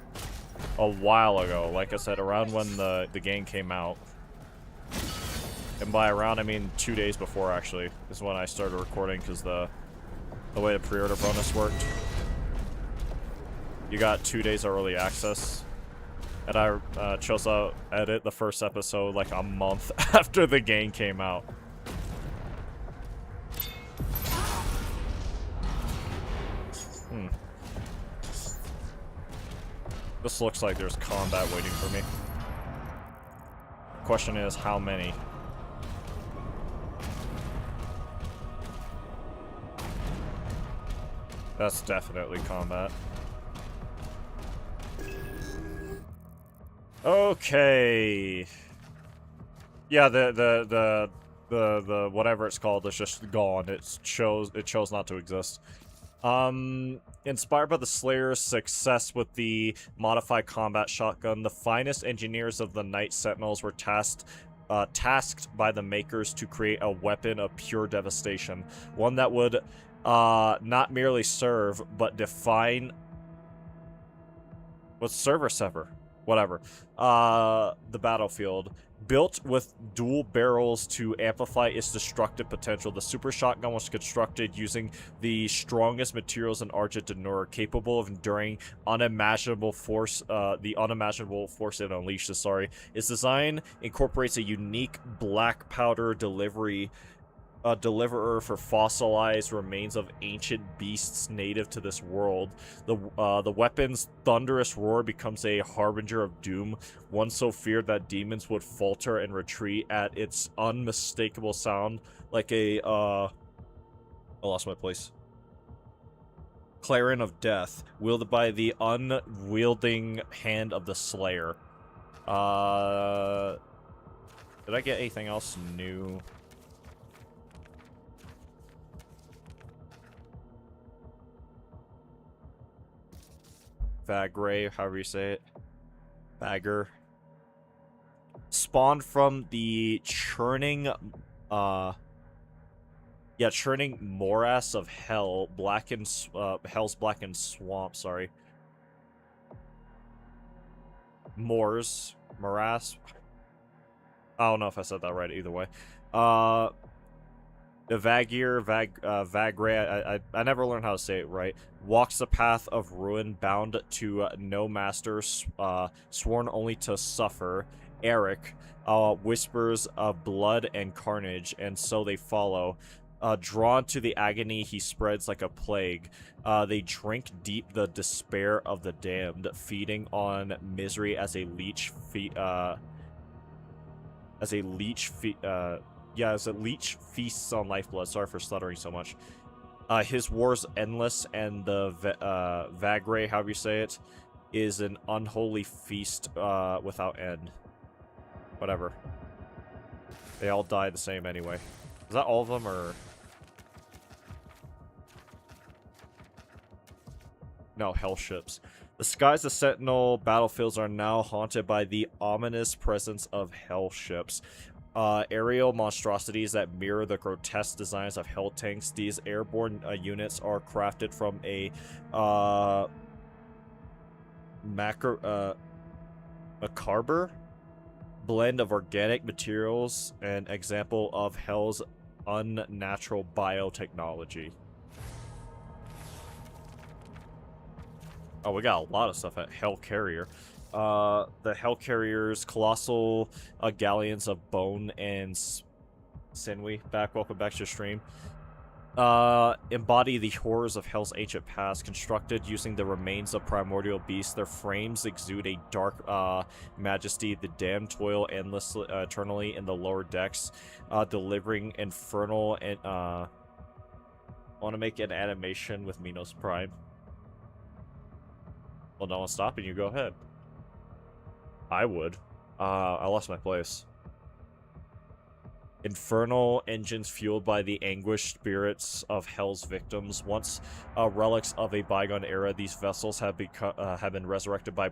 a while ago. Like I said, around when the game came out. And by around, I mean 2 days before, actually, is when I started recording, because the way the pre-order bonus worked. You got 2 days early access. And I chose to edit the first episode like a month after the game came out. This looks like there's combat waiting for me. Question is, how many? That's definitely combat. Okay. Yeah, the whatever it's called is just gone. It chose not to exist. Inspired by the Slayer's success with the modified combat shotgun, the finest engineers of the Night Sentinels were tasked by the makers to create a weapon of pure devastation, one that would not merely serve but define. What's serve or sever? Whatever. The battlefield. Built with dual barrels to amplify its destructive potential, the super shotgun was constructed using the strongest materials in Argent D'Nur, capable of enduring unimaginable force, the unimaginable force it unleashes, sorry. Its design incorporates a unique black powder deliverer for fossilized remains of ancient beasts native to this world. The weapon's thunderous roar becomes a harbinger of doom, one so feared that demons would falter and retreat at its unmistakable sound, like a I lost my place. Clarion of death, wielded by the unwielding hand of the Slayer. Did I get anything else new? Vagray, however you say it. Bagger. Spawned from the churning, churning morass of hell, hell's blackened swamp, sorry. Morass. I don't know if I said that right either way. The Vagray, I never learned how to say it right, walks the path of ruin, bound to no master, sworn only to suffer. Eric, whispers of blood and carnage, and so they follow. Drawn to the agony he spreads like a plague. They drink deep the despair of the damned, feeding on misery as a leech feasts on lifeblood. Sorry for stuttering so much. His war's endless, and the Vagray, however you say it, is an unholy feast without end. Whatever. They all die the same anyway. Is that all of them, or... No, hell ships. The skies of Sentinel battlefields are now haunted by the ominous presence of hell ships. Aerial monstrosities that mirror the grotesque designs of hell tanks. These airborne units are crafted from a macabre blend of organic materials, an example of hell's unnatural biotechnology. Oh, we got a lot of stuff at Hell Carrier. The Hell Carrier's colossal galleons of bone and sinewy. Welcome back to the stream. Embody the horrors of Hell's ancient past, constructed using the remains of primordial beasts. Their frames exude a dark majesty. The damned toil endlessly, eternally in the lower decks, delivering infernal and want to make an animation with Minos Prime. Well, no one's stopping you. Go ahead. I would. I lost my place. Infernal engines fueled by the anguished spirits of Hell's victims. Once relics of a bygone era, these vessels have been resurrected by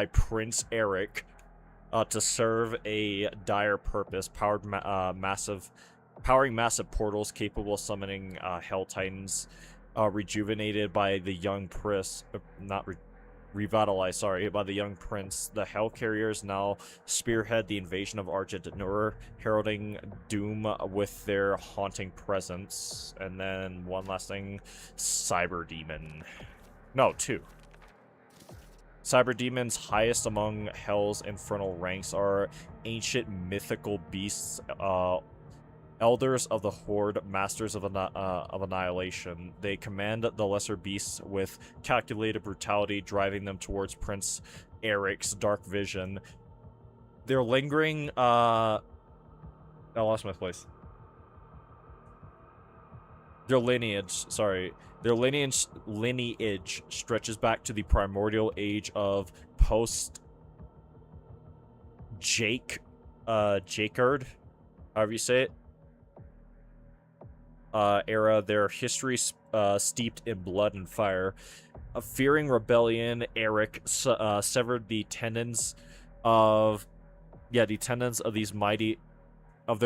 Prince Eric to serve a dire purpose. Powering massive portals capable of summoning Hell Titans. Rejuvenated by the young prince, revitalized, sorry, by the young prince. The Hell Carriers now spearhead the invasion of Argent Nur, heralding doom with their haunting presence. And then one last thing, Cyber Demon. No, two. Cyber Demons, highest among Hell's infernal ranks, are ancient mythical beasts, elders of the Horde, masters of annihilation. They command the lesser beasts with calculated brutality, driving them towards Prince Eric's dark vision. Their lingering, I lost my place. Their lineage stretches back to the primordial age of Jacard, however you say it, era. Their history steeped in blood and fire. Fearing rebellion, Eric severed the tendons of their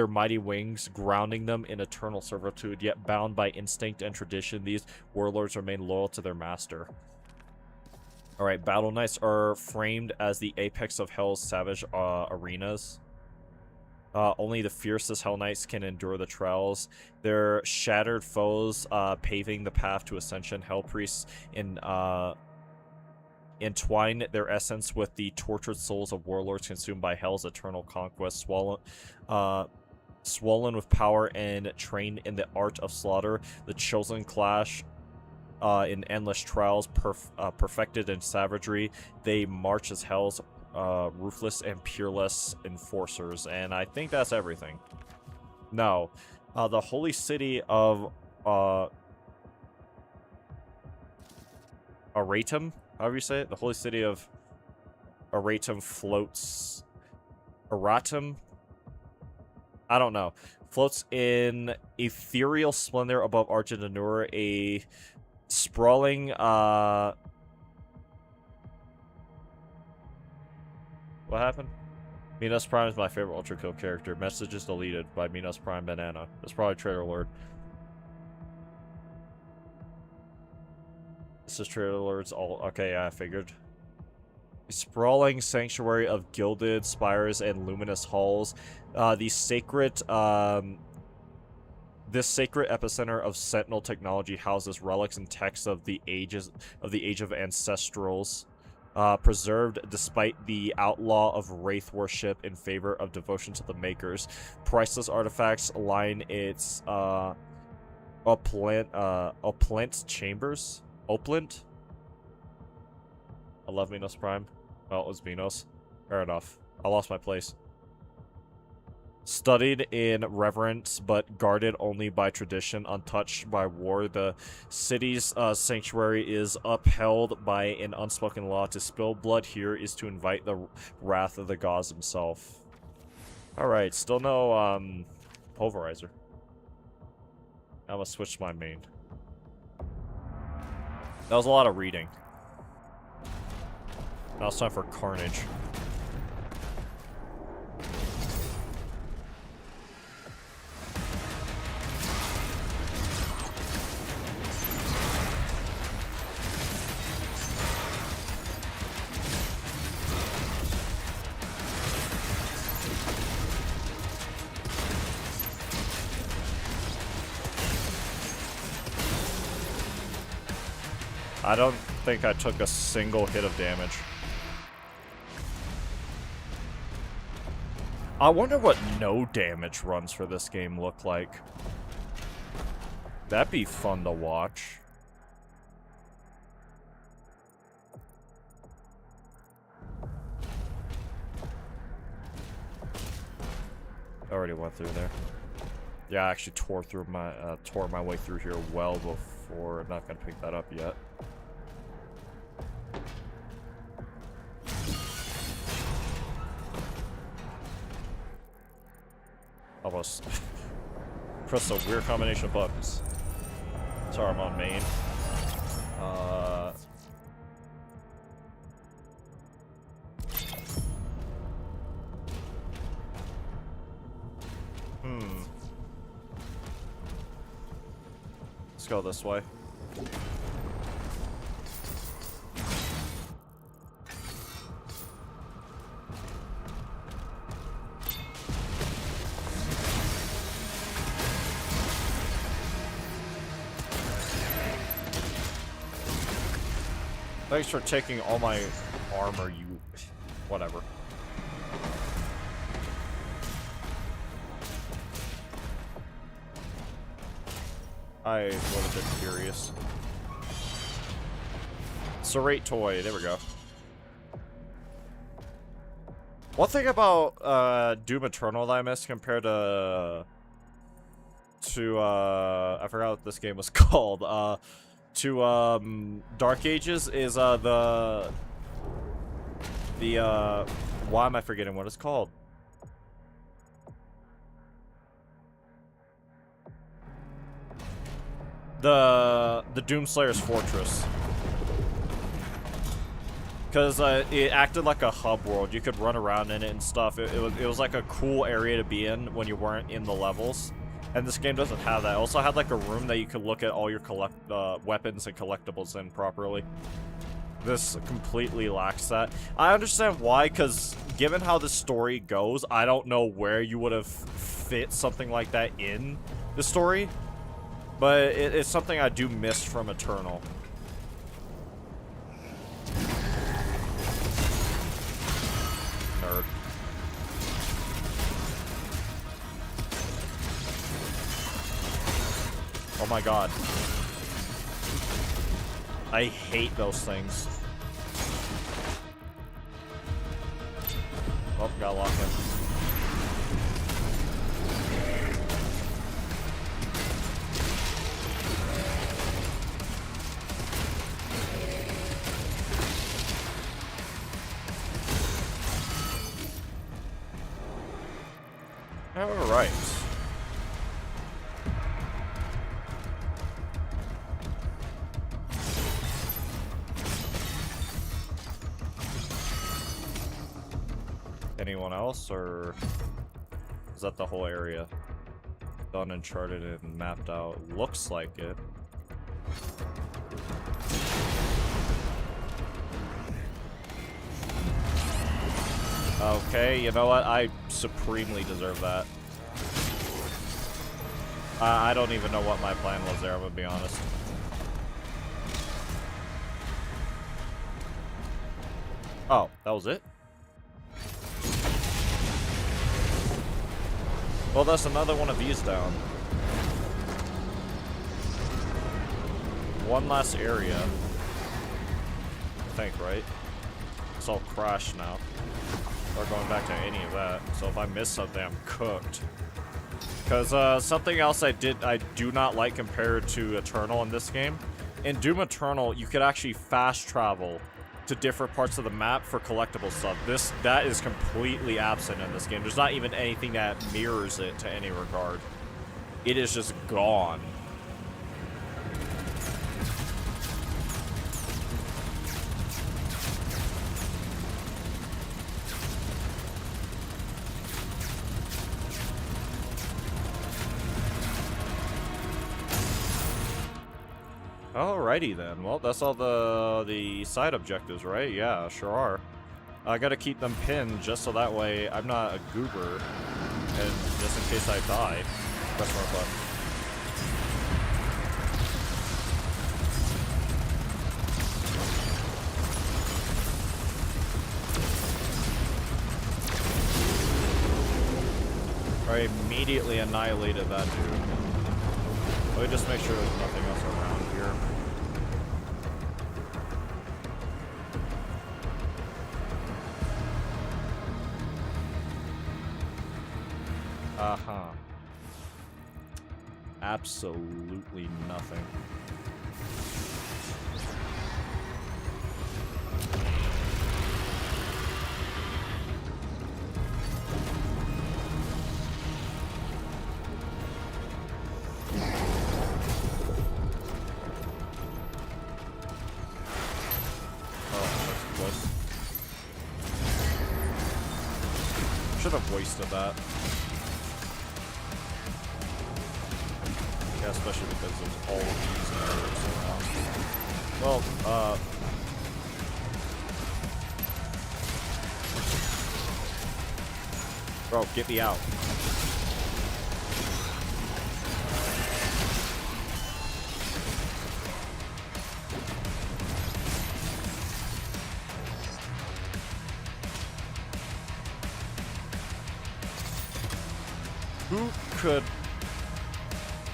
mighty wings, grounding them in eternal servitude. Yet bound by instinct and tradition, these warlords remain loyal to their master. Alright, Battle Knights are framed as the apex of Hell's savage arenas. Only the fiercest Hell Knights can endure the trials. Their shattered foes paving the path to ascension. Hell Priests entwine their essence with the tortured souls of warlords consumed by Hell's eternal conquest, swollen with power and trained in the art of slaughter. The chosen clash in endless trials, perfected in savagery. They march as Hell's ruthless and peerless enforcers. And I think that's everything. No. The holy city of Aratum, however you say it, the holy city of Aratum floats. Aratum? I don't know. Floats in ethereal splendor above Argent Nur, a sprawling what happened? Minos Prime is my favorite Ultra Kill character. Messages deleted by Minos Prime Banana. That's probably Trader Lord. This is Trader Lord's all. Okay, yeah, I figured. A sprawling sanctuary of gilded spires and luminous halls. These sacred This sacred epicenter of Sentinel technology houses relics and texts of the Age of Ancestrals, preserved despite the outlaw of wraith worship in favor of devotion to the Makers. Priceless artifacts line its opulent chambers. Opulent? I love Minos Prime. Well, it was Minos. Fair enough. I lost my place. Studied in reverence, but guarded only by tradition, untouched by war, the city's sanctuary is upheld by an unspoken law. To spill blood here is to invite the wrath of the gods himself. Alright, still no pulverizer. I'm gonna switch my main. That was a lot of reading. Now it's time for Carnage. I don't think I took a single hit of damage. I wonder what no damage runs for this game look like. That'd be fun to watch. Already went through there. Yeah, I actually tore my way through here well before. I'm not gonna pick that up yet. Almost press a weird combination of buttons. Sorry, I'm on main. Let's go this way. Thanks for taking all my armor, you... whatever. I would have been curious. Serrate toy, there we go. One thing about Doom Eternal that I missed compared to I forgot what this game was called. To Dark Ages is why am I forgetting what it's called? The Doomslayer's Fortress. Because it acted like a hub world. You could run around in it and stuff. It was like a cool area to be in when you weren't in the levels. And this game doesn't have that. It also had like a room that you could look at all your weapons and collectibles in properly. This completely lacks that. I understand why, because given how the story goes, I don't know where you would have fit something like that in the story. But it's something I do miss from Eternal. Nerd. Oh my god. I hate those things. Oh, got locked in. Alright. Anyone else, or is that the whole area? Done, uncharted, and mapped out. Looks like it. Okay, you know what? I supremely deserve that. I don't even know what my plan was there, I'm gonna be honest. Oh, that was it? Well, that's another one of these down. One last area. I think, right? It's all crashed now. Or going back to any of that. So if I miss something, I'm cooked. Because something else I do not like compared to Eternal in this game. In Doom Eternal, you could actually fast travel to different parts of the map for collectible stuff. That is completely absent in this game. There's not even anything that mirrors it to any regard. It is just gone. Alrighty then. Well, that's all the side objectives, right? Yeah, sure are. I gotta keep them pinned just so that way I'm not a goober, and just in case I die. Press more button. I immediately annihilated that dude. Let me just make sure there's nothing else around here. Uh-huh. Absolutely nothing. Should have wasted that. Yeah, especially because there's all of these areas around. Well, bro, get me out.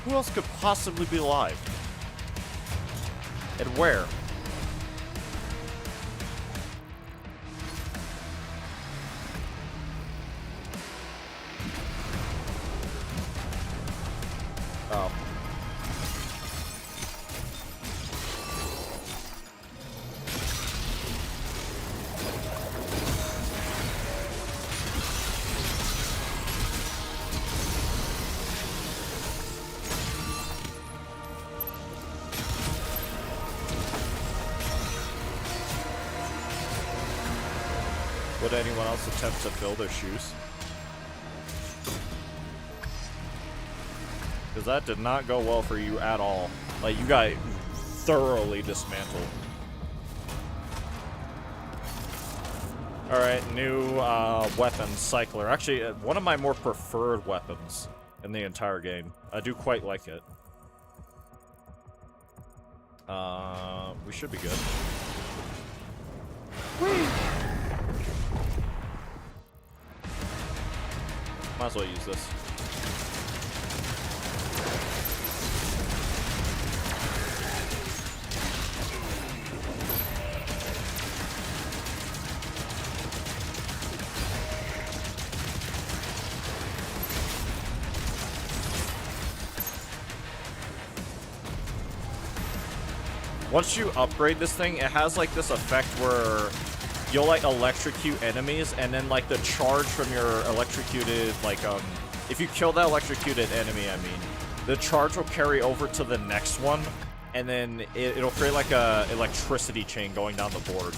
Who else could possibly be alive? And where? Oh. Would anyone else attempt to fill their shoes? Because that did not go well for you at all. Like, you got thoroughly dismantled. Alright, new weapon, Cycler. Actually, one of my more preferred weapons in the entire game. I do quite like it. We should be good. Whee! Might as well use this. Once you upgrade this thing, it has like this effect where you'll like electrocute enemies, and then like the charge from your electrocuted, like if you kill that electrocuted enemy, I mean, the charge will carry over to the next one, and then it'll create like a electricity chain going down the board.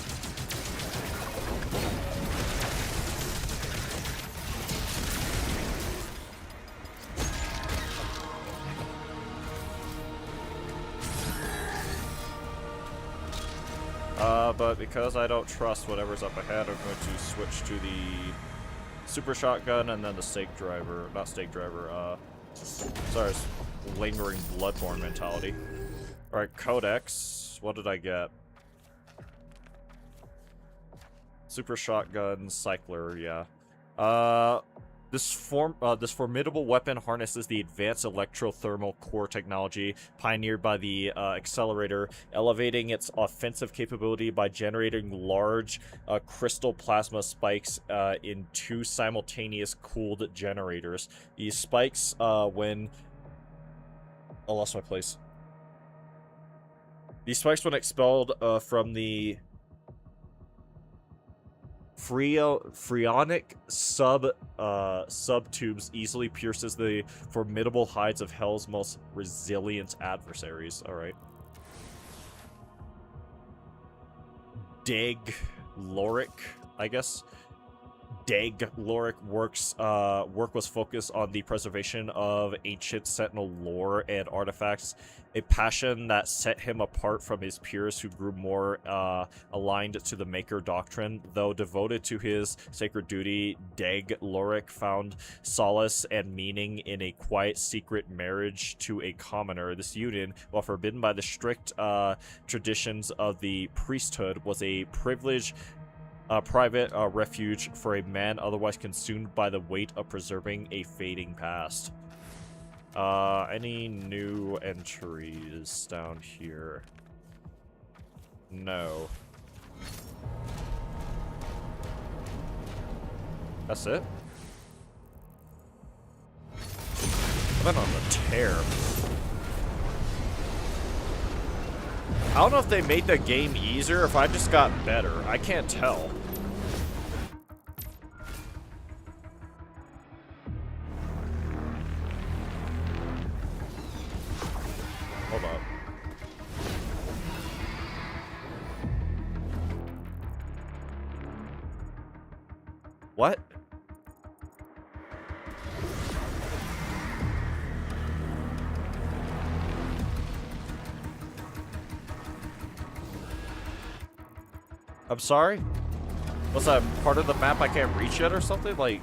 But because I don't trust whatever's up ahead, I'm going to switch to the super shotgun and then the stake driver, not stake driver, sorry, lingering Bloodborne mentality. Alright, Codex. What did I get? Super shotgun, cycler, yeah. This formidable weapon harnesses the advanced electrothermal core technology pioneered by the Accelerator, elevating its offensive capability by generating large crystal plasma spikes in 2 simultaneous cooled generators. These spikes, when... I lost my place. These spikes, when expelled from the Phreonic subtubes, easily pierces the formidable hides of Hell's most resilient adversaries. Alright. Dag Lorik, I guess. Dag Lorik work was focused on the preservation of ancient Sentinel lore and artifacts, a passion that set him apart from his peers who grew more aligned to the Maker doctrine. Though devoted to his sacred duty, Dag Lorik found solace and meaning in a quiet, secret marriage to a commoner. This union, while forbidden by the strict traditions of the priesthood, was a privileged private refuge for a man otherwise consumed by the weight of preserving a fading past. Any new entries down here? No. That's it? I've been on the tear. I don't know if they made the game easier or if I just got better. I can't tell. Hold up. What? I'm sorry? Was that part of the map I can't reach yet or something? Like...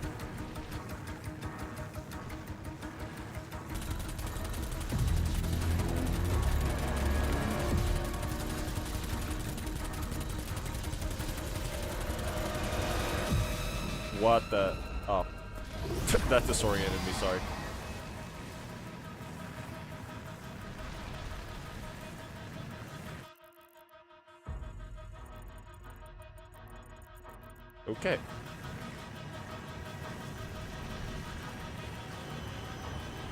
What the... Oh. That disoriented me, sorry. Okay.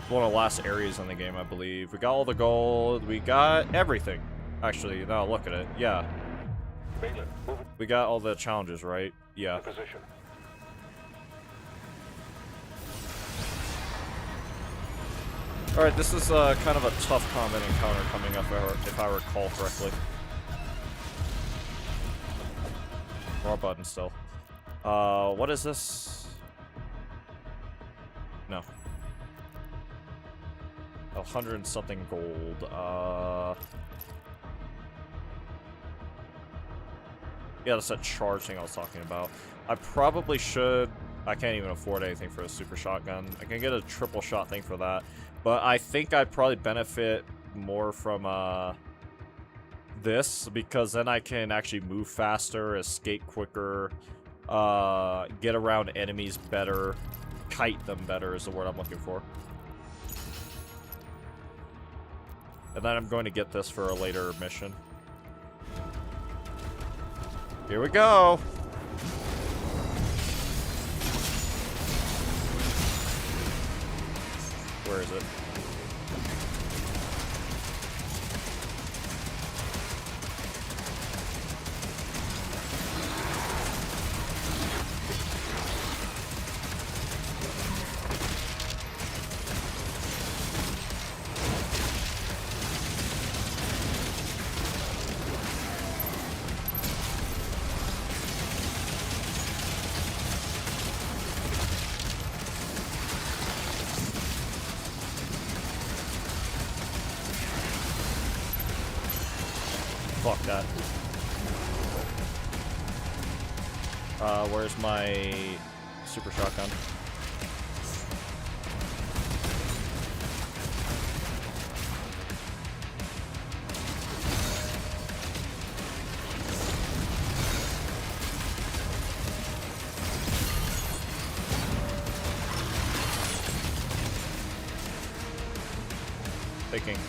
One of the last areas in the game, I believe. We got all the gold. We got everything. Actually, now look at it. Yeah. We got all the challenges, right? Yeah. Alright, this is kind of a tough combat encounter coming up, if I recall correctly. Raw button still. What is this? No. 100 and something gold. Yeah, that's that charge thing I was talking about. I probably should... I can't even afford anything for a super shotgun. I can get a triple shot thing for that. But I think I'd probably benefit more from, this, because then I can actually move faster, escape quicker, get around enemies better, kite them better is the word I'm looking for. And then I'm going to get this for a later mission. Here we go! Where is it? Fuck that. Where's my super shotgun? trafficking.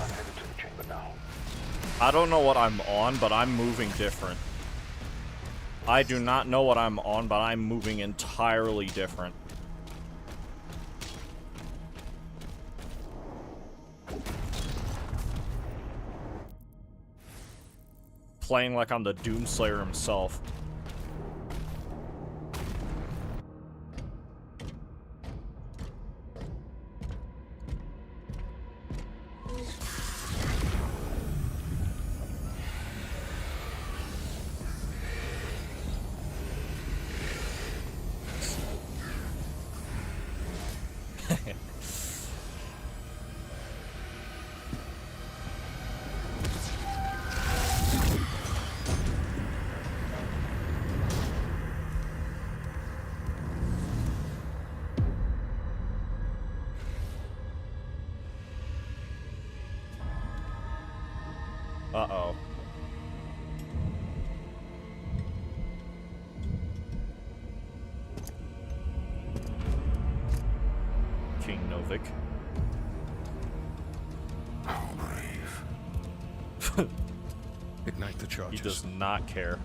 I'm headed to the chamber now. I don't know what I'm on, but I'm moving different. I do not know what I'm on, but I'm moving entirely different. Playing like I'm the Doomslayer himself. Uh-oh. King Novik. How brave. Ignite the charges. He does not care.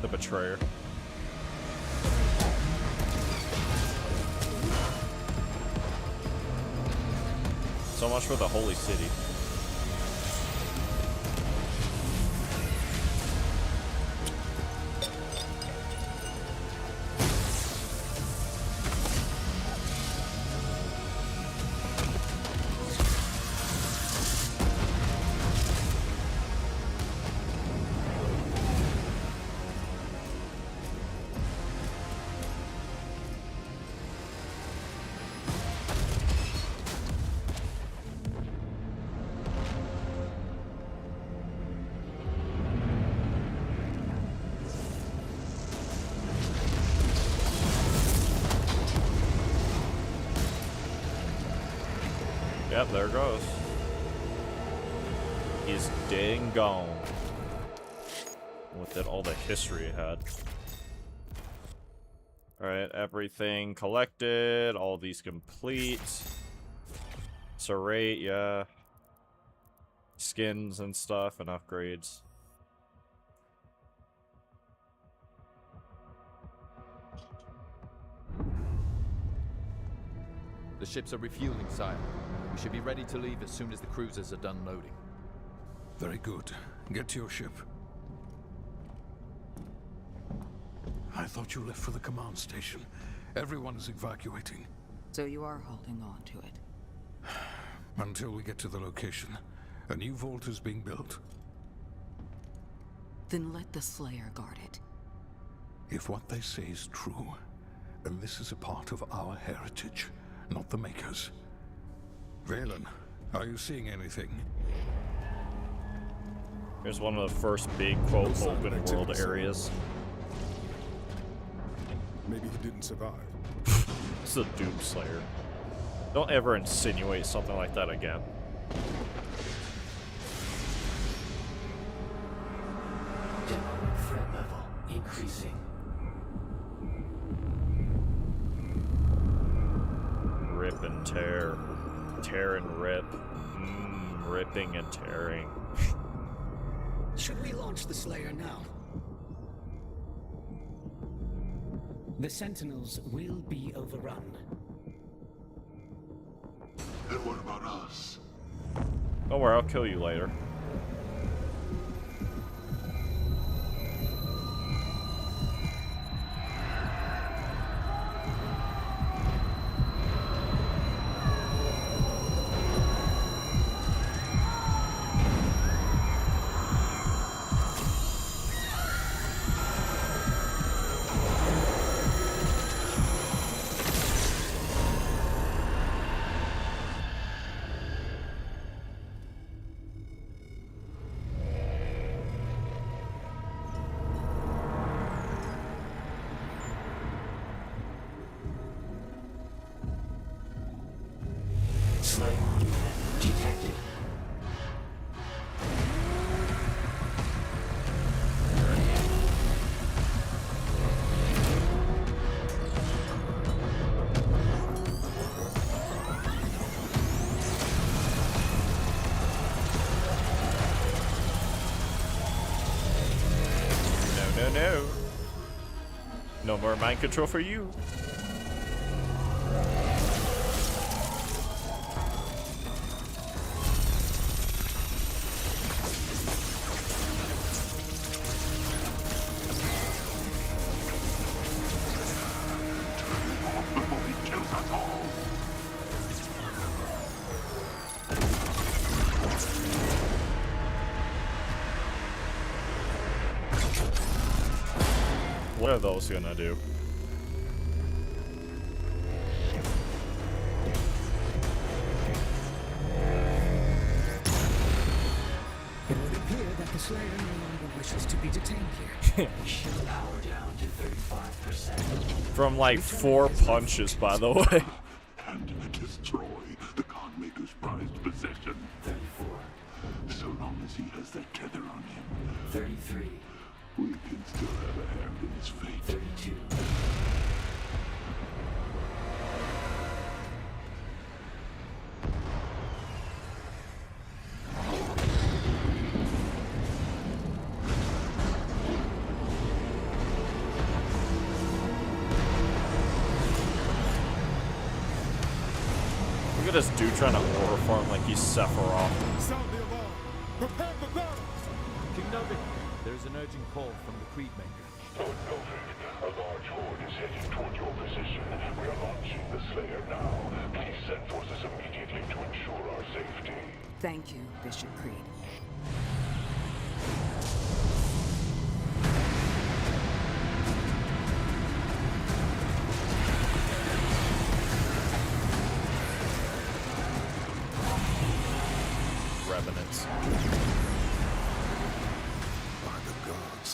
The betrayer. So much for the Holy City. Yep, there it goes. He's dead and gone. With it, all the history it had. Alright, everything collected. All these complete. Serrate, yeah. Skins and stuff and upgrades. The ships are refueling, sire. We should be ready to leave as soon as the cruisers are done loading. Very good. Get to your ship. I thought you left for the command station. Everyone's evacuating. So you are holding on to it? Until we get to the location. A new vault is being built. Then let the Slayer guard it. If what they say is true, then this is a part of our heritage, not the Makers. Valen, are you seeing anything? Here's one of the first big, quote, open world areas. Maybe he didn't survive. This is a Doomslayer. Don't ever insinuate something like that again. Demo threat level increasing. Rip and tear. Tear and rip. Ripping and tearing. Should we launch the Slayer now? The Sentinels will be overrun. Then what about us? Don't worry, I'll kill you later. No, no. No more mind control for you. What are those gonna do? It would appear that the Slayer no longer wishes to be detained here. Power down to 35%. From like 4 punches, by the way. And destroy the Conmaker's prized possession. 34. So long as he has that tether on him, 33. we can still have a hand in his fate. 32. Look at this dude trying to order farm like he's Sephiroth. Sound the alarm. Prepare for battle. King Novik, there is an urgent call from the Creed Maker. Lord Novik, a large horde is heading toward your position. We are launching the Slayer now. Please send forces immediately to ensure our safety. Thank you, Bishop Creed. Revenants. By the gods.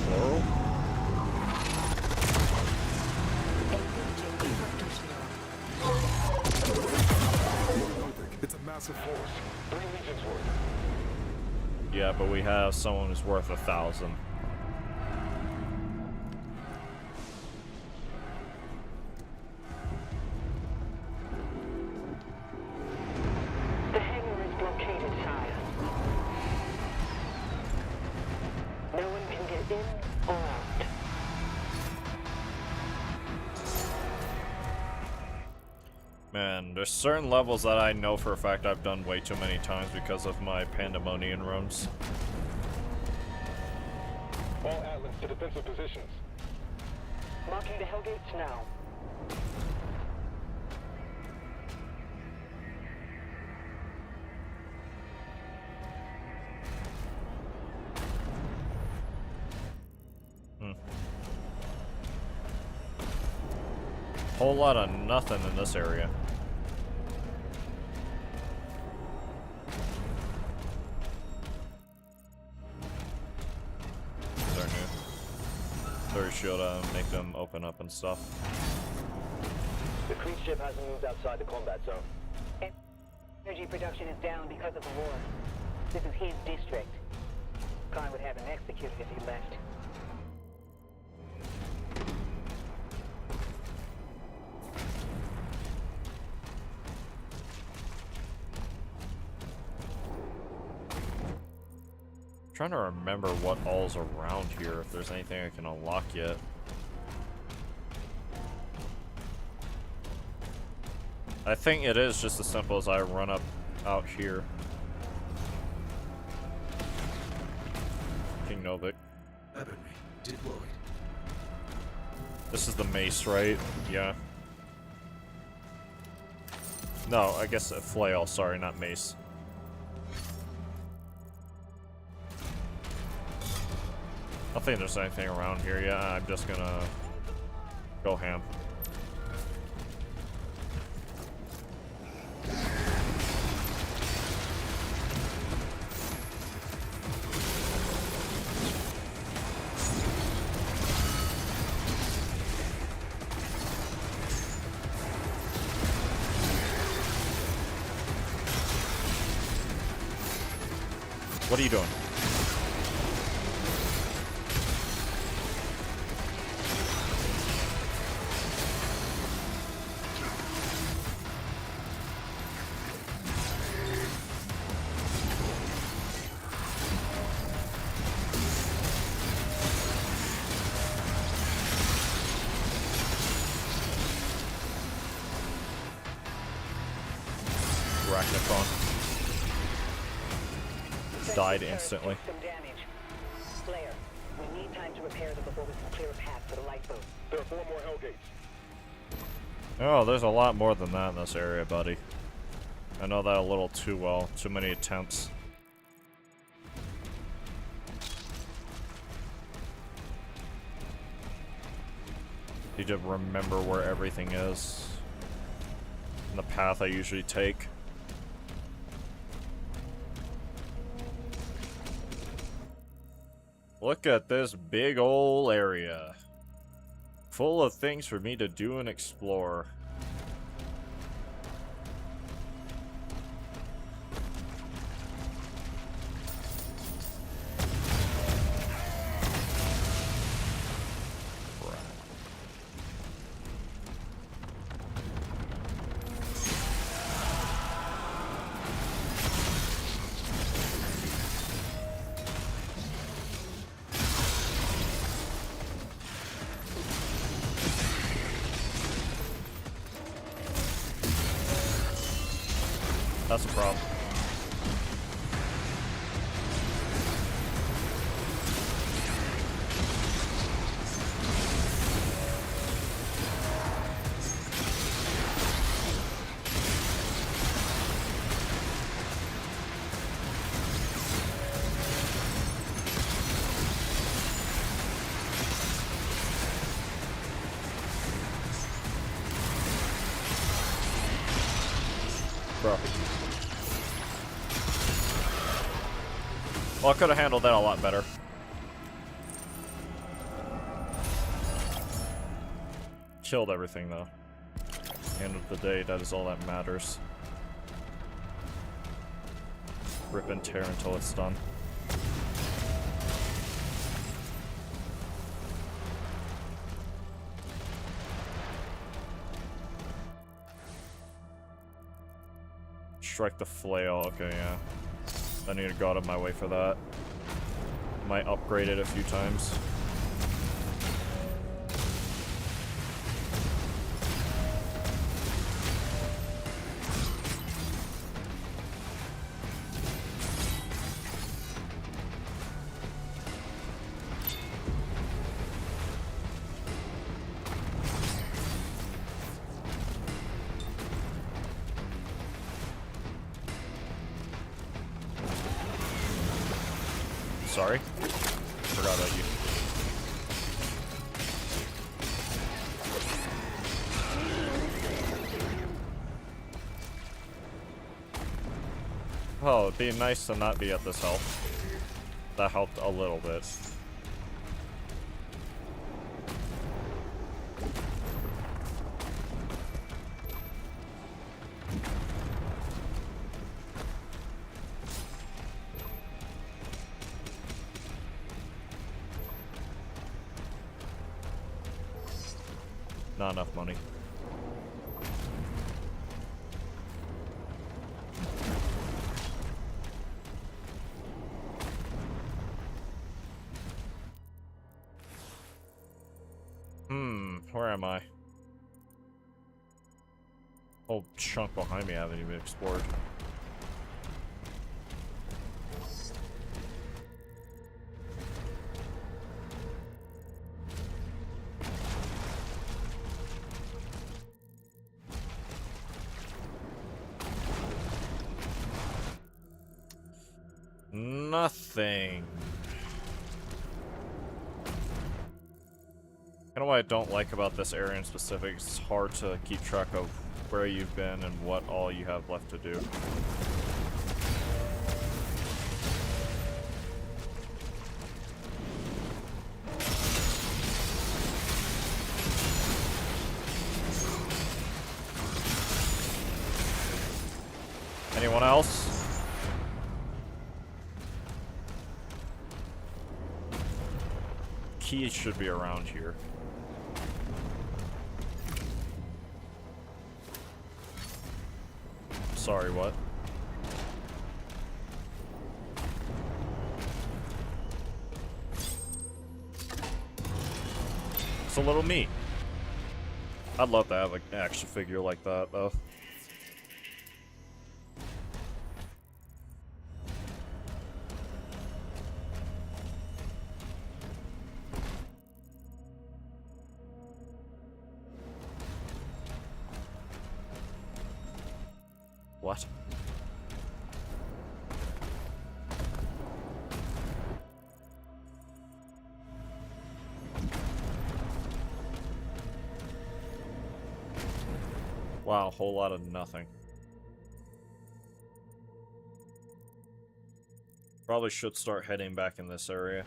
Plural? It's a massive force. 3 legions worth. Yeah, but we have someone who's worth 1,000. The hangar is blockaded, sire. No one can get in or out. Man, there's certain levels that I know for a fact I've done way too many times because of my Pandemonium runs. All Atlas to defensive positions. Marking the Hellgates now. Whole lot of nothing in this area. They're new. Third shield make them open up and stuff. The Creed ship hasn't moved outside the combat zone. Energy production is down because of the war. This is his district. Khan would have him executed if he left. Trying to remember what all's around here, if there's anything I can unlock yet. I think it is just as simple as I run up out here. King Novik. Weaponry deployed. This is the mace, right? Yeah. No, I guess a flail, sorry, not mace. I don't think there's anything around here yet. I'm just gonna go ham. What are you doing? died instantly. Some damage. Slayer, we need time to repair them before we can clear a path for the lifeboat. There are 4 more Hellgates. Oh, there's a lot more than that in this area, buddy. I know that a little too well. Too many attempts. Need to remember where everything is. And the path I usually take. Look at this big ol' area. Full of things for me to do and explore. That's a problem. Bro. Well, I could have handled that a lot better. Killed everything, though. End of the day, that is all that matters. Rip and tear until it's done. Strike the flail. Okay, yeah. I need to go out of my way for that. Might upgrade it a few times. Sorry. Forgot about you. Oh, it'd be nice to not be at this health. That helped a little bit. Not enough money. Where am I? Whole chunk behind me I haven't even explored. Nothing. Kind of what I don't like about this area in specific, it's hard to keep track of where you've been and what all you have left to do. Anyone else? Keys should be around here. Sorry, what? It's a little me. I'd love to have an action figure like that, though. What? Wow, a whole lot of nothing. Probably should start heading back in this area.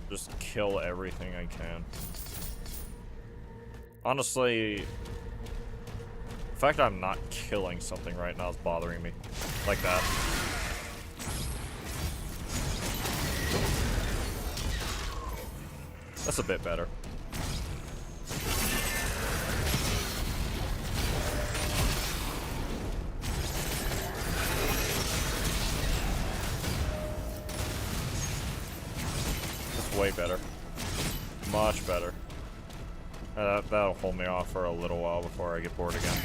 Just kill everything I can. Honestly, the fact I'm not killing something right now is bothering me. Like that. That's a bit better. That's way better. Much better. That'll hold me off for a little while before I get bored again.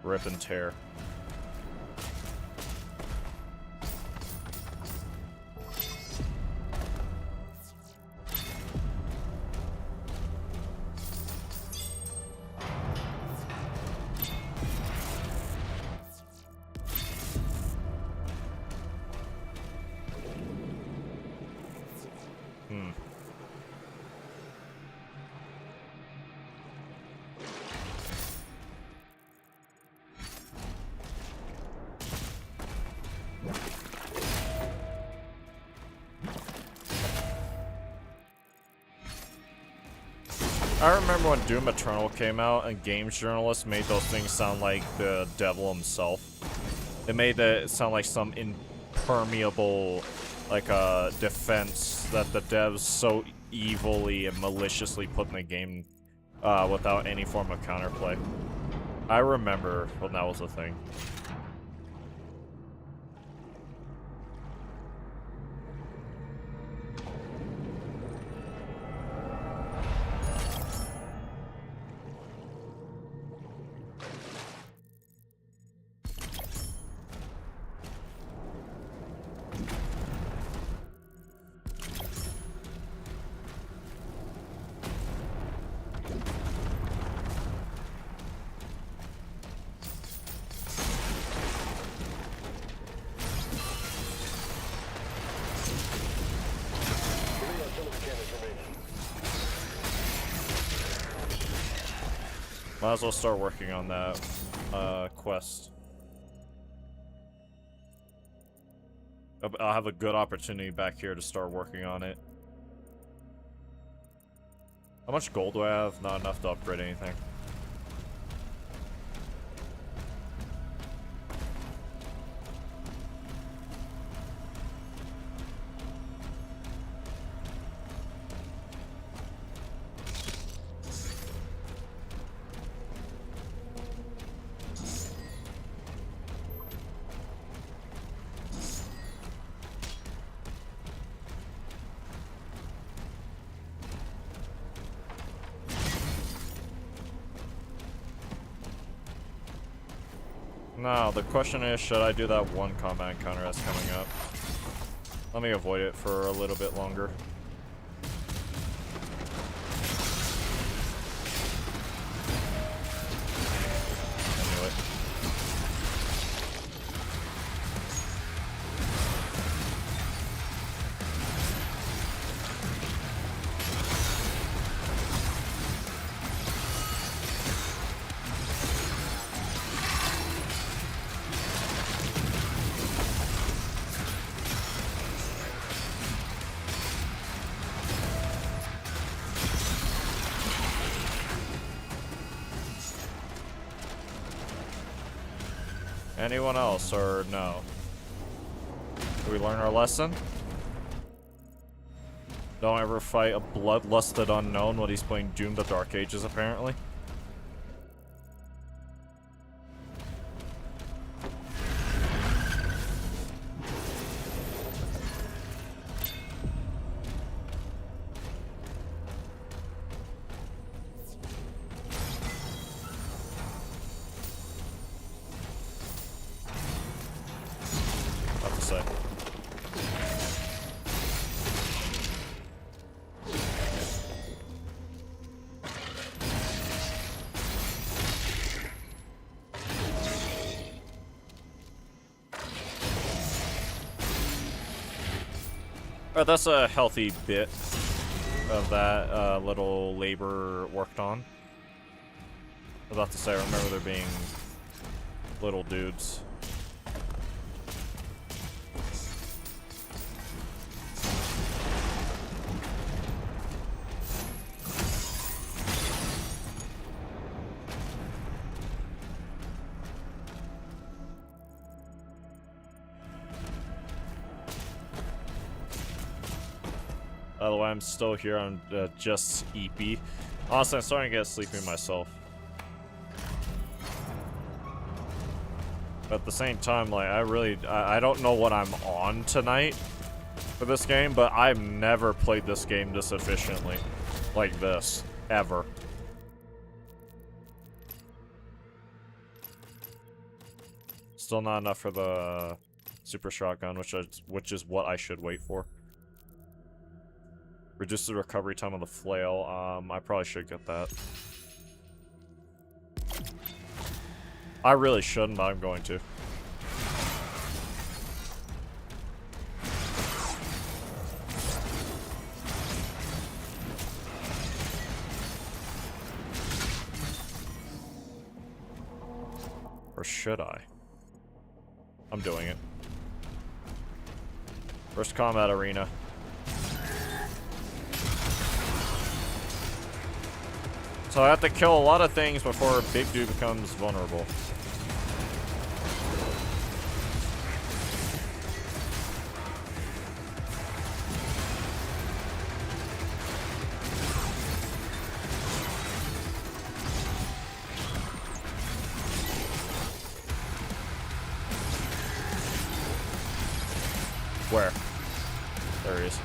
Rip and tear. I remember when Doom Eternal came out and games journalists made those things sound like the devil himself. They made it sound like some impermeable, like, defense that the devs so evilly and maliciously put in the game without any form of counterplay. I remember when that was a thing. Might as well start working on that quest. I'll have a good opportunity back here to start working on it. How much gold do I have? Not enough to upgrade anything. Now, the question is, should I do that one combat encounter that's coming up? Let me avoid it for a little bit longer. I knew it. Anyone else, or no? Did we learn our lesson? Don't ever fight a bloodlusted unknown when he's playing Doom the Dark Ages, apparently. Alright, that's a healthy bit of that little labor worked on. I was about to say, I remember there being little dudes. By the way, I'm still here on just EP. Honestly, I'm starting to get sleepy myself. But at the same time, like, I don't know what I'm on tonight for this game, but I've never played this game this efficiently. Like this. Ever. Still not enough for the super shotgun, which is what I should wait for. Reduce the recovery time of the flail. I probably should get that. I really shouldn't, but I'm going to. Or should I? I'm doing it. First combat arena. So I have to kill a lot of things before Big Dude becomes vulnerable. Where? There he is.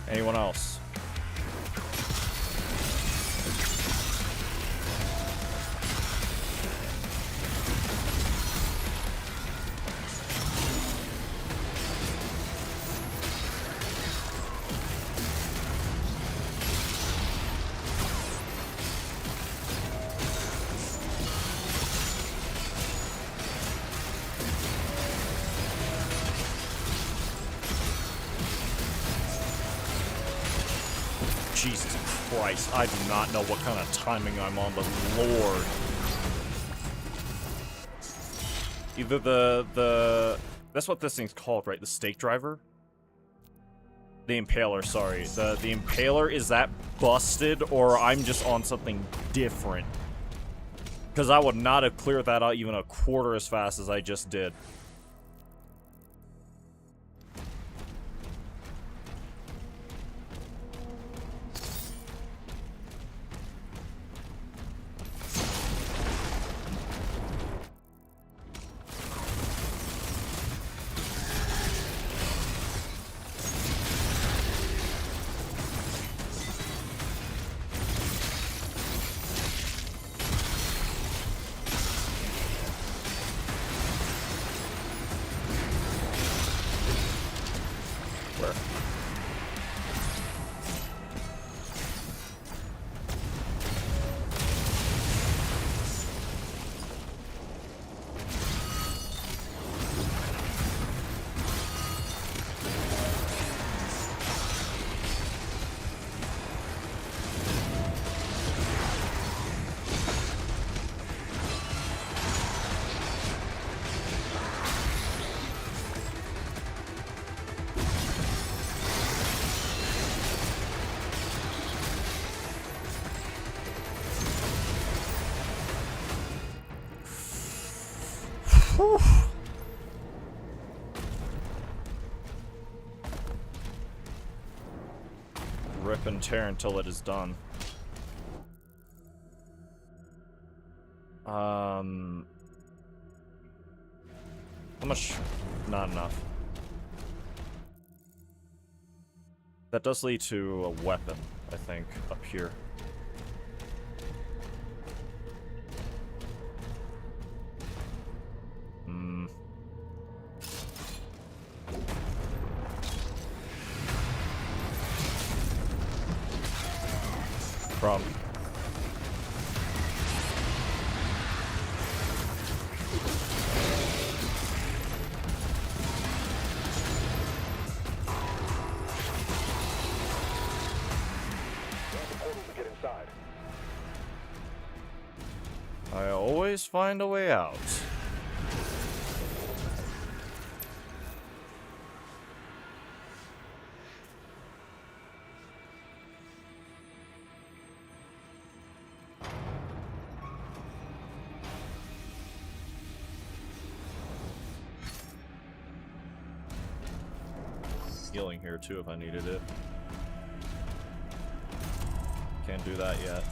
Anyone else? Jesus Christ, I do not know what kind of timing I'm on, but Lord. Either the that's what this thing's called, right? The stake driver? The impaler, sorry. The impaler is that busted, or I'm just on something different. Because I would not have cleared that out even a quarter as fast as I just did. Whew. Rip and tear until it is done. How much? Not enough. That does lead to a weapon, I think, up here. From. I always find a way out. Healing here too if I needed it. Can't do that yet.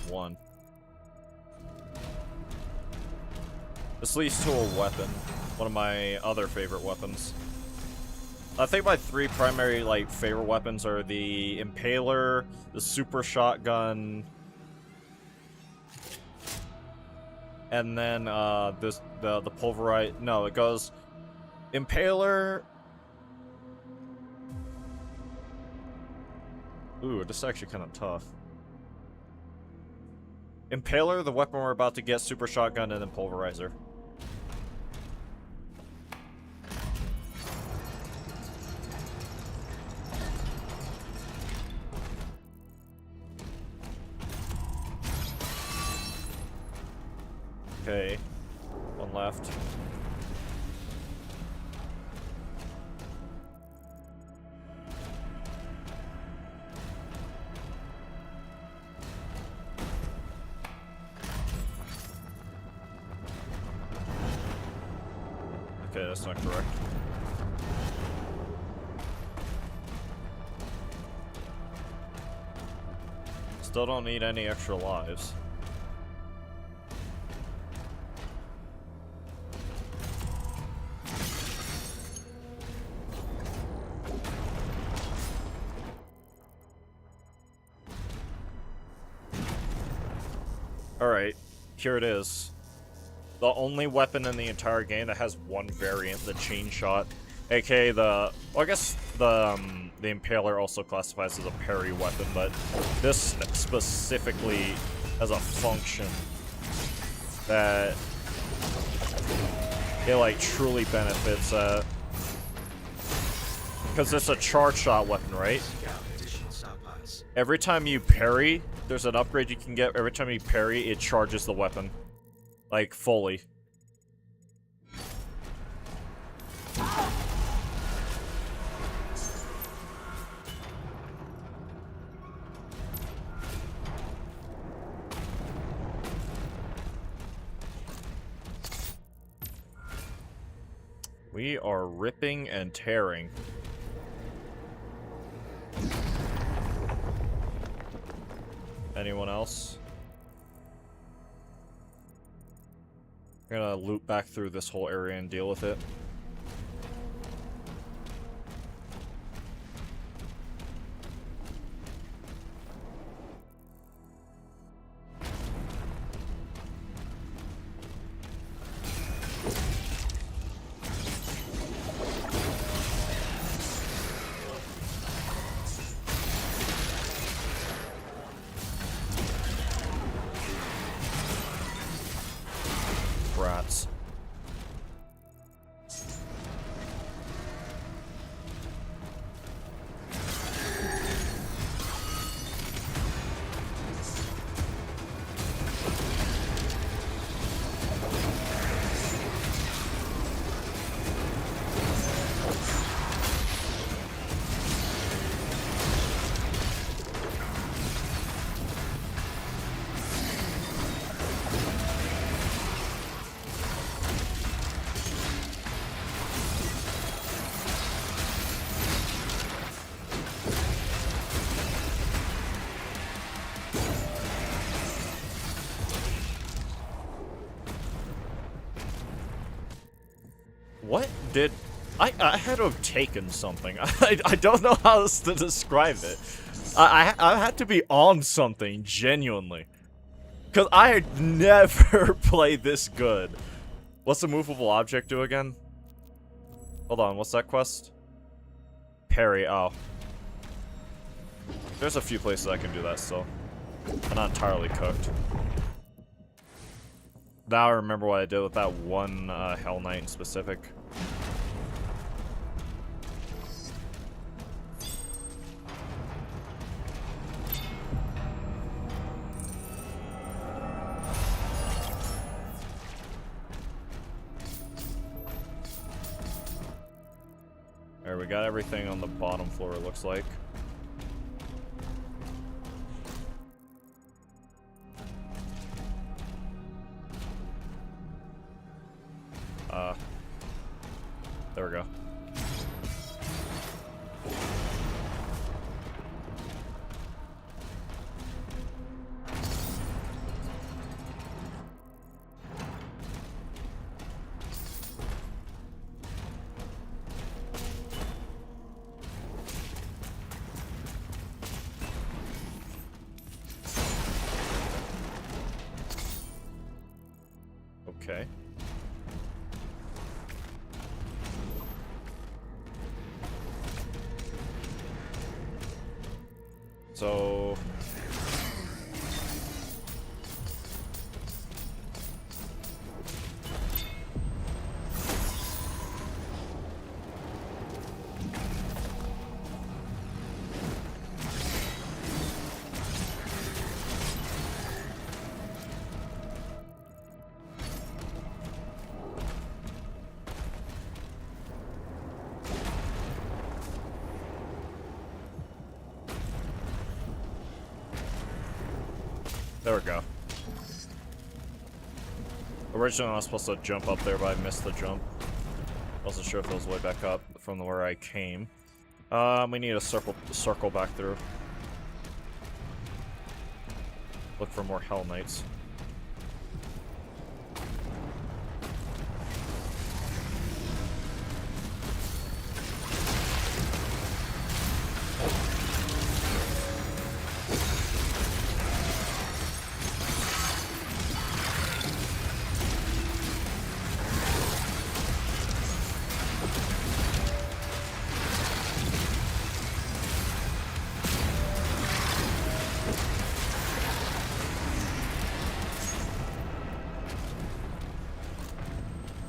One. This leads to a weapon. One of my other favorite weapons. I think my three primary, like, favorite weapons are the Impaler, the Super Shotgun, and then, the Pulverize. No, it goes Impaler. Ooh, this is actually kind of tough. Impaler, the weapon we're about to get, Super Shotgun, and then Pulverizer. Okay, one left. Okay, that's not correct. Still don't need any extra lives. Alright, here it is. The only weapon in the entire game that has one variant, the Chain Shot, aka the... Well, I guess the Impaler also classifies as a parry weapon, but this specifically has a function that it, like, truly benefits at. Because it's a charge shot weapon, right? Every time you parry, there's an upgrade you can get. Every time you parry, it charges the weapon. Like, fully. We are ripping and tearing. Anyone else? I'm gonna loop back through this whole area and deal with it. Rats. Did... I had to have taken something. I don't know how else to describe it. I had to be on something, genuinely. Because I had never played this good. What's the movable object do again? Hold on, what's that quest? Parry, oh. There's a few places I can do that still. I'm not entirely cooked. Now I remember what I did with that one Hell Knight in specific. Alright, we got everything on the bottom floor, it looks like. There we go. Okay. So... There we go. Originally I was supposed to jump up there, but I missed the jump. Wasn't sure if it was way back up from where I came. We need a circle back through. Look for more Hell Knights.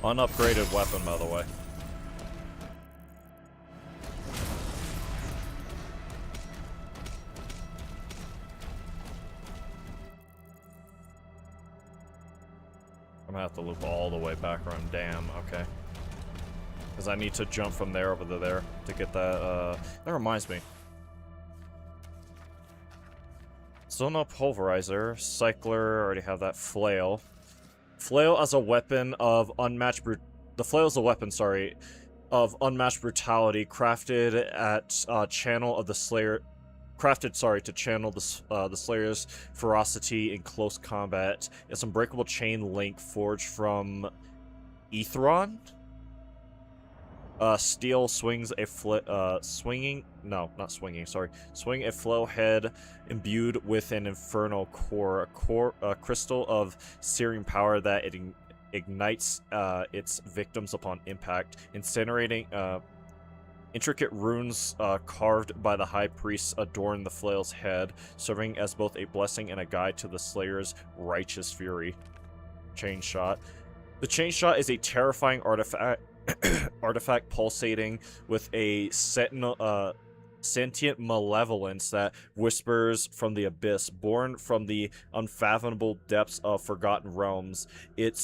Unupgraded weapon, by the way. I'm gonna have to loop all the way back around. Damn, okay. Because I need to jump from there over to there to get that, that reminds me. Still no pulverizer. Cycler, already have that. Flail. Flail as a weapon of unmatched the flail is a weapon, sorry, of unmatched brutality, crafted at channel of the Slayer, to channel the Slayer's ferocity in close combat. It's unbreakable chain link forged from Aetheron. Steel swings a swing a flow head imbued with an infernal core, a crystal of searing power that it ignites its victims upon impact, incinerating. Intricate runes carved by the High Priest adorn the flail's head, serving as both a blessing and a guide to the Slayer's righteous fury. Chain shot. The chain shot is a terrifying artifact pulsating with a sentient malevolence that whispers from the abyss, born from the unfathomable depths of forgotten realms. It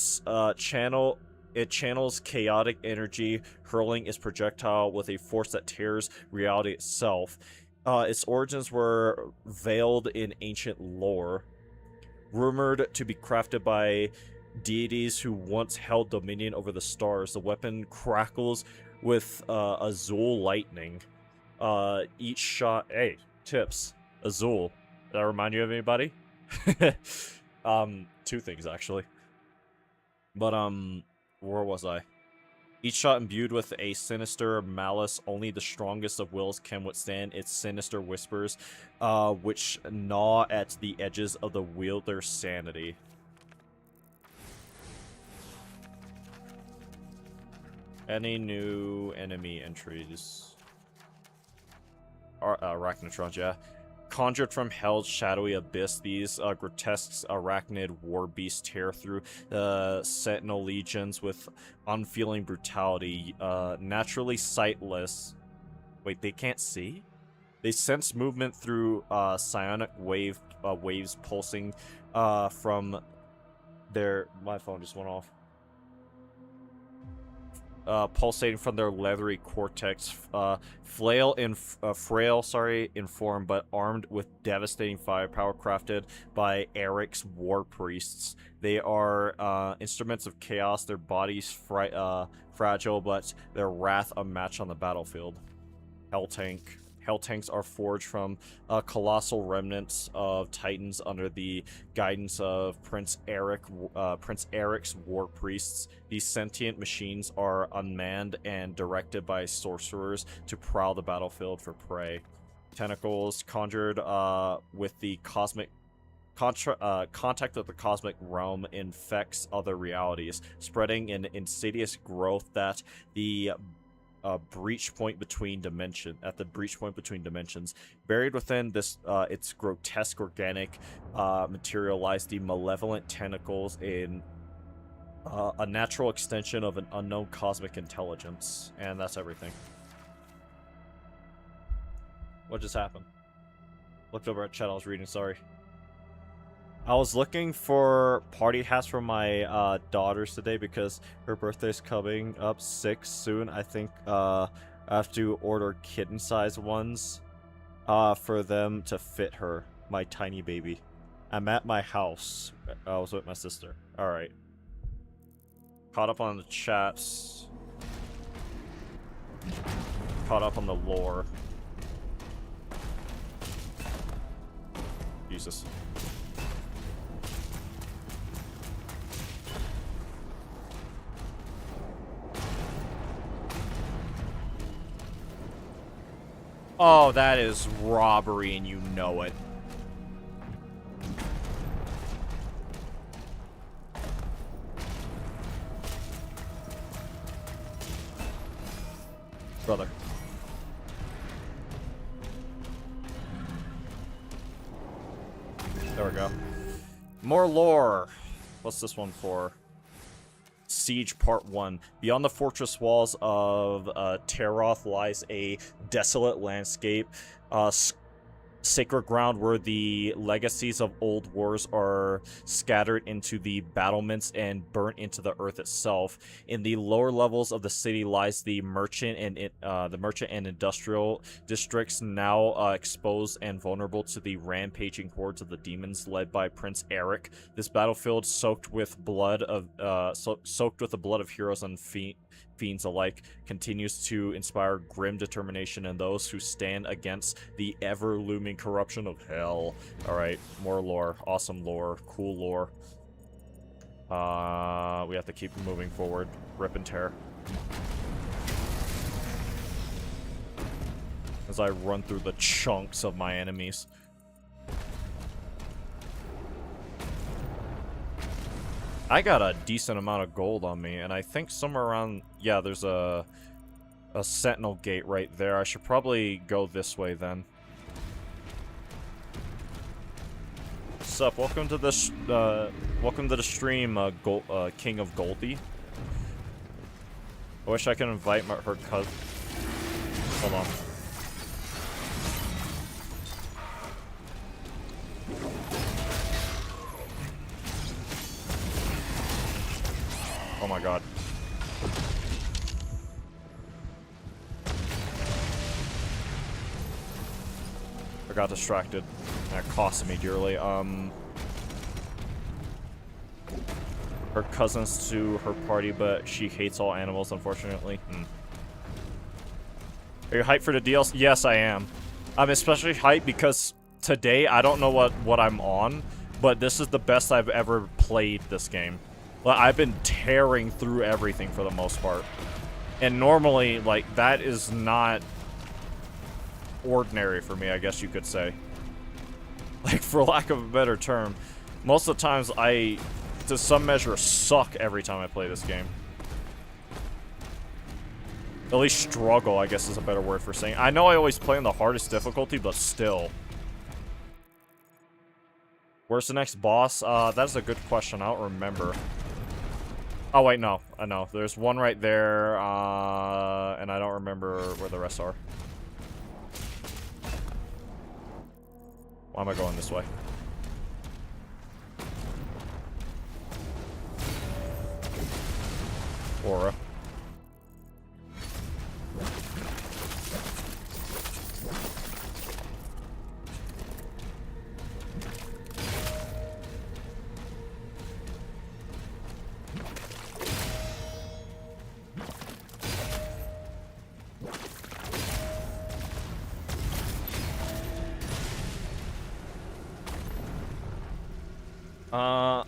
channels chaotic energy, hurling its projectile with a force that tears reality itself. Its origins were veiled in ancient lore, rumored to be crafted by deities who once held dominion over the stars. The weapon crackles with azul lightning. Each shot... Hey, tips. Azul. Did that remind you of anybody? Two things, actually. But, where was I? Each shot imbued with a sinister malice, only the strongest of wills can withstand its sinister whispers, which gnaw at the edges of the wielder's sanity. Any new enemy entries? Arachnotrons, yeah. Conjured from hell's shadowy abyss, these grotesque arachnid war beasts tear through the sentinel legions with unfeeling brutality. Naturally sightless. Wait, they can't see? They sense movement through psionic waves pulsing from their... My phone just went off. Pulsating from their leathery cortex, frail in form, but armed with devastating firepower crafted by Eric's war priests. They are instruments of chaos, their bodies fragile, but their wrath unmatched on the battlefield. Helltanks are forged from colossal remnants of titans under the guidance of Prince Eric's war priests. These sentient machines are unmanned and directed by sorcerers to prowl the battlefield for prey. Tentacles conjured with the cosmic contact with the cosmic realm infects other realities, spreading an insidious growth that the breach point between dimensions. Buried within this its grotesque organic material lies the malevolent tentacles in a natural extension of an unknown cosmic intelligence. And that's everything. What just happened? Looked over at chat, I was reading, sorry. I was looking for party hats for my daughters today because her birthday's coming up 6 soon. I think I have to order kitten-sized ones for them to fit her, my tiny baby. I'm at my house. I was with my sister. Alright. Caught up on the chats. Caught up on the lore. Jesus. Oh, that is robbery and you know it. Brother. There we go. More lore. What's this one for? Siege Part 1. Beyond the fortress walls of Teroth lies a desolate landscape, sacred ground where the legacies of old wars are scattered into the battlements and burnt into the earth itself. In the lower levels of the city lies the merchant and industrial districts, now exposed and vulnerable to the rampaging hordes of the demons led by Prince Eric. This battlefield soaked with the blood of heroes and fiends alike continues to inspire grim determination in those who stand against the ever-looming corruption of hell. Alright, more lore. Awesome lore. Cool lore. We have to keep moving forward. Rip and tear. As I run through the chunks of my enemies. I got a decent amount of gold on me, and I think somewhere around... Yeah, there's a sentinel gate right there. I should probably go this way then. Sup? Welcome to the stream, King of Goldie. I wish I could invite her cousin. Hold on. Oh my god. I got distracted. That cost me dearly. Her cousin's to her party, but she hates all animals, unfortunately. Are you hyped for the DLC? Yes, I am. I'm especially hyped because today, I don't know what I'm on, but this is the best I've ever played this game. Well, I've been tearing through everything for the most part. And normally, like, that is not ordinary for me, I guess you could say. Like, for lack of a better term. Most of the times, I, to some measure, suck every time I play this game. At least struggle, I guess is a better word for saying. I know I always play on the hardest difficulty, but still. Where's the next boss? That's a good question. I don't remember. Oh, wait, no. I know. There's one right there, and I don't remember where the rest are. Why am I going this way? Aura.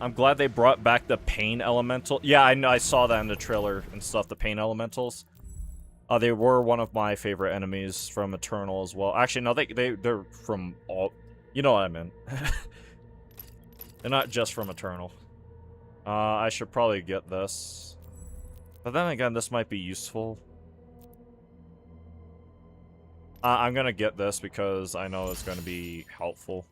I'm glad they brought back the pain elemental. Yeah, I know, I saw that in the trailer and stuff, the pain elementals. They were one of my favorite enemies from Eternal as well. Actually, no, they're from all... You know what I meant. They're not just from Eternal. I should probably get this. But then again, this might be useful. I'm gonna get this because I know it's gonna be helpful.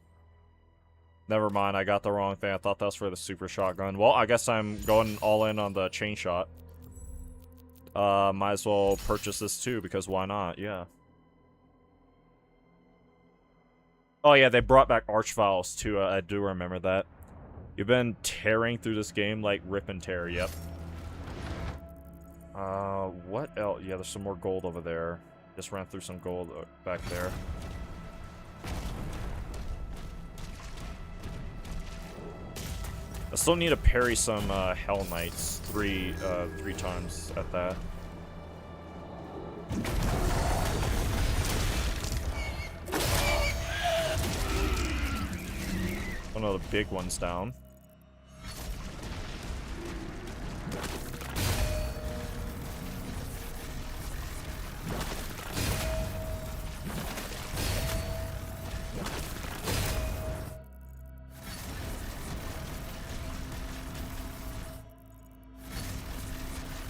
Never mind, I got the wrong thing. I thought that was for the super shotgun. Well, I guess I'm going all in on the chain shot. Might as well purchase this too, because why not? Yeah. Oh yeah, they brought back Archviles too. I do remember that. You've been tearing through this game like rip and tear, yep. What else? Yeah, there's some more gold over there. Just ran through some gold back there. I still need to parry some Hell Knights three times at that. One of the big ones down.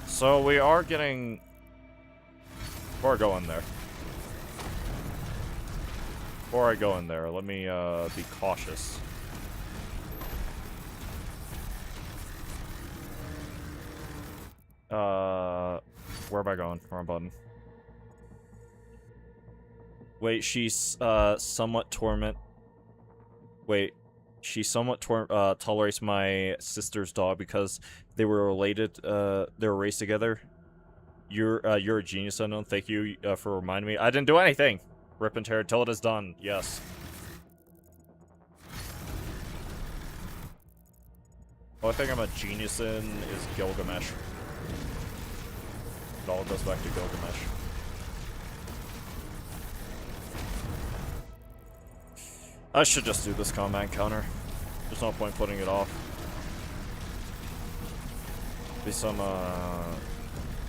So we are getting... Before I go in there. Let me be cautious. Where am I going? Wrong button. Wait, she's somewhat tolerates my sister's dog because they were related. They were raised together. You're a genius, unknown. Thank you for reminding me. I didn't do anything. Rip and tear till it is done. Yes. All I think I'm a genius in is Gilgamesh. It all goes back to Gilgamesh. I should just do this combat encounter. There's no point putting it off. Be some,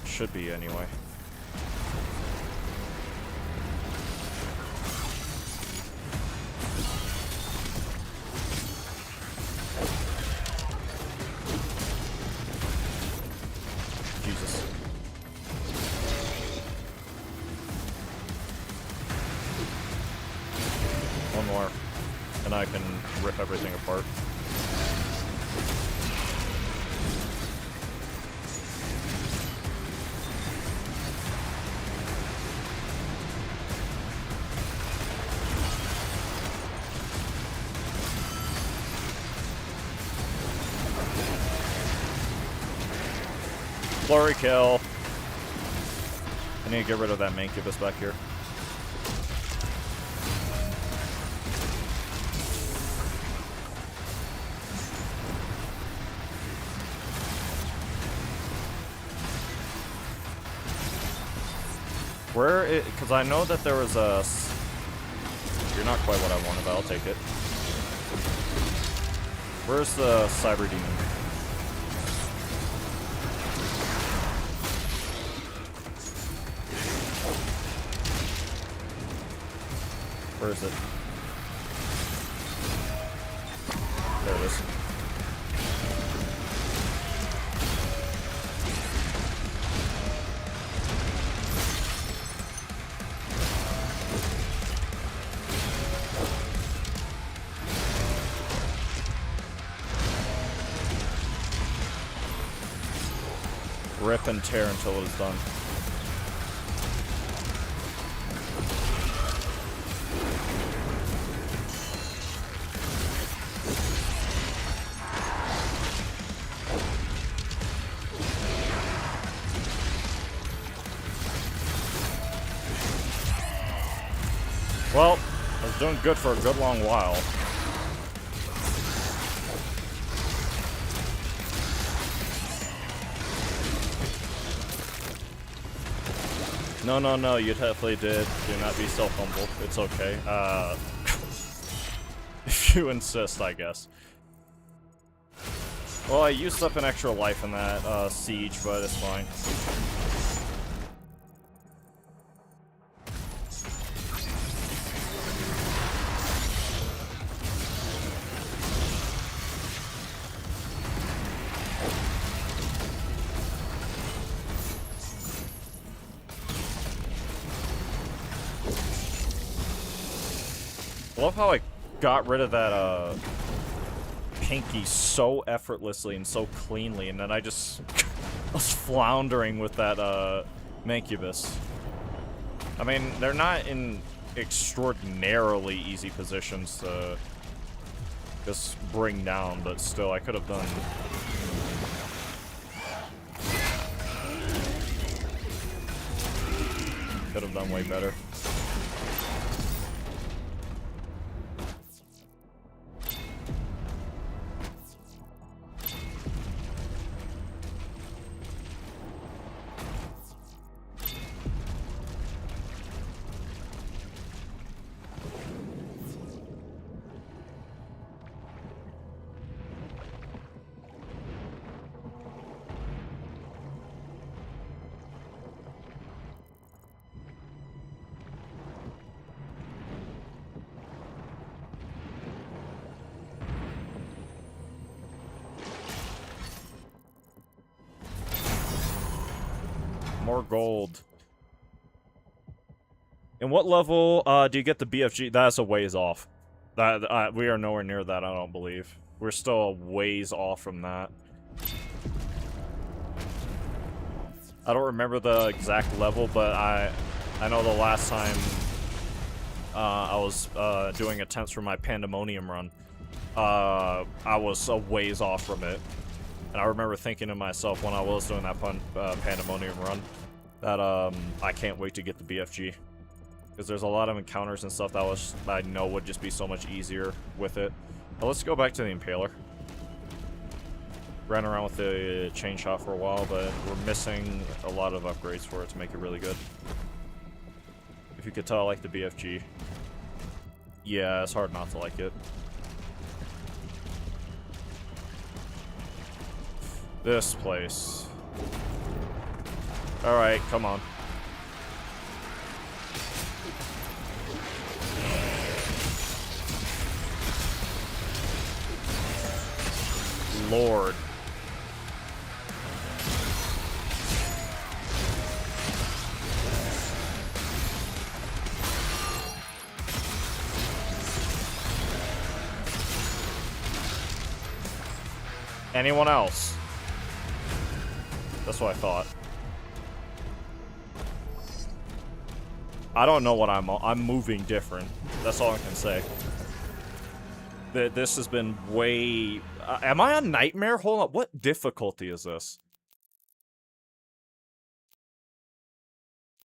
should be anyway. Jesus. One more. And I can rip everything apart. Flurry kill. I need to get rid of that Mancubus back here. Where it, because I know that there was a... You're not quite what I wanted, but I'll take it. Where's the Cyber Demon? Where is it? There it is. Rip and tear until it is done. Well, I was doing good for a good long while. No, you definitely did. Do not be self-humble. It's okay. If you insist, I guess. Well, I used up an extra life in that siege, but it's fine. I love how I got rid of that, Pinky so effortlessly and so cleanly, and then I just was floundering with that, Mancubus. I mean, they're not in extraordinarily easy positions to just bring down, but still, I could have done... Could have done way better. More gold. And what level do you get the BFG? That's a ways off. That we are nowhere near that, I don't believe. We're still a ways off from that. I don't remember the exact level, but I know the last time I was doing attempts for my Pandemonium run, I was a ways off from it. And I remember thinking to myself when I was doing that Pandemonium run that I can't wait to get the BFG. Because there's a lot of encounters and stuff that I know would just be so much easier with it. But let's go back to the Impaler. Ran around with the chain shot for a while, but we're missing a lot of upgrades for it to make it really good. If you could tell, I like the BFG. Yeah, it's hard not to like it. This place. Alright, come on. Lord. Anyone else? That's what I thought. I don't know what I'm moving different. That's all I can say. This has been way... am I on Nightmare? Hold on. What difficulty is this?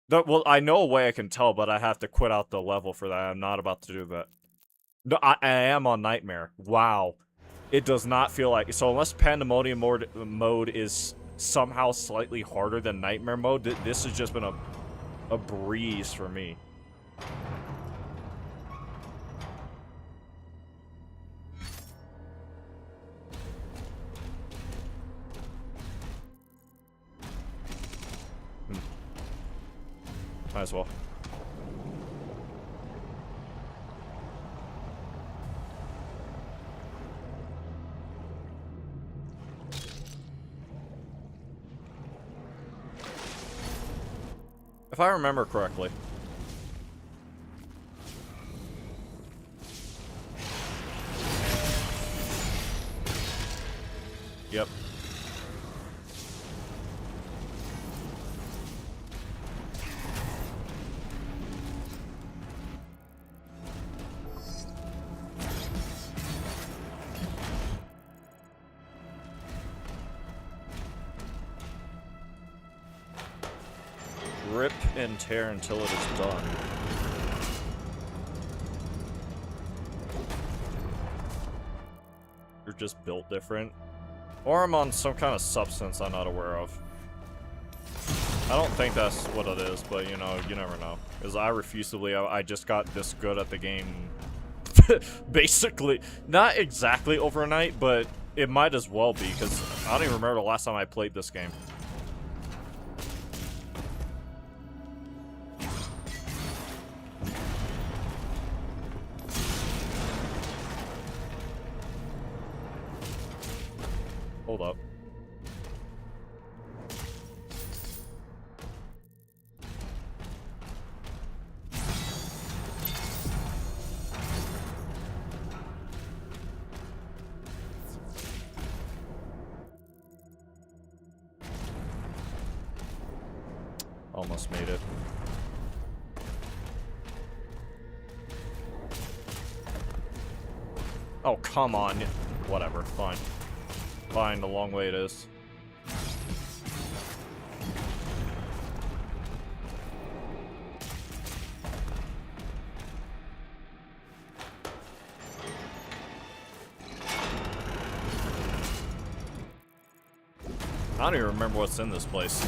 Well, I know a way I can tell, but I have to quit out the level for that. I'm not about to do that. No, I am on Nightmare. Wow. It does not feel like... So unless Pandemonium mode is somehow slightly harder than Nightmare mode, this has just been a breeze for me. Might as well. If I remember correctly. Yep. Rip and tear until it is done. You're just built different. Or I'm on some kind of substance I'm not aware of. I don't think that's what it is, but you know, you never know. Because I refuse to believe I just got this good at the game. Basically, not exactly overnight, but it might as well be, because I don't even remember the last time I played this game. Hold up. Almost made it. Oh, come on. Whatever, fine. Fine, the long way it is. I don't even remember what's in this place.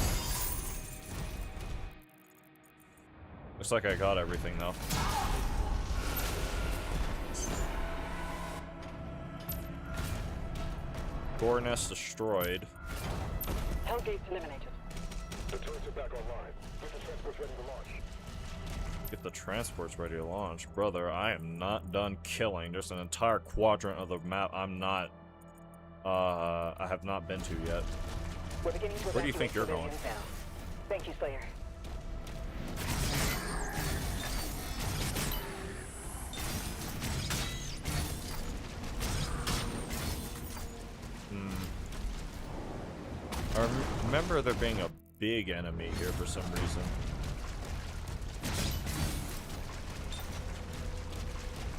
Looks like I got everything though. Core nest destroyed. Hellgate's eliminated. The turrets are back online. Get the transports ready to launch. Get the transports ready to launch. Brother, I am not done killing. There's an entire quadrant of the map I'm not, I have not been to yet. Where do you think you're going? Thank you, Slayer. I remember there being a big enemy here for some reason.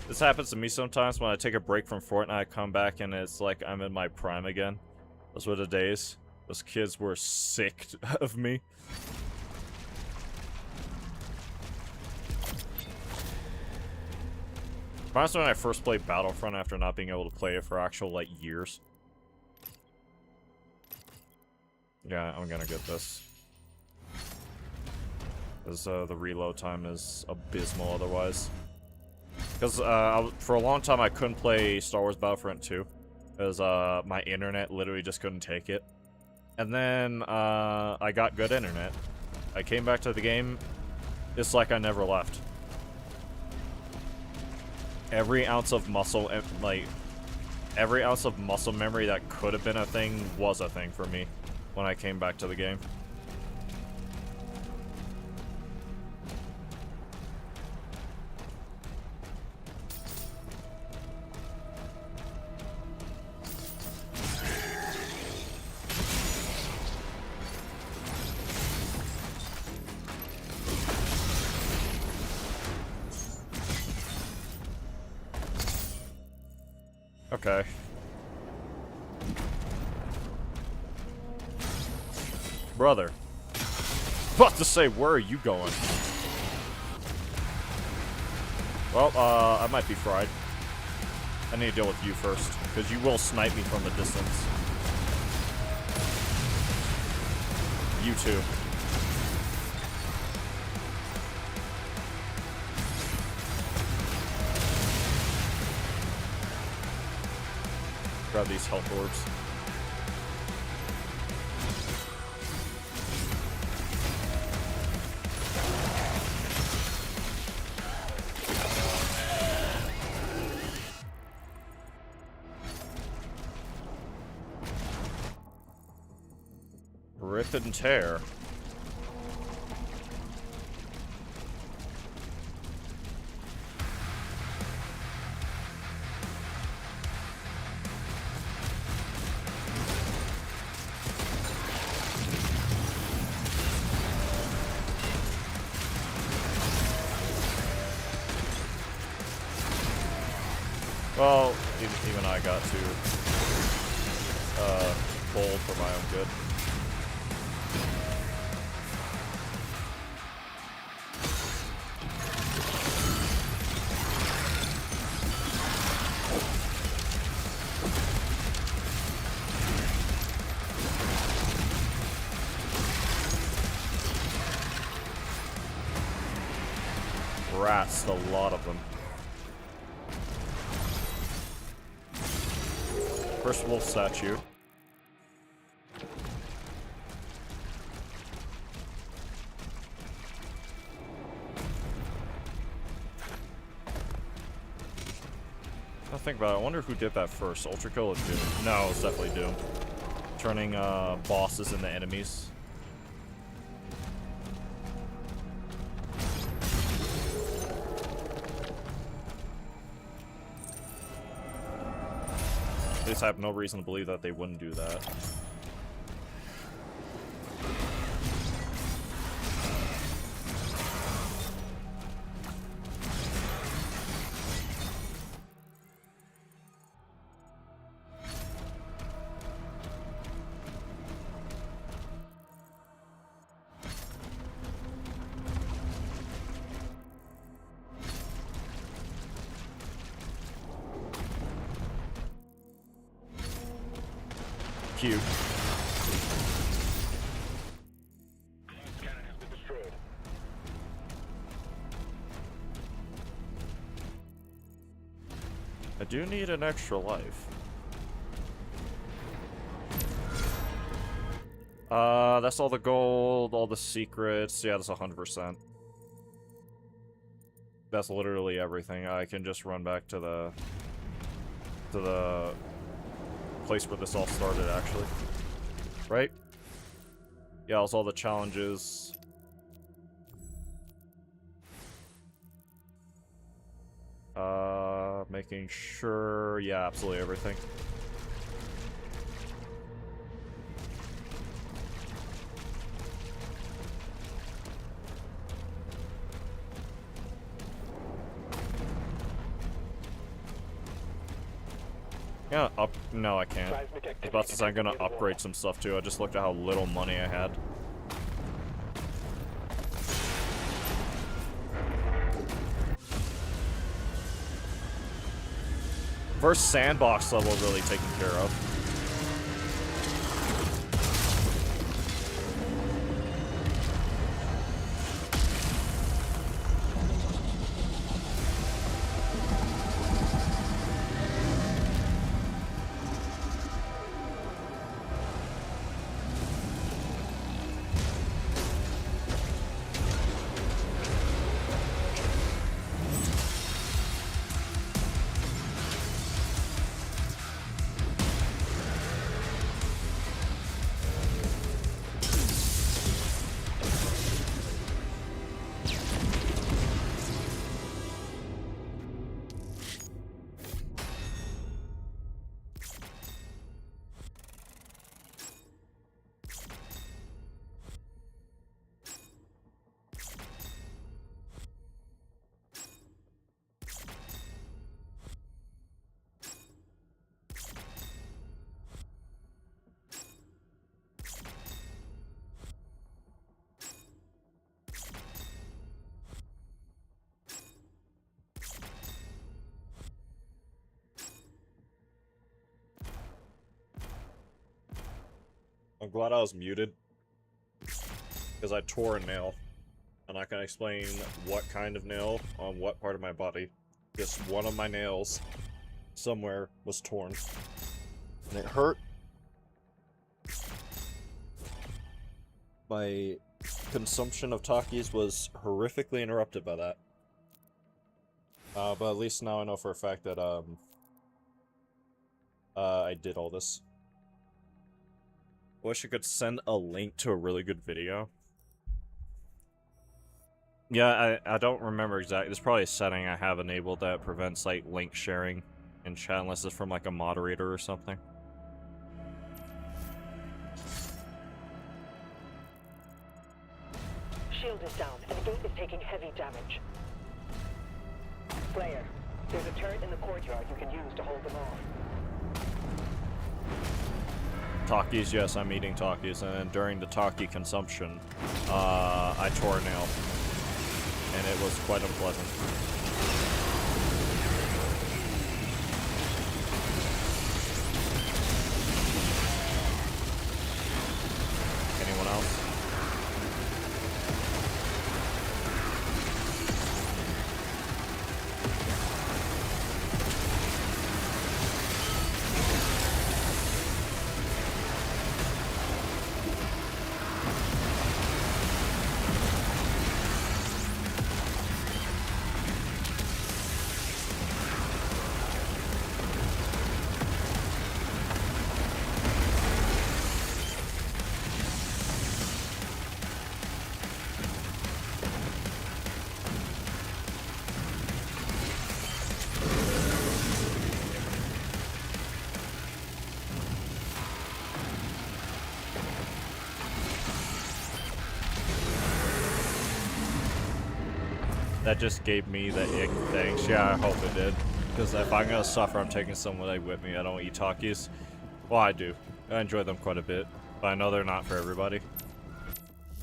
This happens to me sometimes when I take a break from Fortnite, I come back and it's like I'm in my prime again. Those were the days. Those kids were sick of me. Reminds me when I first played Battlefront after not being able to play it for actual, like, years. Yeah, I'm gonna get this. Because the reload time is abysmal otherwise. Because for a long time I couldn't play Star Wars Battlefront 2. Because my internet literally just couldn't take it. And then I got good internet. I came back to the game. It's like I never left. Every ounce of muscle, like, every ounce of muscle memory that could have been a thing was a thing for me when I came back to the game. Okay. Brother. About to say, where are you going? Well, I might be fried. I need to deal with you first, because you will snipe me from the distance. You too. Grab these health orbs. Rip and tear. Well, even I got too bold for my own good. Rats, a lot of them. First wolf statue. I think about it. I wonder who did that first. Ultra Kill or Doom? No, it's definitely Doom. Turning bosses into enemies. At least I have no reason to believe that they wouldn't do that. Cute. I do need an extra life. That's all the gold, all the secrets. Yeah, that's 100%. That's literally everything. I can just run back to the place where this all started, actually. Right? Yeah, it's all the challenges. Making sure... Yeah, absolutely everything. Yeah, no, I can't. I was about to say I'm gonna upgrade some stuff too. I just looked at how little money I had. First sandbox level really taken care of. I'm glad I was muted, because I tore a nail, and I can explain what kind of nail on what part of my body. Just one of my nails somewhere was torn, and it hurt. My consumption of Takis was horrifically interrupted by that. But at least now I know for a fact that I did all this. Wish I could send a link to a really good video. Yeah, I don't remember exactly. There's probably a setting I have enabled that prevents like link sharing in chat unless it's from like a moderator or something. Shield is down, and the gate is taking heavy damage. Slayer, There's a turret in the courtyard you can use to hold them off. Takis, yes, I'm eating Takis, and then during the Taki consumption, I tore a nail, and it was quite unpleasant. Anyone else? That just gave me the ick things. Yeah, I hope it did. Because if I'm gonna suffer, I'm taking somebody with me. I don't eat Takis. Well, I do. I enjoy them quite a bit. But I know they're not for everybody.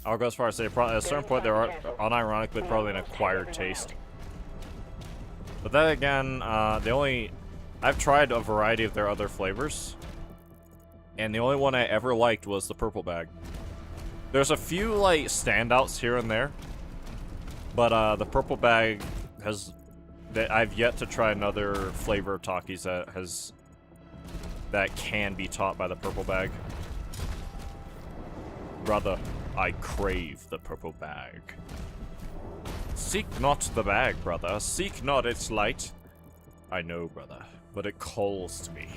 I'll go as far as say, at a certain point, they're unironically probably an acquired taste. But then again, I've tried a variety of their other flavors. And the only one I ever liked was the purple bag. There's a few, like, standouts here and there. But the purple bag I've yet to try another flavor of Takis that can be taught by the purple bag. Brother, I crave the purple bag. Seek not the bag, brother. Seek not its light. I know, brother, but it calls to me.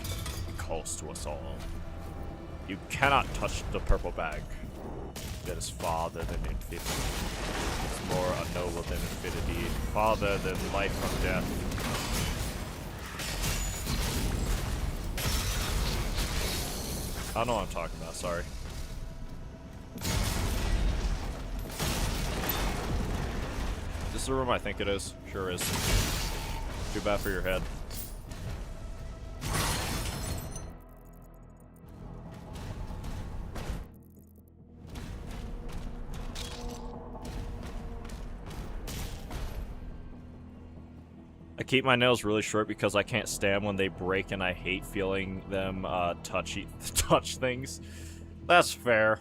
It calls to us all. You cannot touch the purple bag. That is farther than infinity. It's more unknowable than infinity. Farther than life from death. I don't know what I'm talking about, sorry. Is this the room I think it is? Sure is. Too bad for your head. I keep my nails really short because I can't stand when they break and I hate feeling them touch things. That's fair.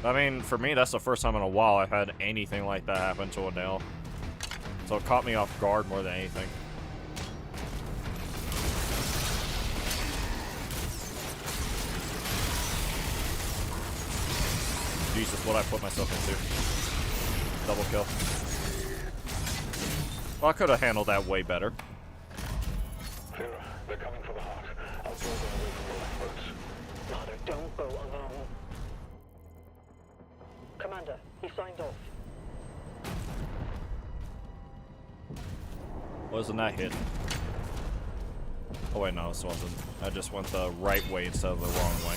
I mean, for me, that's the first time in a while I've had anything like that happen to a nail. So it caught me off guard more than anything. Jesus, what I put myself into. Double kill. Well, I could have handled that way better. Clara, they're coming from the heart. I'll draw them away from your lifeboats. Father, don't go alone. Commander, he signed off. Wasn't that hit? Oh wait, no, this wasn't. I just went the right way instead of the wrong way.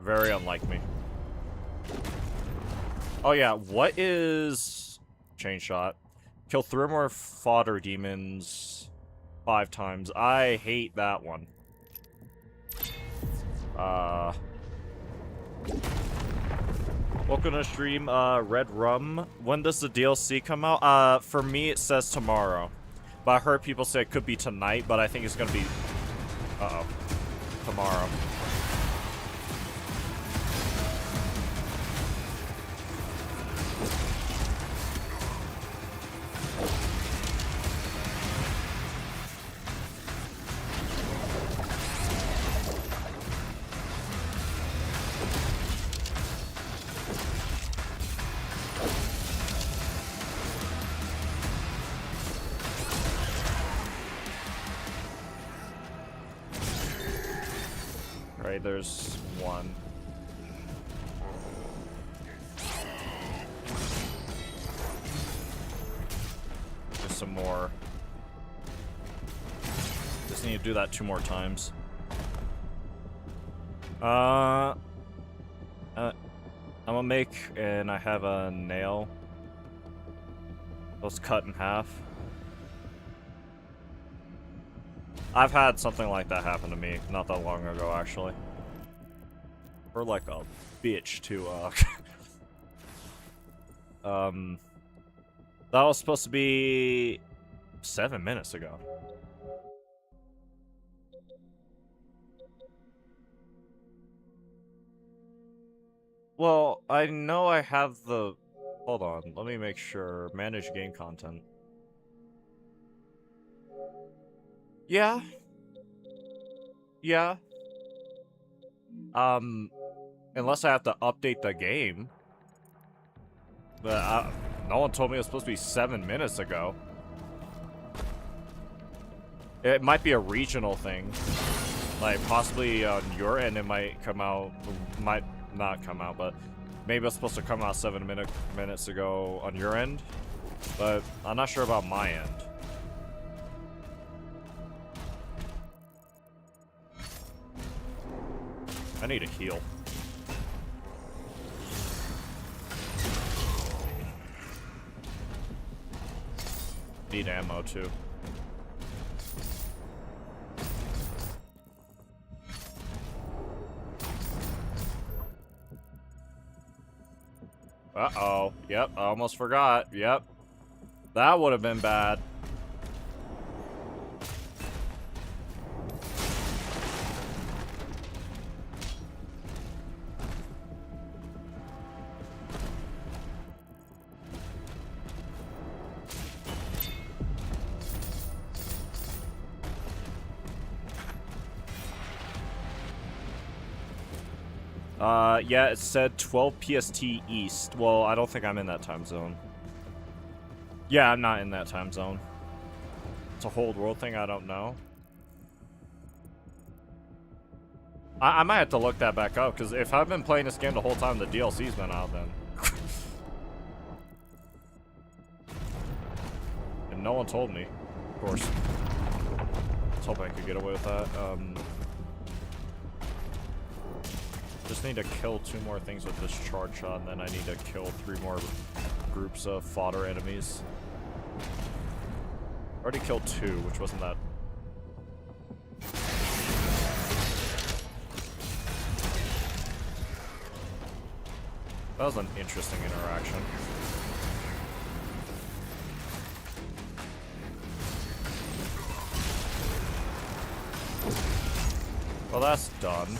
Very unlike me. Oh yeah, what is... Chain shot. Kill 3 more fodder demons 5 times. I hate that one. Welcome to stream, Red Rum. When does the DLC come out? For me, it says tomorrow. But I heard people say it could be tonight, but I think it's gonna be... Uh-oh. Tomorrow. Right, there's one. There's some more. Just need to do that 2 more times. I'm gonna make, and I have a nail. was cut in half. I've had something like that happen to me not that long ago, actually. We're like a bitch to, that was supposed to be 7 minutes ago. Well, I know I have the... Hold on, let me make sure. Manage game content. Yeah. Yeah. Unless I have to update the game. But no one told me it was supposed to be 7 minutes ago. It might be a regional thing. Like, possibly on your end it might come out, might not come out, but maybe it's supposed to come out 7 minutes ago on your end. But I'm not sure about my end. I need a heal. Need ammo too. Uh-oh. Yep, I almost forgot. Yep. That would have been bad. Yeah, it said 12 PST East. Well, I don't think I'm in that time zone. Yeah, I'm not in that time zone. It's a whole world thing, I don't know. I might have to look that back up, because if I've been playing this game the whole time the DLC's been out, then... And no one told me, of course. Let's hope I could get away with that. Just need to kill 2 more things with this charge shot, and then I need to kill 3 more groups of fodder enemies. Already killed 2, which wasn't that. That was an interesting interaction. Well, that's done.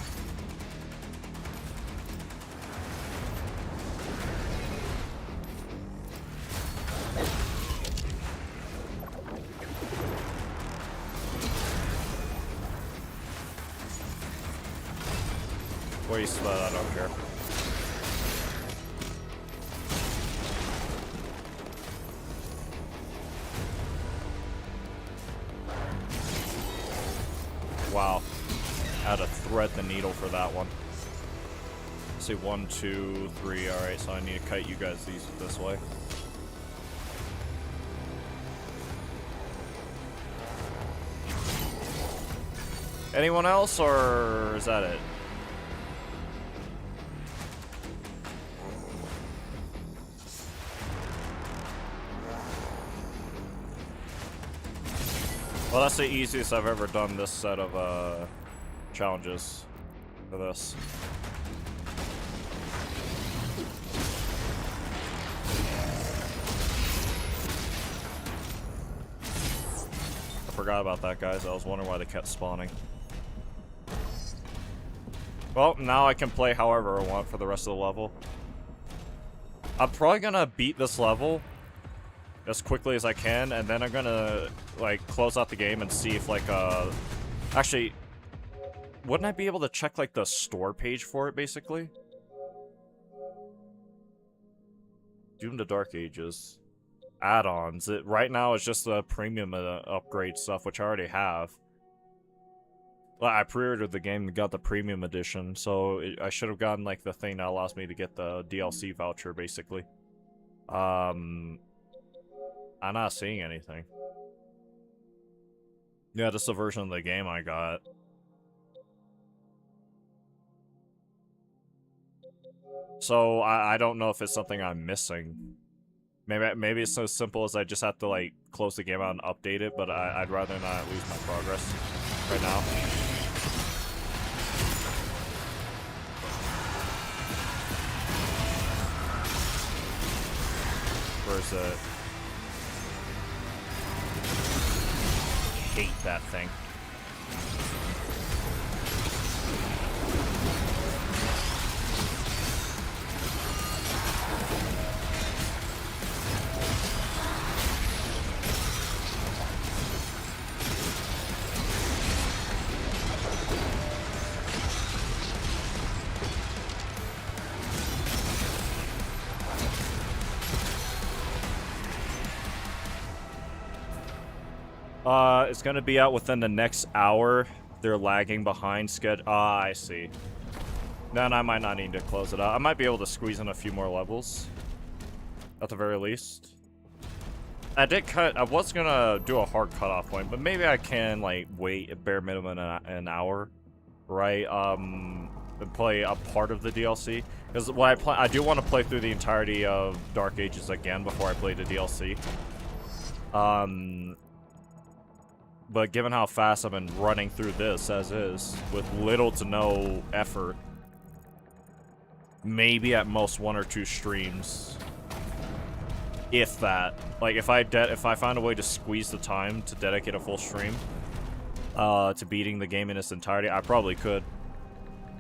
Waste that, I don't care. Wow. I had to thread the needle for that one. Let's see, 1, 2, 3. Alright, so I need to kite you guys this way. Anyone else, or is that it? Well, that's the easiest I've ever done this set of challenges for this. I forgot about that, guys. I was wondering why they kept spawning. Well, now I can play however I want for the rest of the level. I'm probably gonna beat this level as quickly as I can, and then I'm gonna, like, close out the game and see if, like, actually, wouldn't I be able to check, like, the store page for it, basically? Doom the Dark Ages. Add-ons. Right now, it's just the premium upgrade stuff, which I already have. Well, I pre-ordered the game and got the premium edition, so I should have gotten, like, the thing that allows me to get the DLC voucher, basically. I'm not seeing anything. Yeah, this is the version of the game I got. So, I don't know if it's something I'm missing. Maybe it's so simple as I just have to like close the game out and update it, but I'd rather not lose my progress right now. Where's it? Hate that thing. It's gonna be out within the next hour. They're lagging behind schedule. Ah, I see. Then I might not need to close it out. I might be able to squeeze in a few more levels, at the very least. I was gonna do a hard cutoff point, but maybe I can like wait a bare minimum an hour, right? And play a part of the DLC, because what I do want to play through the entirety of Dark Ages again before I play the DLC. But given how fast I've been running through this as is, with little to no effort, maybe at most 1 or 2 streams, if that. Like if I find a way to squeeze the time to dedicate a full stream to beating the game in its entirety, I probably could.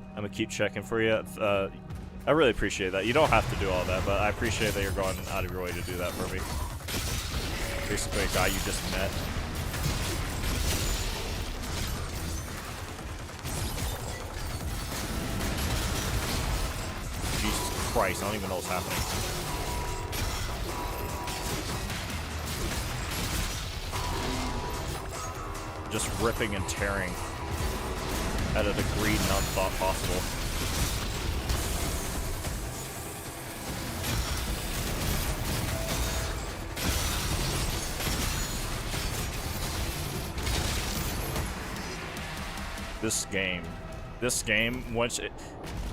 I'm gonna keep checking for you. I really appreciate that. You don't have to do all that, but I appreciate that you're going out of your way to do that for me. Basically a guy you just met. Jesus Christ, I don't even know what's happening. Just ripping and tearing at a degree none thought possible. This game,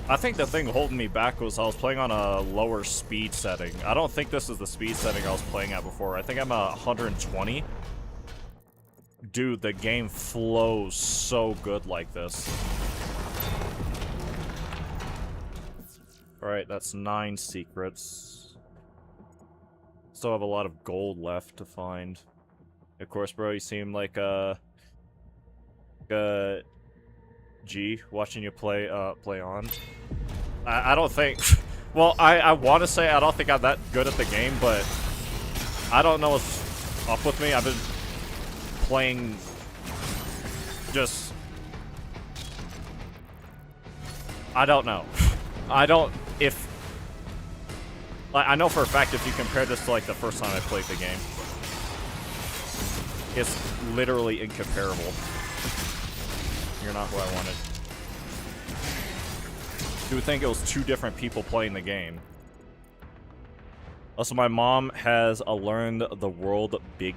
I think the thing holding me back was I was playing on a lower speed setting. I don't think this is the speed setting I was playing at before. I think I'm at 120. Dude, the game flows so good like this. Alright, that's 9 secrets. Still have a lot of gold left to find. Of course, bro, you seem like G, watching you play on. I don't think... Well, I want to say I don't think I'm that good at the game, but I don't know what's up with me. I've been playing just... I don't know. I know for a fact if you compare this to like the first time I played the game, it's literally incomparable. You're not who I wanted. You would think it was 2 different people playing the game. Also, my mom has learned the word big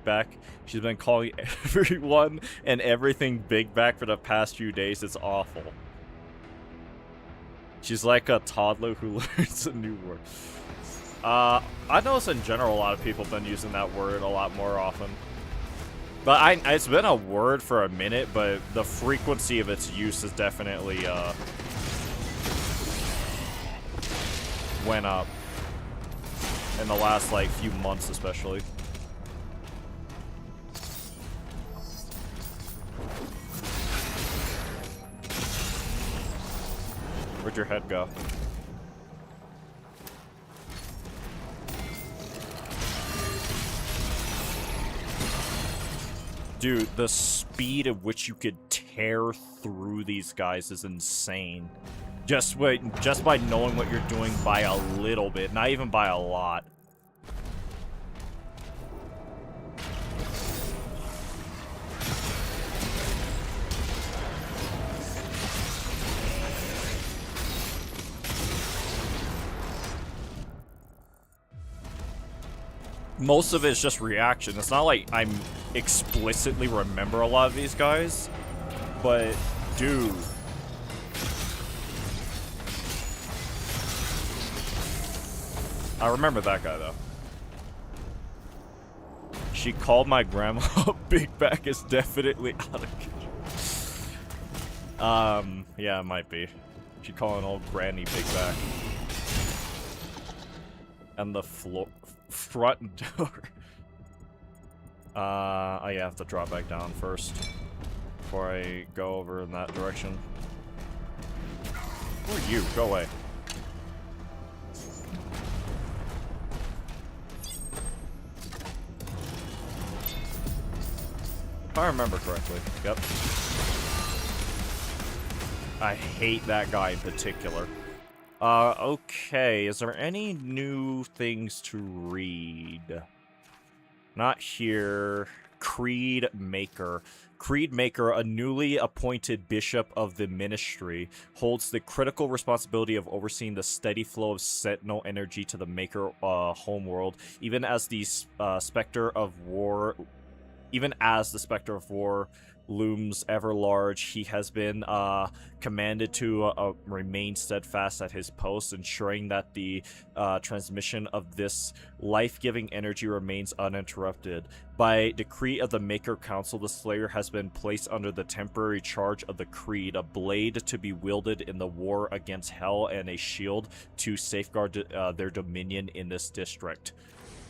back. She's been calling everyone and everything big back for the past few days. It's awful. She's like a toddler who learns a new word. I notice in general a lot of people have been using that word a lot more often. But it's been a word for a minute, but the frequency of its use has definitely went up in the last like few months, especially. Where'd your head go? Dude, the speed at which you could tear through these guys is insane. Just by knowing what you're doing by a little bit, not even by a lot. Most of it is just reaction. It's not like I'm explicitly remember a lot of these guys, but dude, I remember that guy, though. She called my grandma Big Back is definitely out of control. Yeah, it might be. She calling old granny Big Back. And the front door. I have to drop back down first before I go over in that direction. Who are you? Go away. If I remember correctly. Yep. I hate that guy in particular. Okay. Is there any new things to read? Not here. Creed Maker. Creed Maker, a newly appointed bishop of the ministry, holds the critical responsibility of overseeing the steady flow of Sentinel energy to the Maker homeworld, even as the Spectre of War looms ever large. He has been commanded to remain steadfast at his post, ensuring that the transmission of this life-giving energy remains uninterrupted. By decree of the Maker Council, the Slayer has been placed under the temporary charge of the Creed, a blade to be wielded in the war against Hell and a shield to safeguard their dominion in this district.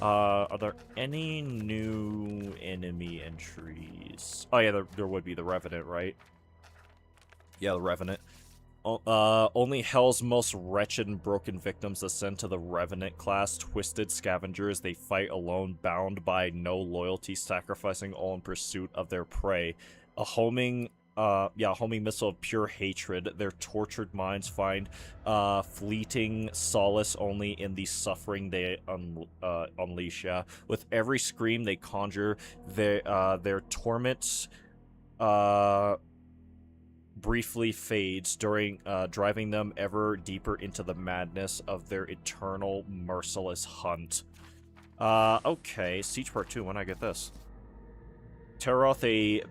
Are there any new enemy entries? Oh yeah, there would be the Revenant, right? Yeah, the Revenant. Only Hell's most wretched and broken victims ascend to the Revenant class, twisted scavengers. They fight alone, bound by no loyalty, sacrificing all in pursuit of their prey. A homing missile of pure hatred. Their tortured minds find fleeting solace only in the suffering they unleash. Yeah. With every scream they conjure, their torment briefly fades, driving them ever deeper into the madness of their eternal, merciless hunt. Okay, Siege Part 2, when I get this. Teroth, a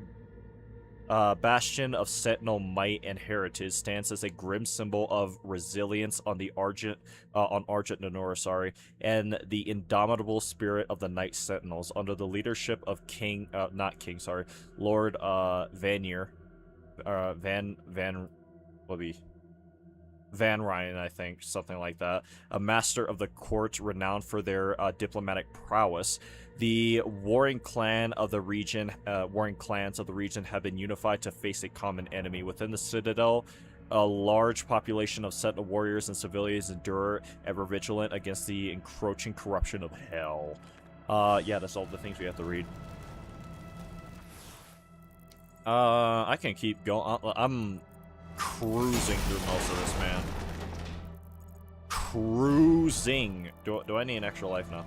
bastion of Sentinel might and heritage, stands as a grim symbol of resilience on Argent Nanora, and the indomitable spirit of the Night Sentinels under the leadership of Lord Vanir, Van Ryan, I think, something like that. A master of the court renowned for their diplomatic prowess. The warring clans of the region have been unified to face a common enemy. Within the Citadel, a large population of Sentinel warriors and civilians endure, ever vigilant against the encroaching corruption of Hell. Yeah, that's all the things we have to read. I can keep going. I'm cruising through most of this, man. Cruising. Do I need an extra life now?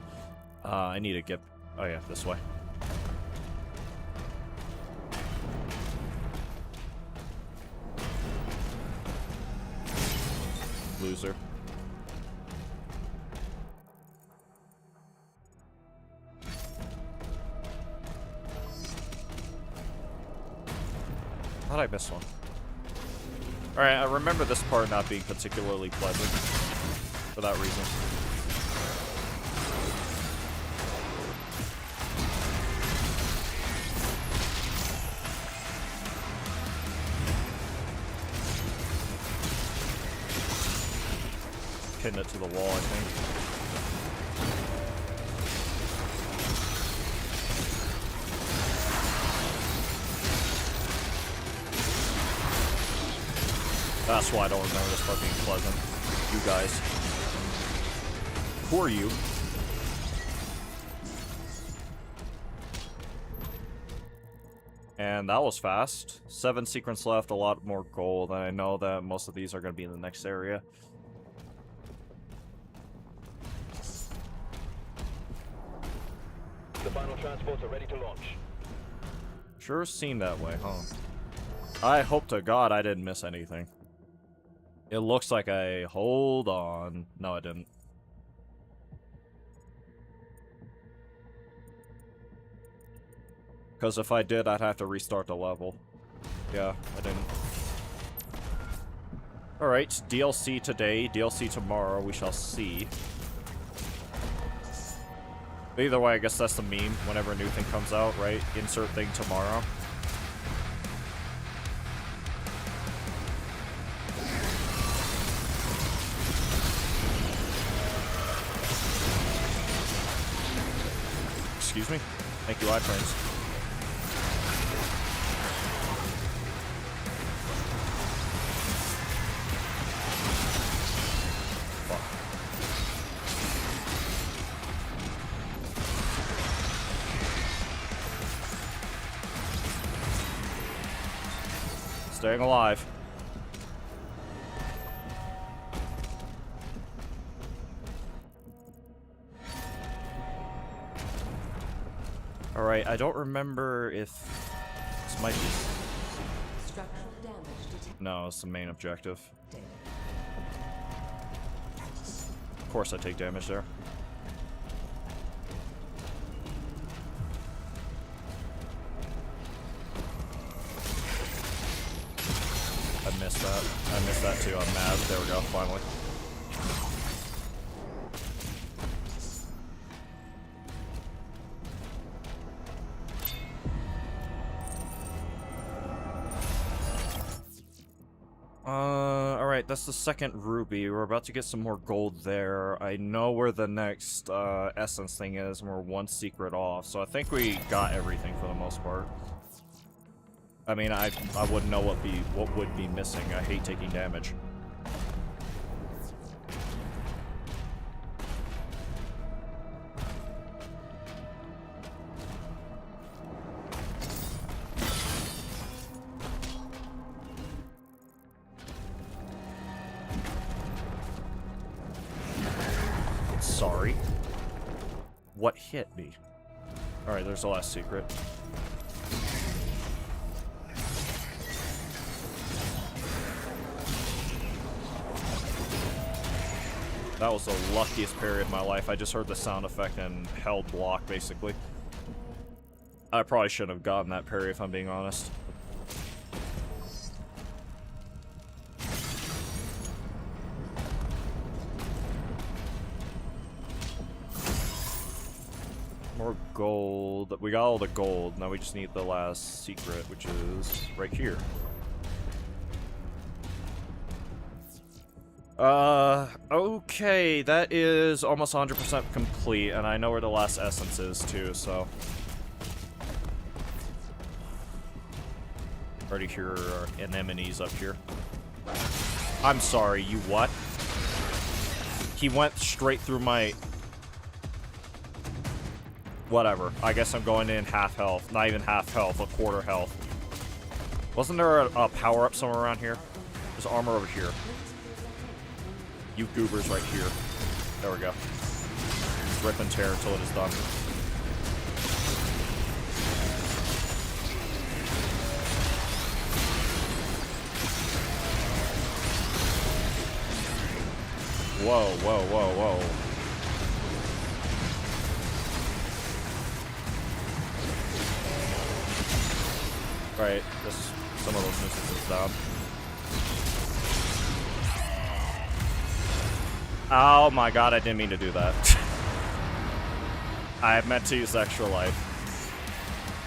I need to get... Oh yeah, this way. Loser. Thought I missed one. Alright, I remember this part not being particularly pleasant for that reason. Hitting it to the wall, I think. That's why I don't remember this part being pleasant. You guys. Who are you? And that was fast. 7 secrets left, a lot more gold, and I know that most of these are going to be in the next area. The final transports are ready to launch. Sure seemed that way, huh? I hope to God I didn't miss anything. It looks like I... Hold on. No, I didn't. Because if I did, I'd have to restart the level. Yeah, I didn't. Alright, DLC today, DLC tomorrow, we shall see. But either way, I guess that's the meme whenever a new thing comes out, right? Insert thing tomorrow. Excuse me? Thank you, iFrames. Staying alive. Alright, I don't remember if this might be... Structural damage detected. No, it's the main objective. Of course I take damage there. I missed that. I missed that too. I'm mad. There we go, finally. Alright, that's the second ruby. We're about to get some more gold there. I know where the next essence thing is, and we're one secret off, so I think we got everything for the most part. I mean, I wouldn't know what would be missing. I hate taking damage. Sorry. What hit me? Alright, there's the last secret. That was the luckiest parry of my life. I just heard the sound effect and held block, basically. I probably shouldn't have gotten that parry, if I'm being honest. More gold. We got all the gold. Now we just need the last secret, which is right here. Okay, that is almost 100% complete, and I know where the last essence is, too, so... Already hear anemones up here. I'm sorry, you what? He went straight through my... Whatever. I guess I'm going in half health. Not even half health, a quarter health. Wasn't there a power-up somewhere around here? There's armor over here. You goobers right here. There we go. Rip and tear until it is done. Whoa, whoa, whoa, whoa. Right, this some of those nuisances down. Oh my god, I didn't mean to do that. I meant to use extra life.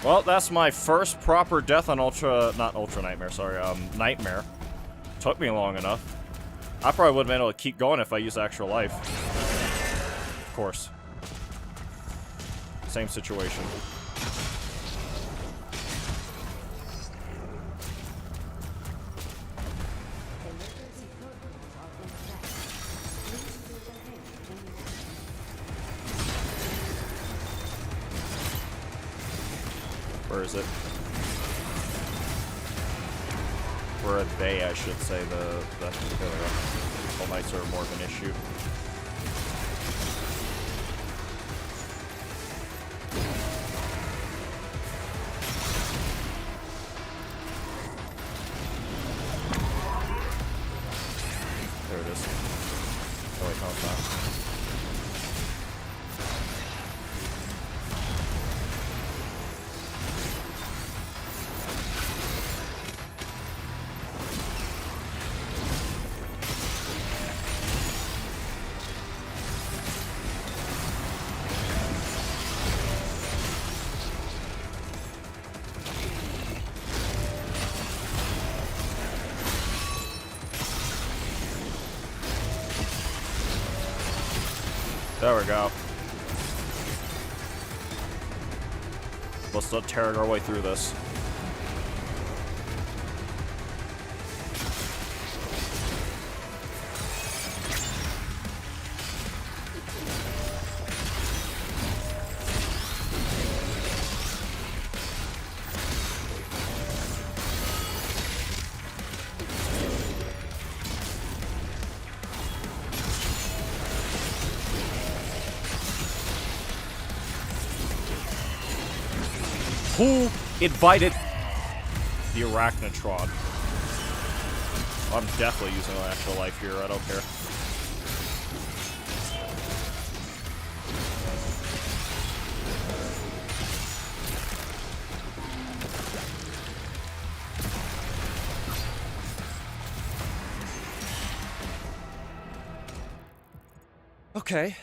Well, that's my first proper death on not Ultra Nightmare, sorry, Nightmare. Took me long enough. I probably would have been able to keep going if I used extra life. Of course. Same situation. Where is it? Where are they, I should say, the All Knights are more of an issue. There it is. Oh wait, no it's not. There we go. Let's start tearing our way through this. Who invited the Arachnotron? I'm definitely using an extra life here, I don't care. Okay.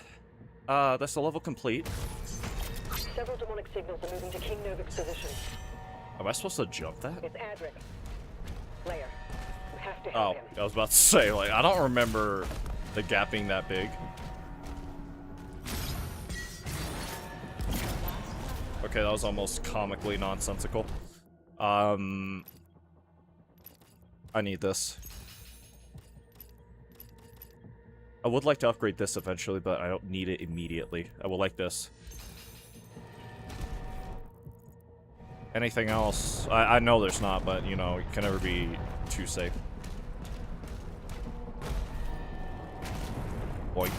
That's the level complete. Several demonic signals are moving to King Novik's position. Am I supposed to jump that? It's Adric. Leia, you have to help him. I was about to say, like, I don't remember the gap being that big. Okay, that was almost comically nonsensical. I need this. I would like to upgrade this eventually, but I don't need it immediately. I would like this. Anything else? I know there's not, but, you know, you can never be too safe. Boy.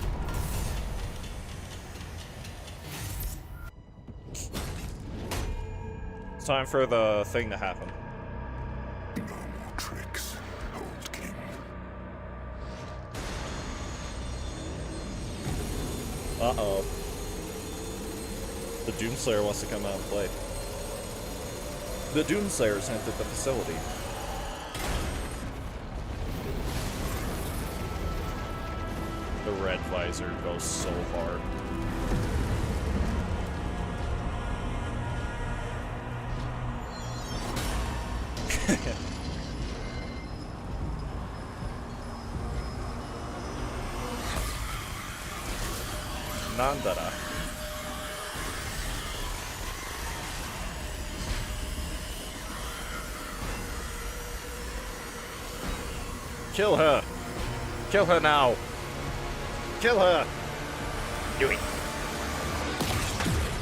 It's time for the thing to happen. No more tricks, old king. Uh-oh. The Doomslayer wants to come out and play. The Doomslayers entered the facility. The red visor goes so hard. Nandara. Kill her! Kill her now! Kill her! Do it!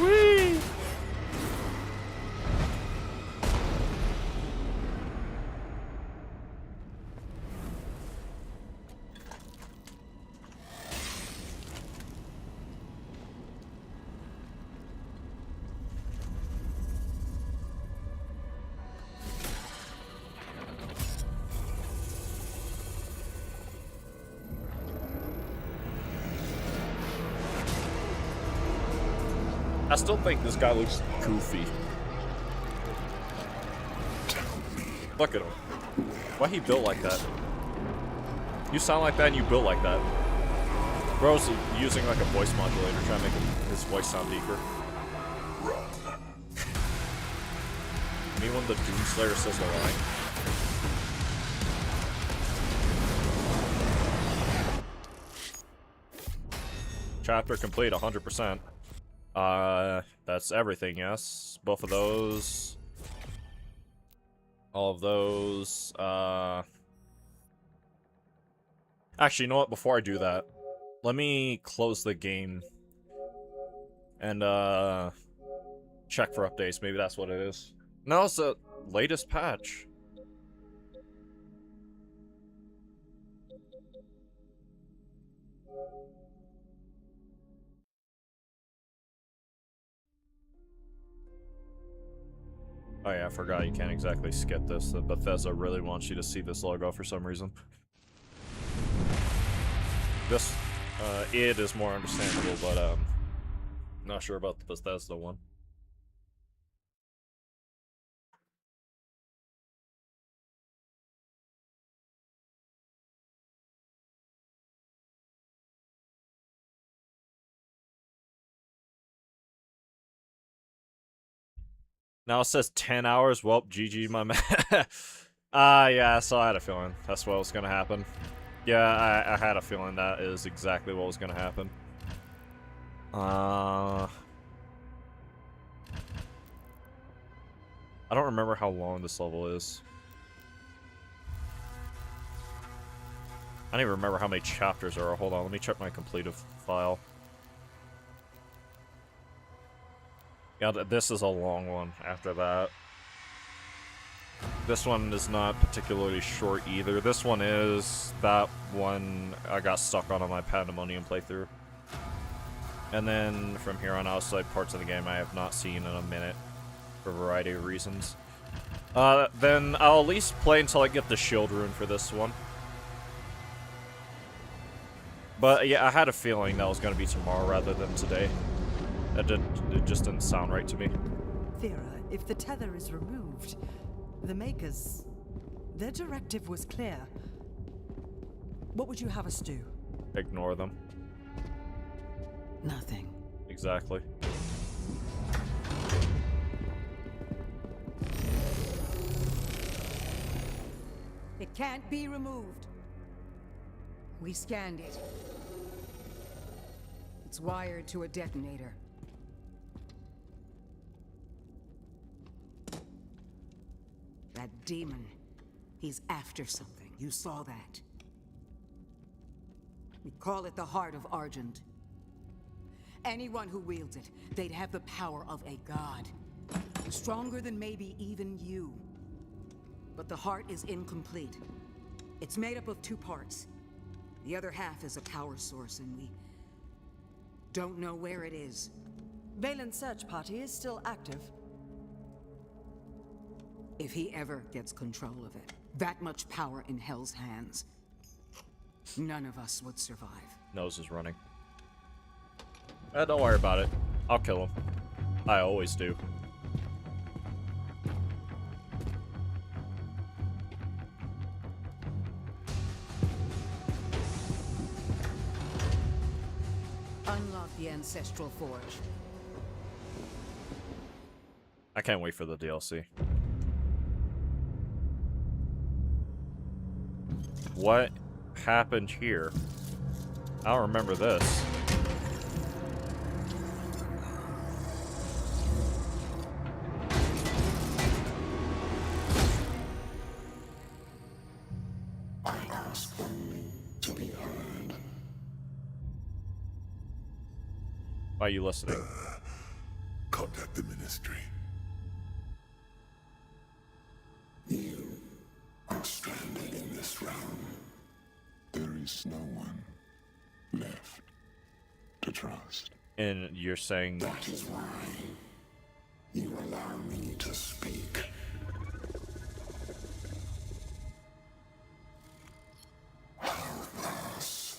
Whee! I still think this guy looks goofy. Look at him. Why he built like that? You sound like that and you built like that. Bro's using like a voice modulator trying to make his voice sound deeper. Me when the Doomslayer says the line. Chapter complete 100%. That's everything, yes. Both of those. All of those. Actually, you know what? Before I do that, let me close the game and, check for updates. Maybe that's what it is. No, it's the latest patch. Oh yeah, I forgot you can't exactly skip this. The Bethesda really wants you to see this logo for some reason. This, id is more understandable, but, not sure about the Bethesda one. Now it says 10 hours. Well, GG, my man. Yeah, so I had a feeling that's what was gonna happen. Yeah, I had a feeling that is exactly what was gonna happen. I don't remember how long this level is. I don't even remember how many chapters there are. Hold on, let me check my completed file. Yeah, this is a long one after that. This one is not particularly short either. This one is that one I got stuck on my Pandemonium playthrough. And then from here on out, it's like parts of the game I have not seen in a minute for a variety of reasons. Then I'll at least play until I get the shield rune for this one. But yeah, I had a feeling that was going to be tomorrow rather than today. It just didn't sound right to me. Thera, if the tether is removed, the Makers, their directive was clear. What would you have us do? Ignore them. Nothing. Exactly. It can't be removed. We scanned it. It's wired to a detonator. That demon, he's after something. You saw that. We call it the Heart of Argent. Anyone who wields it, they'd have the power of a god. Stronger than maybe even you. But the heart is incomplete. It's made up of 2 parts. The other half is a power source, and we don't know where it is. Valen's search party is still active. If he ever gets control of it, that much power in Hell's hands, none of us would survive. Nose is running. Don't worry about it. I'll kill him. I always do. Unlock the Ancestral Forge. I can't wait for the DLC. What happened here? I don't remember this. I ask only to be heard. Why are you listening? Contact the Ministry. You are stranded in this realm. There is no one left to trust. And you're saying... That is why you allow me to speak. Help us.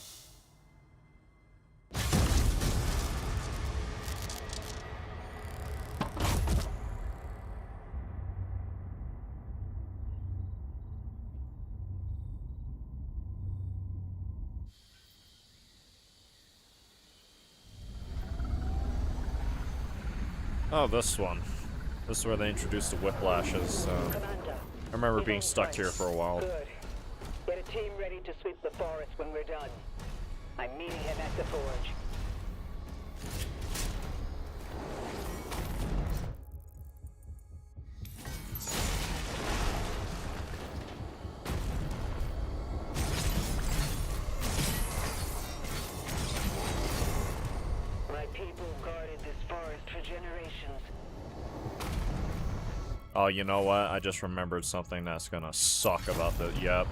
Oh, this one. This is where they introduced the whiplashes. I remember being stuck here for a while. Good. Get a team ready to sweep the forest when we're done. I'm meeting him at the forge. My people guarded this forest for generations. Oh, you know what? I just remembered something that's gonna suck about the... Yep.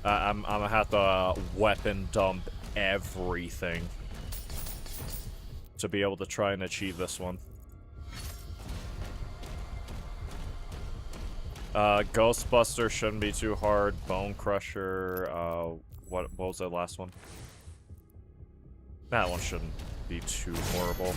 I'm gonna have to weapon dump everything to be able to try and achieve this one. Ghostbuster shouldn't be too hard. Bone Crusher. What was that last one? That one shouldn't be too horrible.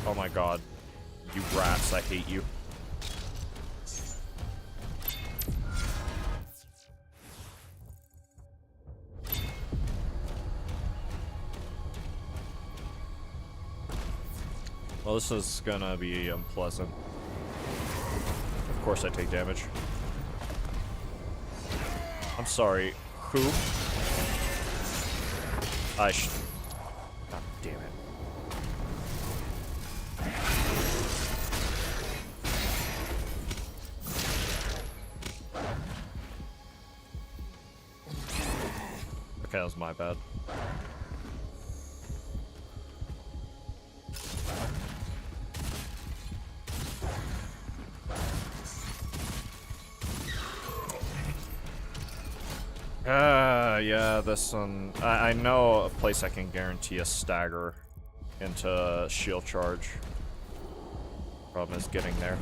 Oh my god. You rats, I hate you. Well, this is gonna be unpleasant. Of course I take damage. I'm sorry, who? God damn it. Okay, that was my bad. Yeah, this one. I know a place I can guarantee a stagger into shield charge. Problem is getting there.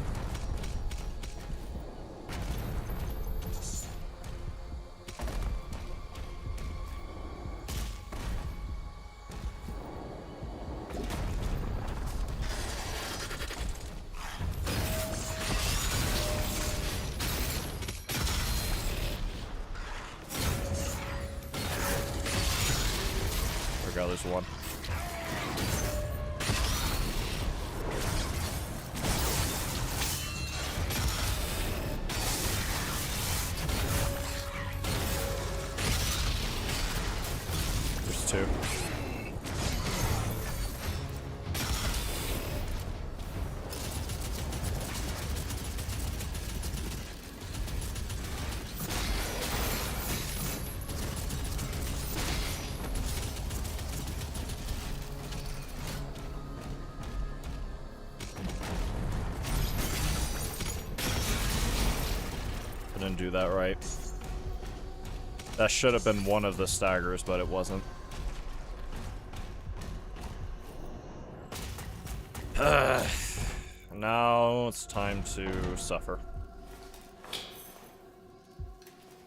There's one. There's two. Didn't do that right. That should have been one of the staggers, but it wasn't. Now it's time to suffer.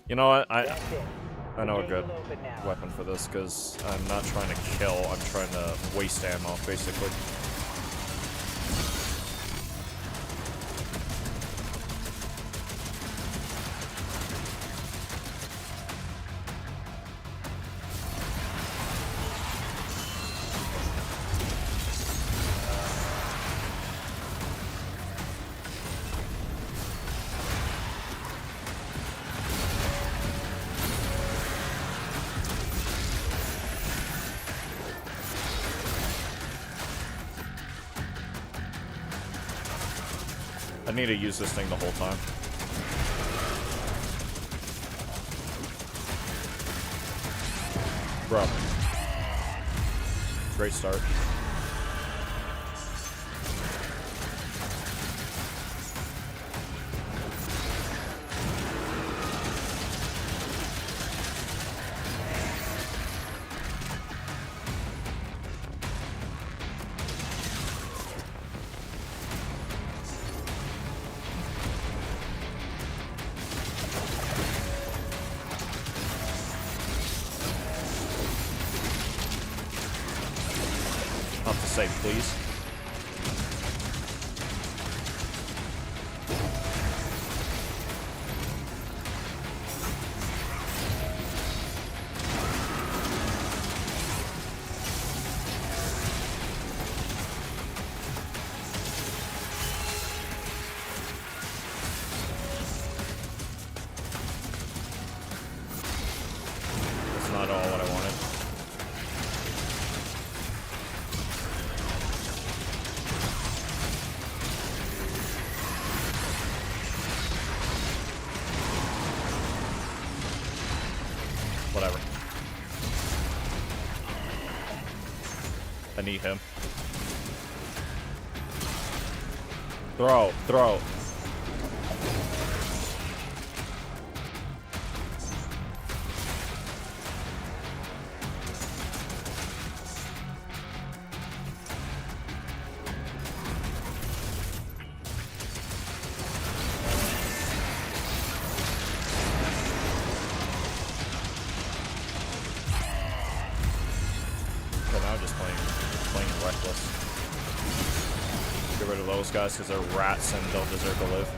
You know what? I know a good weapon for this, because I'm not trying to kill, I'm trying to waste ammo, basically. I need to use this thing the whole time. Bro. Great start. Have to say, please. That's not all what I wanted. Whatever. I need him. Throw, throw. Now just playing reckless. Get rid of those guys because they're rats and don't deserve to live.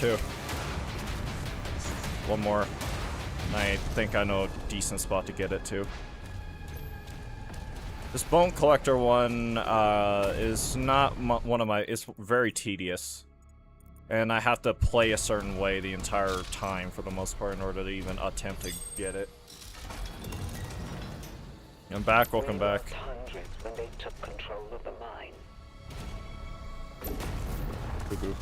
too. One more. I think I know a decent spot to get it to. This bone collector one is not one of my... It's very tedious. And I have to play a certain way the entire time for the most part in order to even attempt to get it. I'm back, welcome back. Hundreds when they took control of the mine. Boo-boo.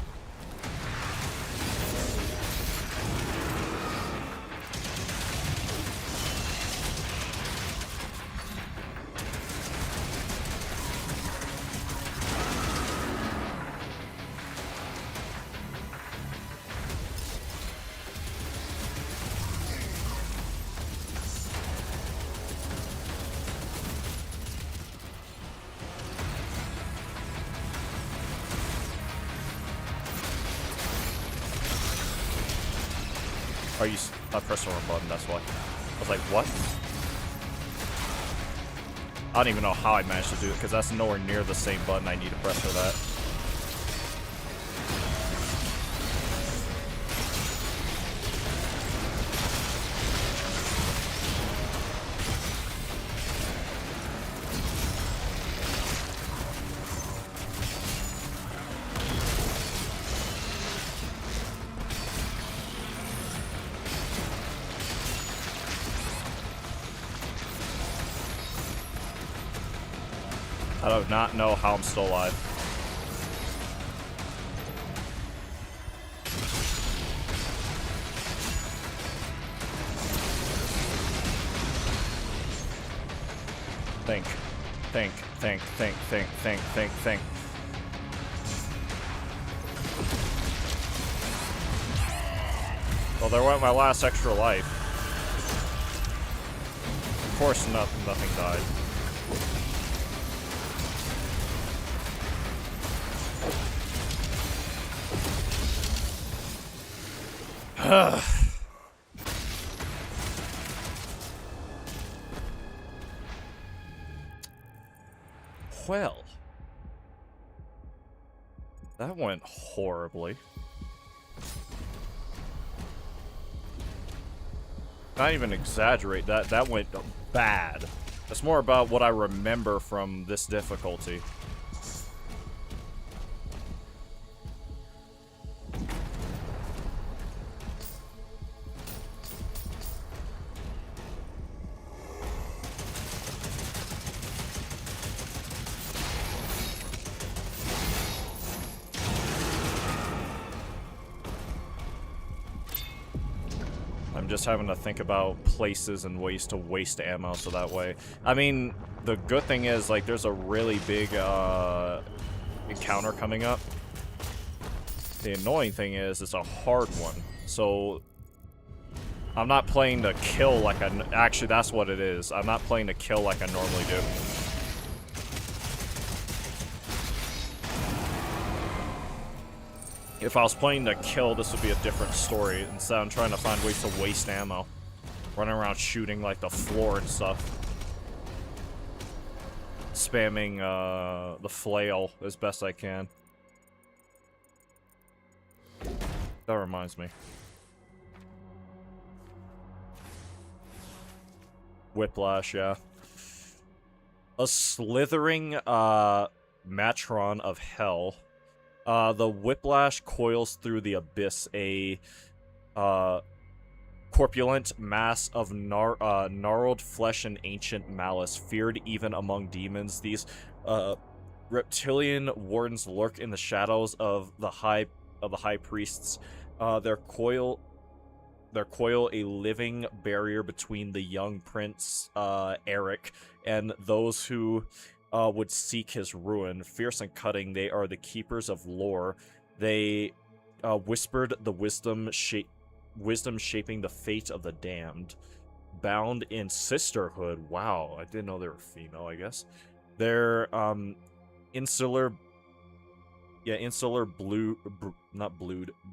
I pressed the wrong button, that's why. I was like, what? I don't even know how I managed to do it, because that's nowhere near the same button I need to press for that. I do not know how I'm still alive. Think. Well, there went my last extra life. Of course, nothing died. Well, that went horribly. Not even exaggerate, that went bad. It's more about what I remember from this difficulty. Just having to think about places and ways to waste ammo so that way. I mean, the good thing is, like, there's a really big encounter coming up. The annoying thing is, it's a hard one. So, I'm not playing to kill like I... Actually, that's what it is. I'm not playing to kill like I normally do. If I was playing to kill, this would be a different story. Instead, I'm trying to find ways to waste ammo. Running around shooting, like, the floor and stuff. Spamming, the flail as best I can. That reminds me. Whiplash, yeah. A slithering, Matron of Hell. The whiplash coils through the abyss, a corpulent mass of gnarled flesh and ancient malice, feared even among demons. These reptilian wardens lurk in the shadows of the high priests. Their coil a living barrier between the young prince Eric and those who would seek his ruin. Fierce and cutting, they are the keepers of lore. They whispered the wisdom shaping the fate of the damned. Bound in sisterhood. Wow, I didn't know they were female, I guess. Their insular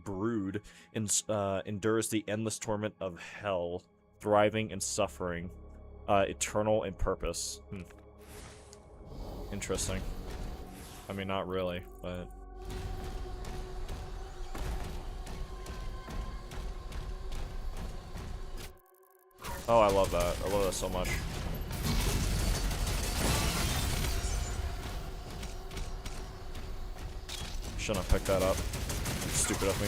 brood endures the endless torment of hell, thriving and suffering, eternal in purpose. Interesting. I mean, not really, but... Oh, I love that. I love that so much. Shouldn't have picked that up. Stupid of me.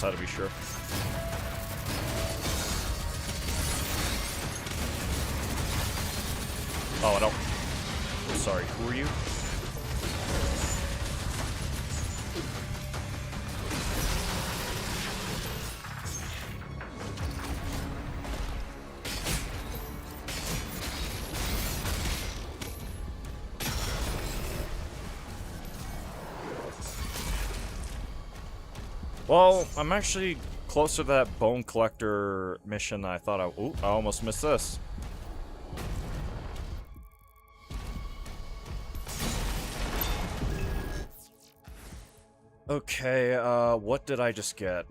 How to be sure. Oh, I don't. I'm sorry. Who are you? Well, I'm actually closer to that bone collector mission than I thought I... Ooh, I almost missed this. Okay, what did I just get?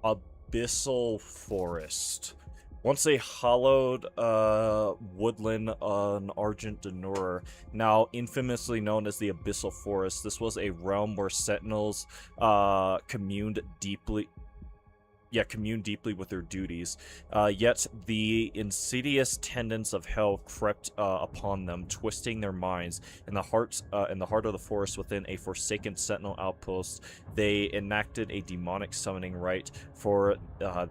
Abyssal Forest. Once a hallowed woodland on Argent D'Nur, now infamously known as the Abyssal Forest, this was a realm where sentinels communed deeply with their duties. Yet the insidious tendons of hell crept upon them, twisting their minds. In the heart of the forest, within a forsaken sentinel outpost, they enacted a demonic summoning rite for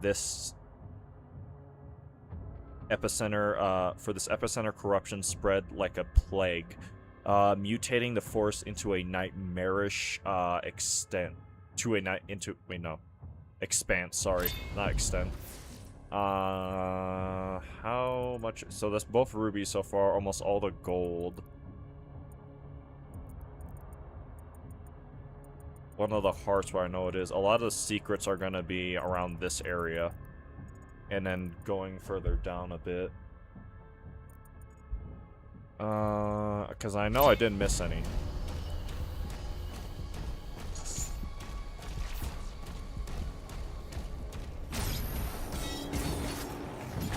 this epicenter. Corruption spread like a plague, mutating the forest into a nightmarish expanse. Sorry, not extent. How much? So that's both rubies so far. Almost all the gold. One of the hearts where I know it is. A lot of the secrets are gonna be around this area. And then going further down a bit. Because I know I didn't miss any.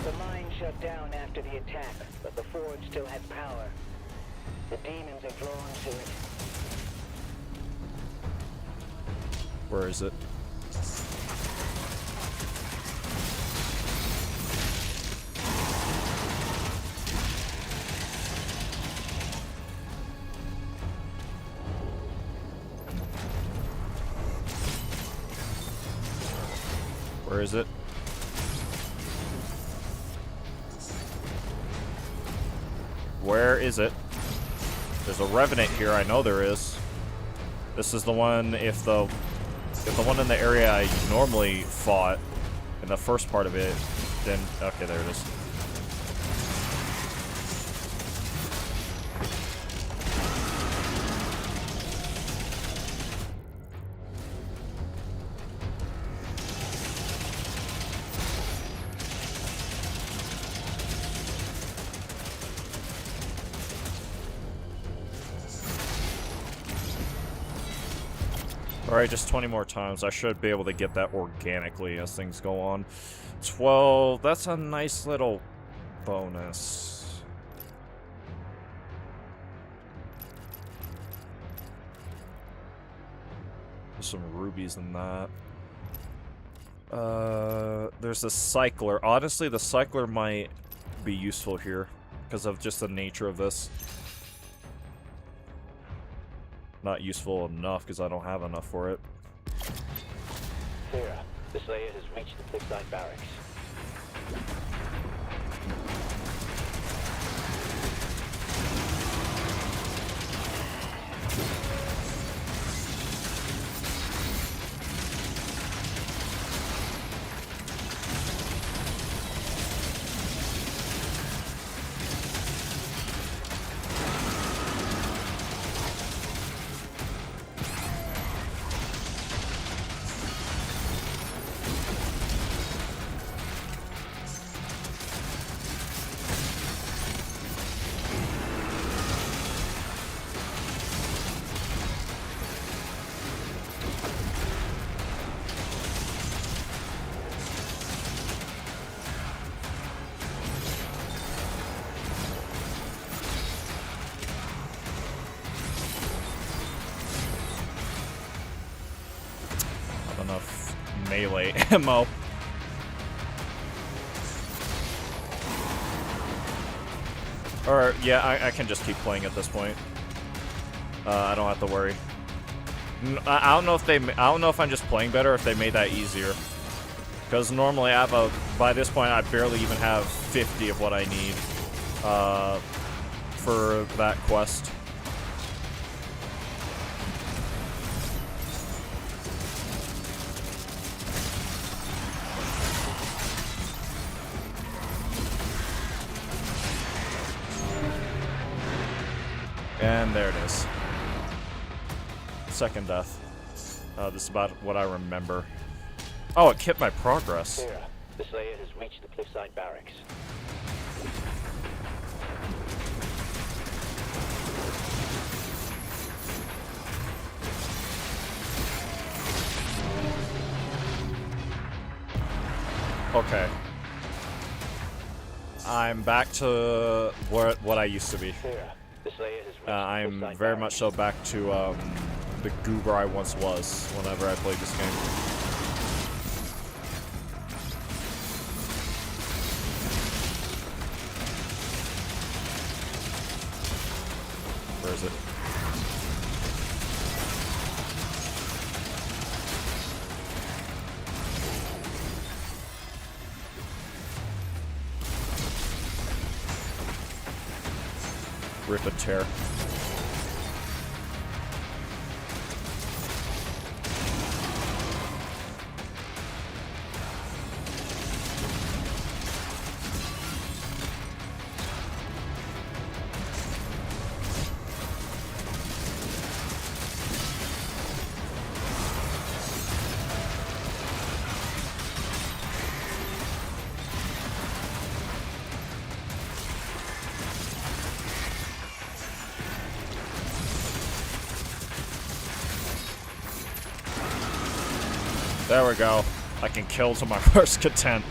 The mine shut down after the attack, but the forge still had power. The demons are drawn to it. Where is it? Where is it? Where is it? There's a revenant here, I know there is. This is the one, if the one in the area I normally fought in the first part of it, then okay, there it is. Alright, just 20 more times. I should be able to get that organically as things go on. 12, that's a nice little bonus. There's some rubies in that. There's a cycler. Honestly, the cycler might be useful here because of just the nature of this. Not useful enough because I don't have enough for it. Sarah, the Slayer has reached the Cliffside Barracks. enough melee ammo. Or, yeah, I can just keep playing at this point. I don't have to worry. I don't know if I don't know if I'm just playing better or if they made that easier. Because normally I have by this point I barely even have 50 of what I need for that quest. And there it is. Second death. This is about what I remember. Oh, it kept my progress. Here, the Slayer has reached the cliffside barracks. Okay. I'm back to what I used to be. Here, the Slayer has reached I'm the cliffside very barracks. much so back to the goober I once was whenever I played this game. Where is it? Rip and tear. There we go. I can kill to my heart's content.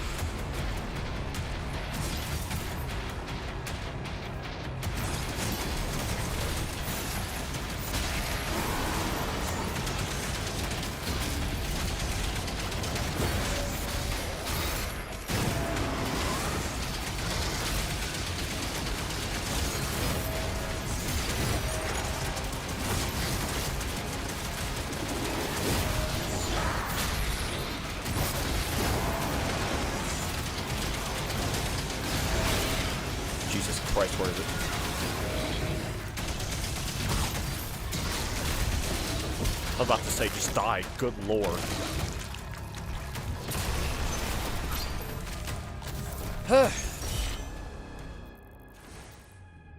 Jesus Christ, where is it? I was about to say, just die. Good lord.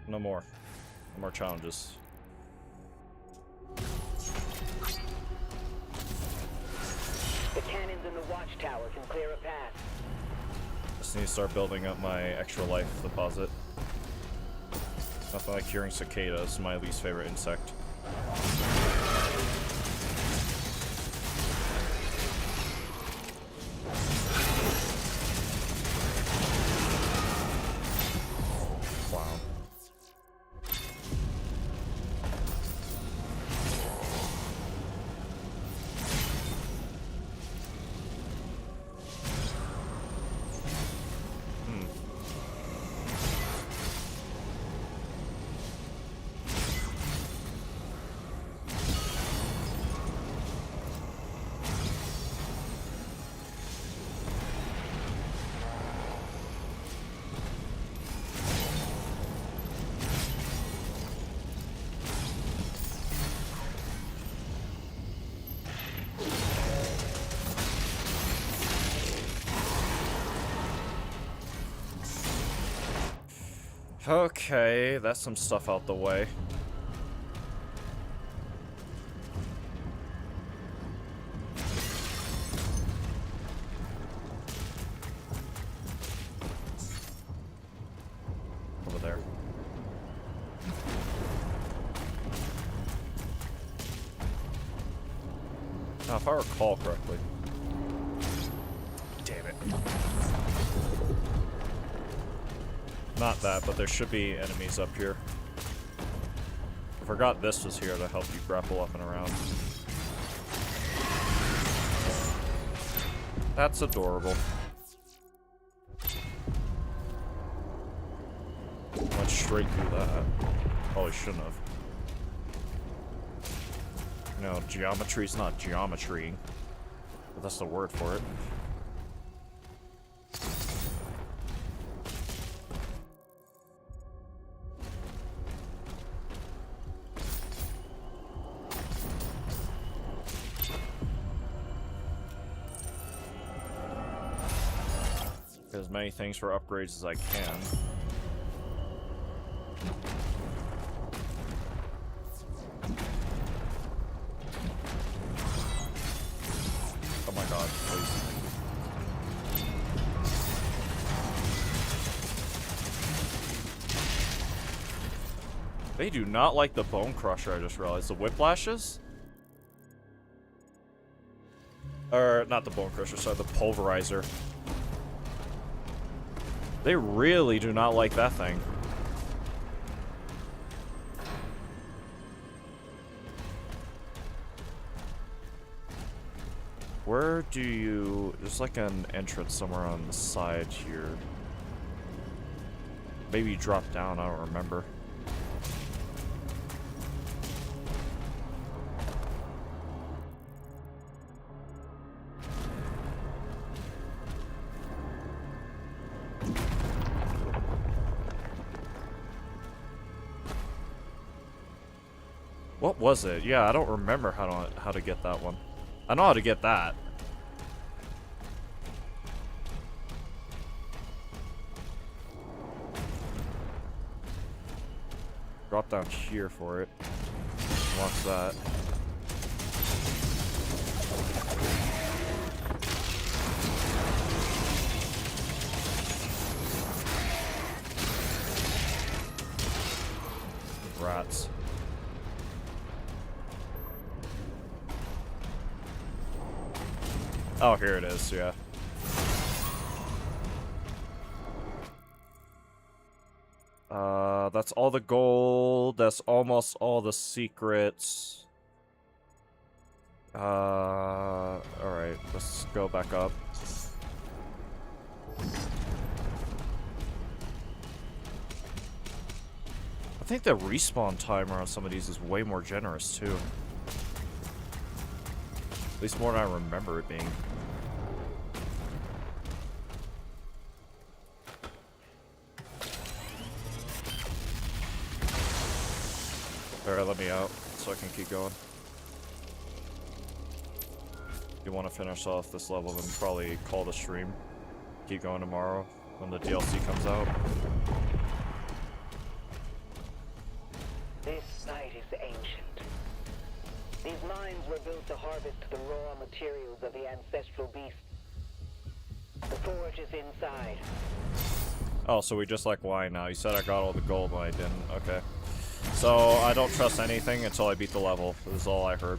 No more. No more challenges. The cannons in the watchtower can clear a path. Just need to start building up my extra life deposit. Nothing like hearing cicadas, my least favorite insect. Wow. Okay, that's some stuff out the way. Over there. Now, if I recall correctly. Damn it. Not that, but there should be enemies up here. I forgot this was here to help you grapple up and around. That's adorable. Went straight through that. Probably shouldn't have. No, geometry's not geometry. But that's the word for it. As many things for upgrades as I can. Oh my god, please. They do not like the Bone Crusher, I just realized. The Whiplashes? Or, not the Bone Crusher, sorry, the Pulverizer. They really do not like that thing. Where do you... There's like an entrance somewhere on the side here. Maybe you drop down, I don't remember. What was it? Yeah, I don't remember how to get that one. I know how to get that. Drop down here for it. Watch that. Rats. Oh, here it is, yeah. That's all the gold. That's almost all the secrets. Alright, let's go back up. I think the respawn timer on some of these is way more generous, too. At least more than I remember it being. Alright, let me out so I can keep going. If you want to finish off this level, then probably call the stream. Keep going tomorrow when the DLC comes out. This site is ancient. These mines were built to harvest the raw materials of the ancestral beasts. The forge is inside. Oh, so we just like wine now. You said I got all the gold when I didn't. Okay. So I don't trust anything until I beat the level. This is all I heard.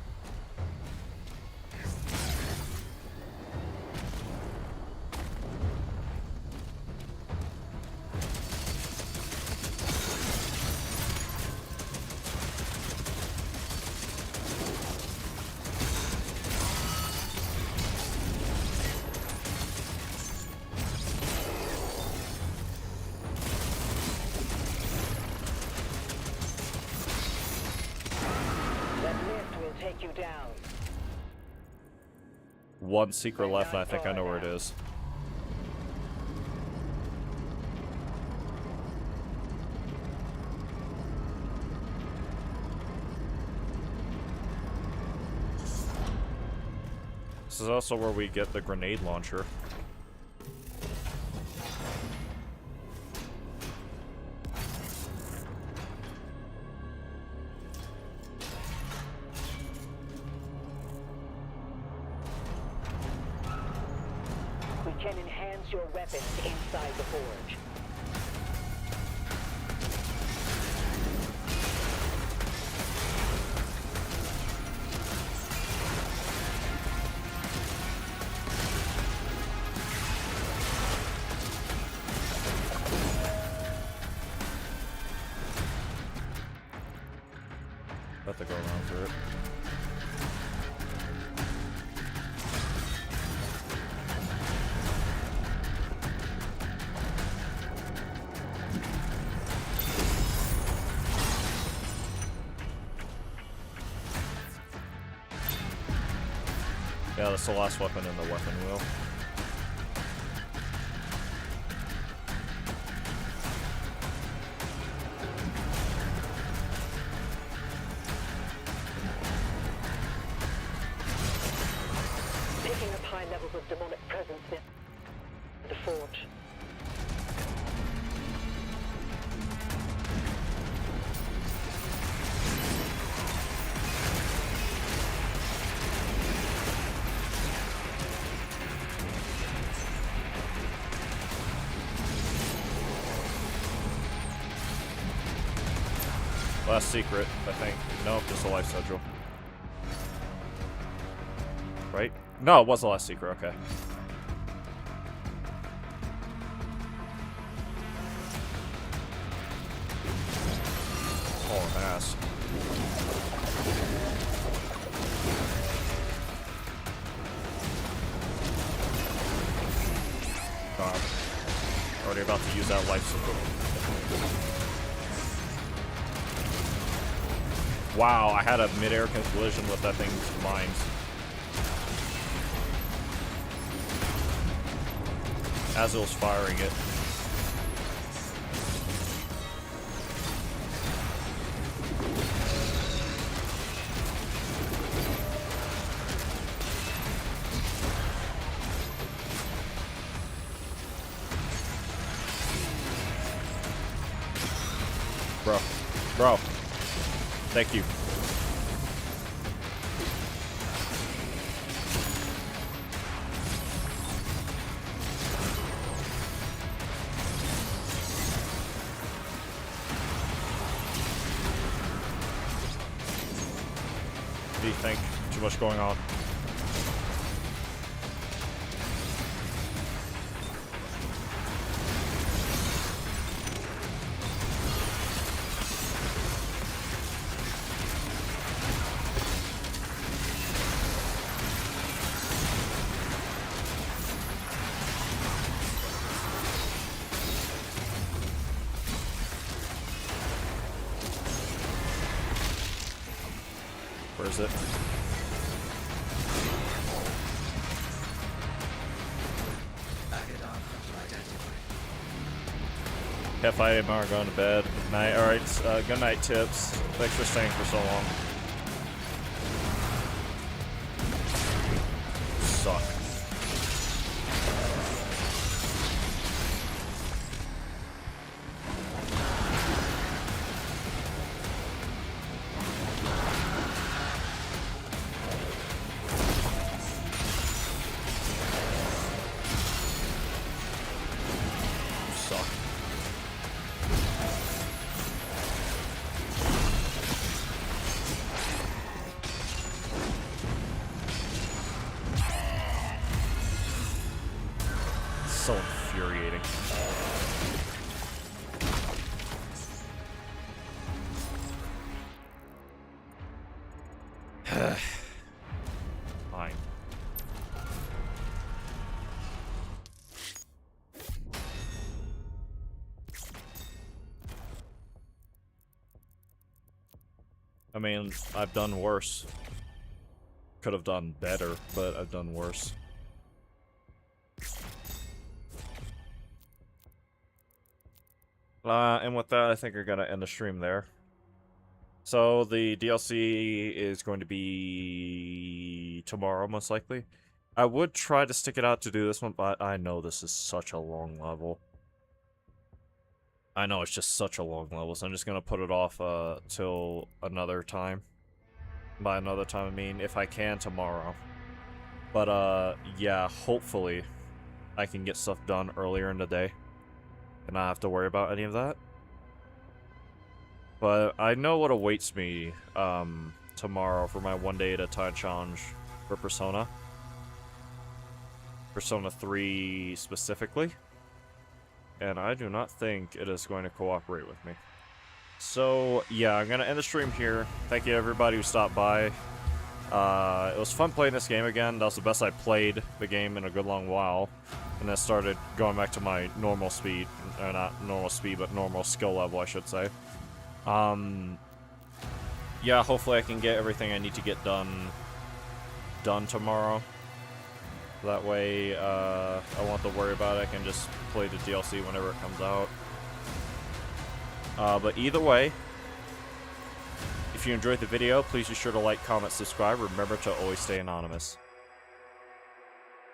One secret left, and I think I know where it is. This is also where we get the grenade launcher. Can enhance your weapons inside the forge. Have to go around for it. Yeah, that's the last weapon in the weapon wheel. Picking up high levels of demonic presence near the forge. Last secret, I think. Nope, just a life sigil. Right? No, it was the last secret, okay. Oh, an ass. God. Already about to use that life sigil. Wow, I had a mid-air collision with that thing's mines. As it was firing it. Bro. Thank you. What do you think? Too much going on. Where is it? F5 are going to bed. Night. Alright, good night, Tips. Thanks for staying for so long. Suck. So infuriating. Fine. I mean, I've done worse. Could have done better, but I've done worse. And with that, I think we're gonna end the stream there. So the DLC is going to be tomorrow, most likely. I would try to stick it out to do this one, but I know this is such a long level. I know it's just such a long level, so I'm just gonna put it off till another time. By another time, I mean if I can tomorrow. But yeah, hopefully I can get stuff done earlier in the day and not have to worry about any of that. But I know what awaits me tomorrow for my 1 day at a time challenge for Persona. Persona 3 specifically. And I do not think it is going to cooperate with me. So, yeah, I'm going to end the stream here. Thank you everybody who stopped by. It was fun playing this game again. That was the best I played the game in a good long while. And then started going back to my normal speed. Not normal speed, but normal skill level, I should say. Yeah, hopefully I can get everything I need to get done tomorrow. That way, I won't have to worry about it. I can just play the DLC whenever it comes out. But either way, if you enjoyed the video, please be sure to like, comment, subscribe. Remember to always stay anonymous.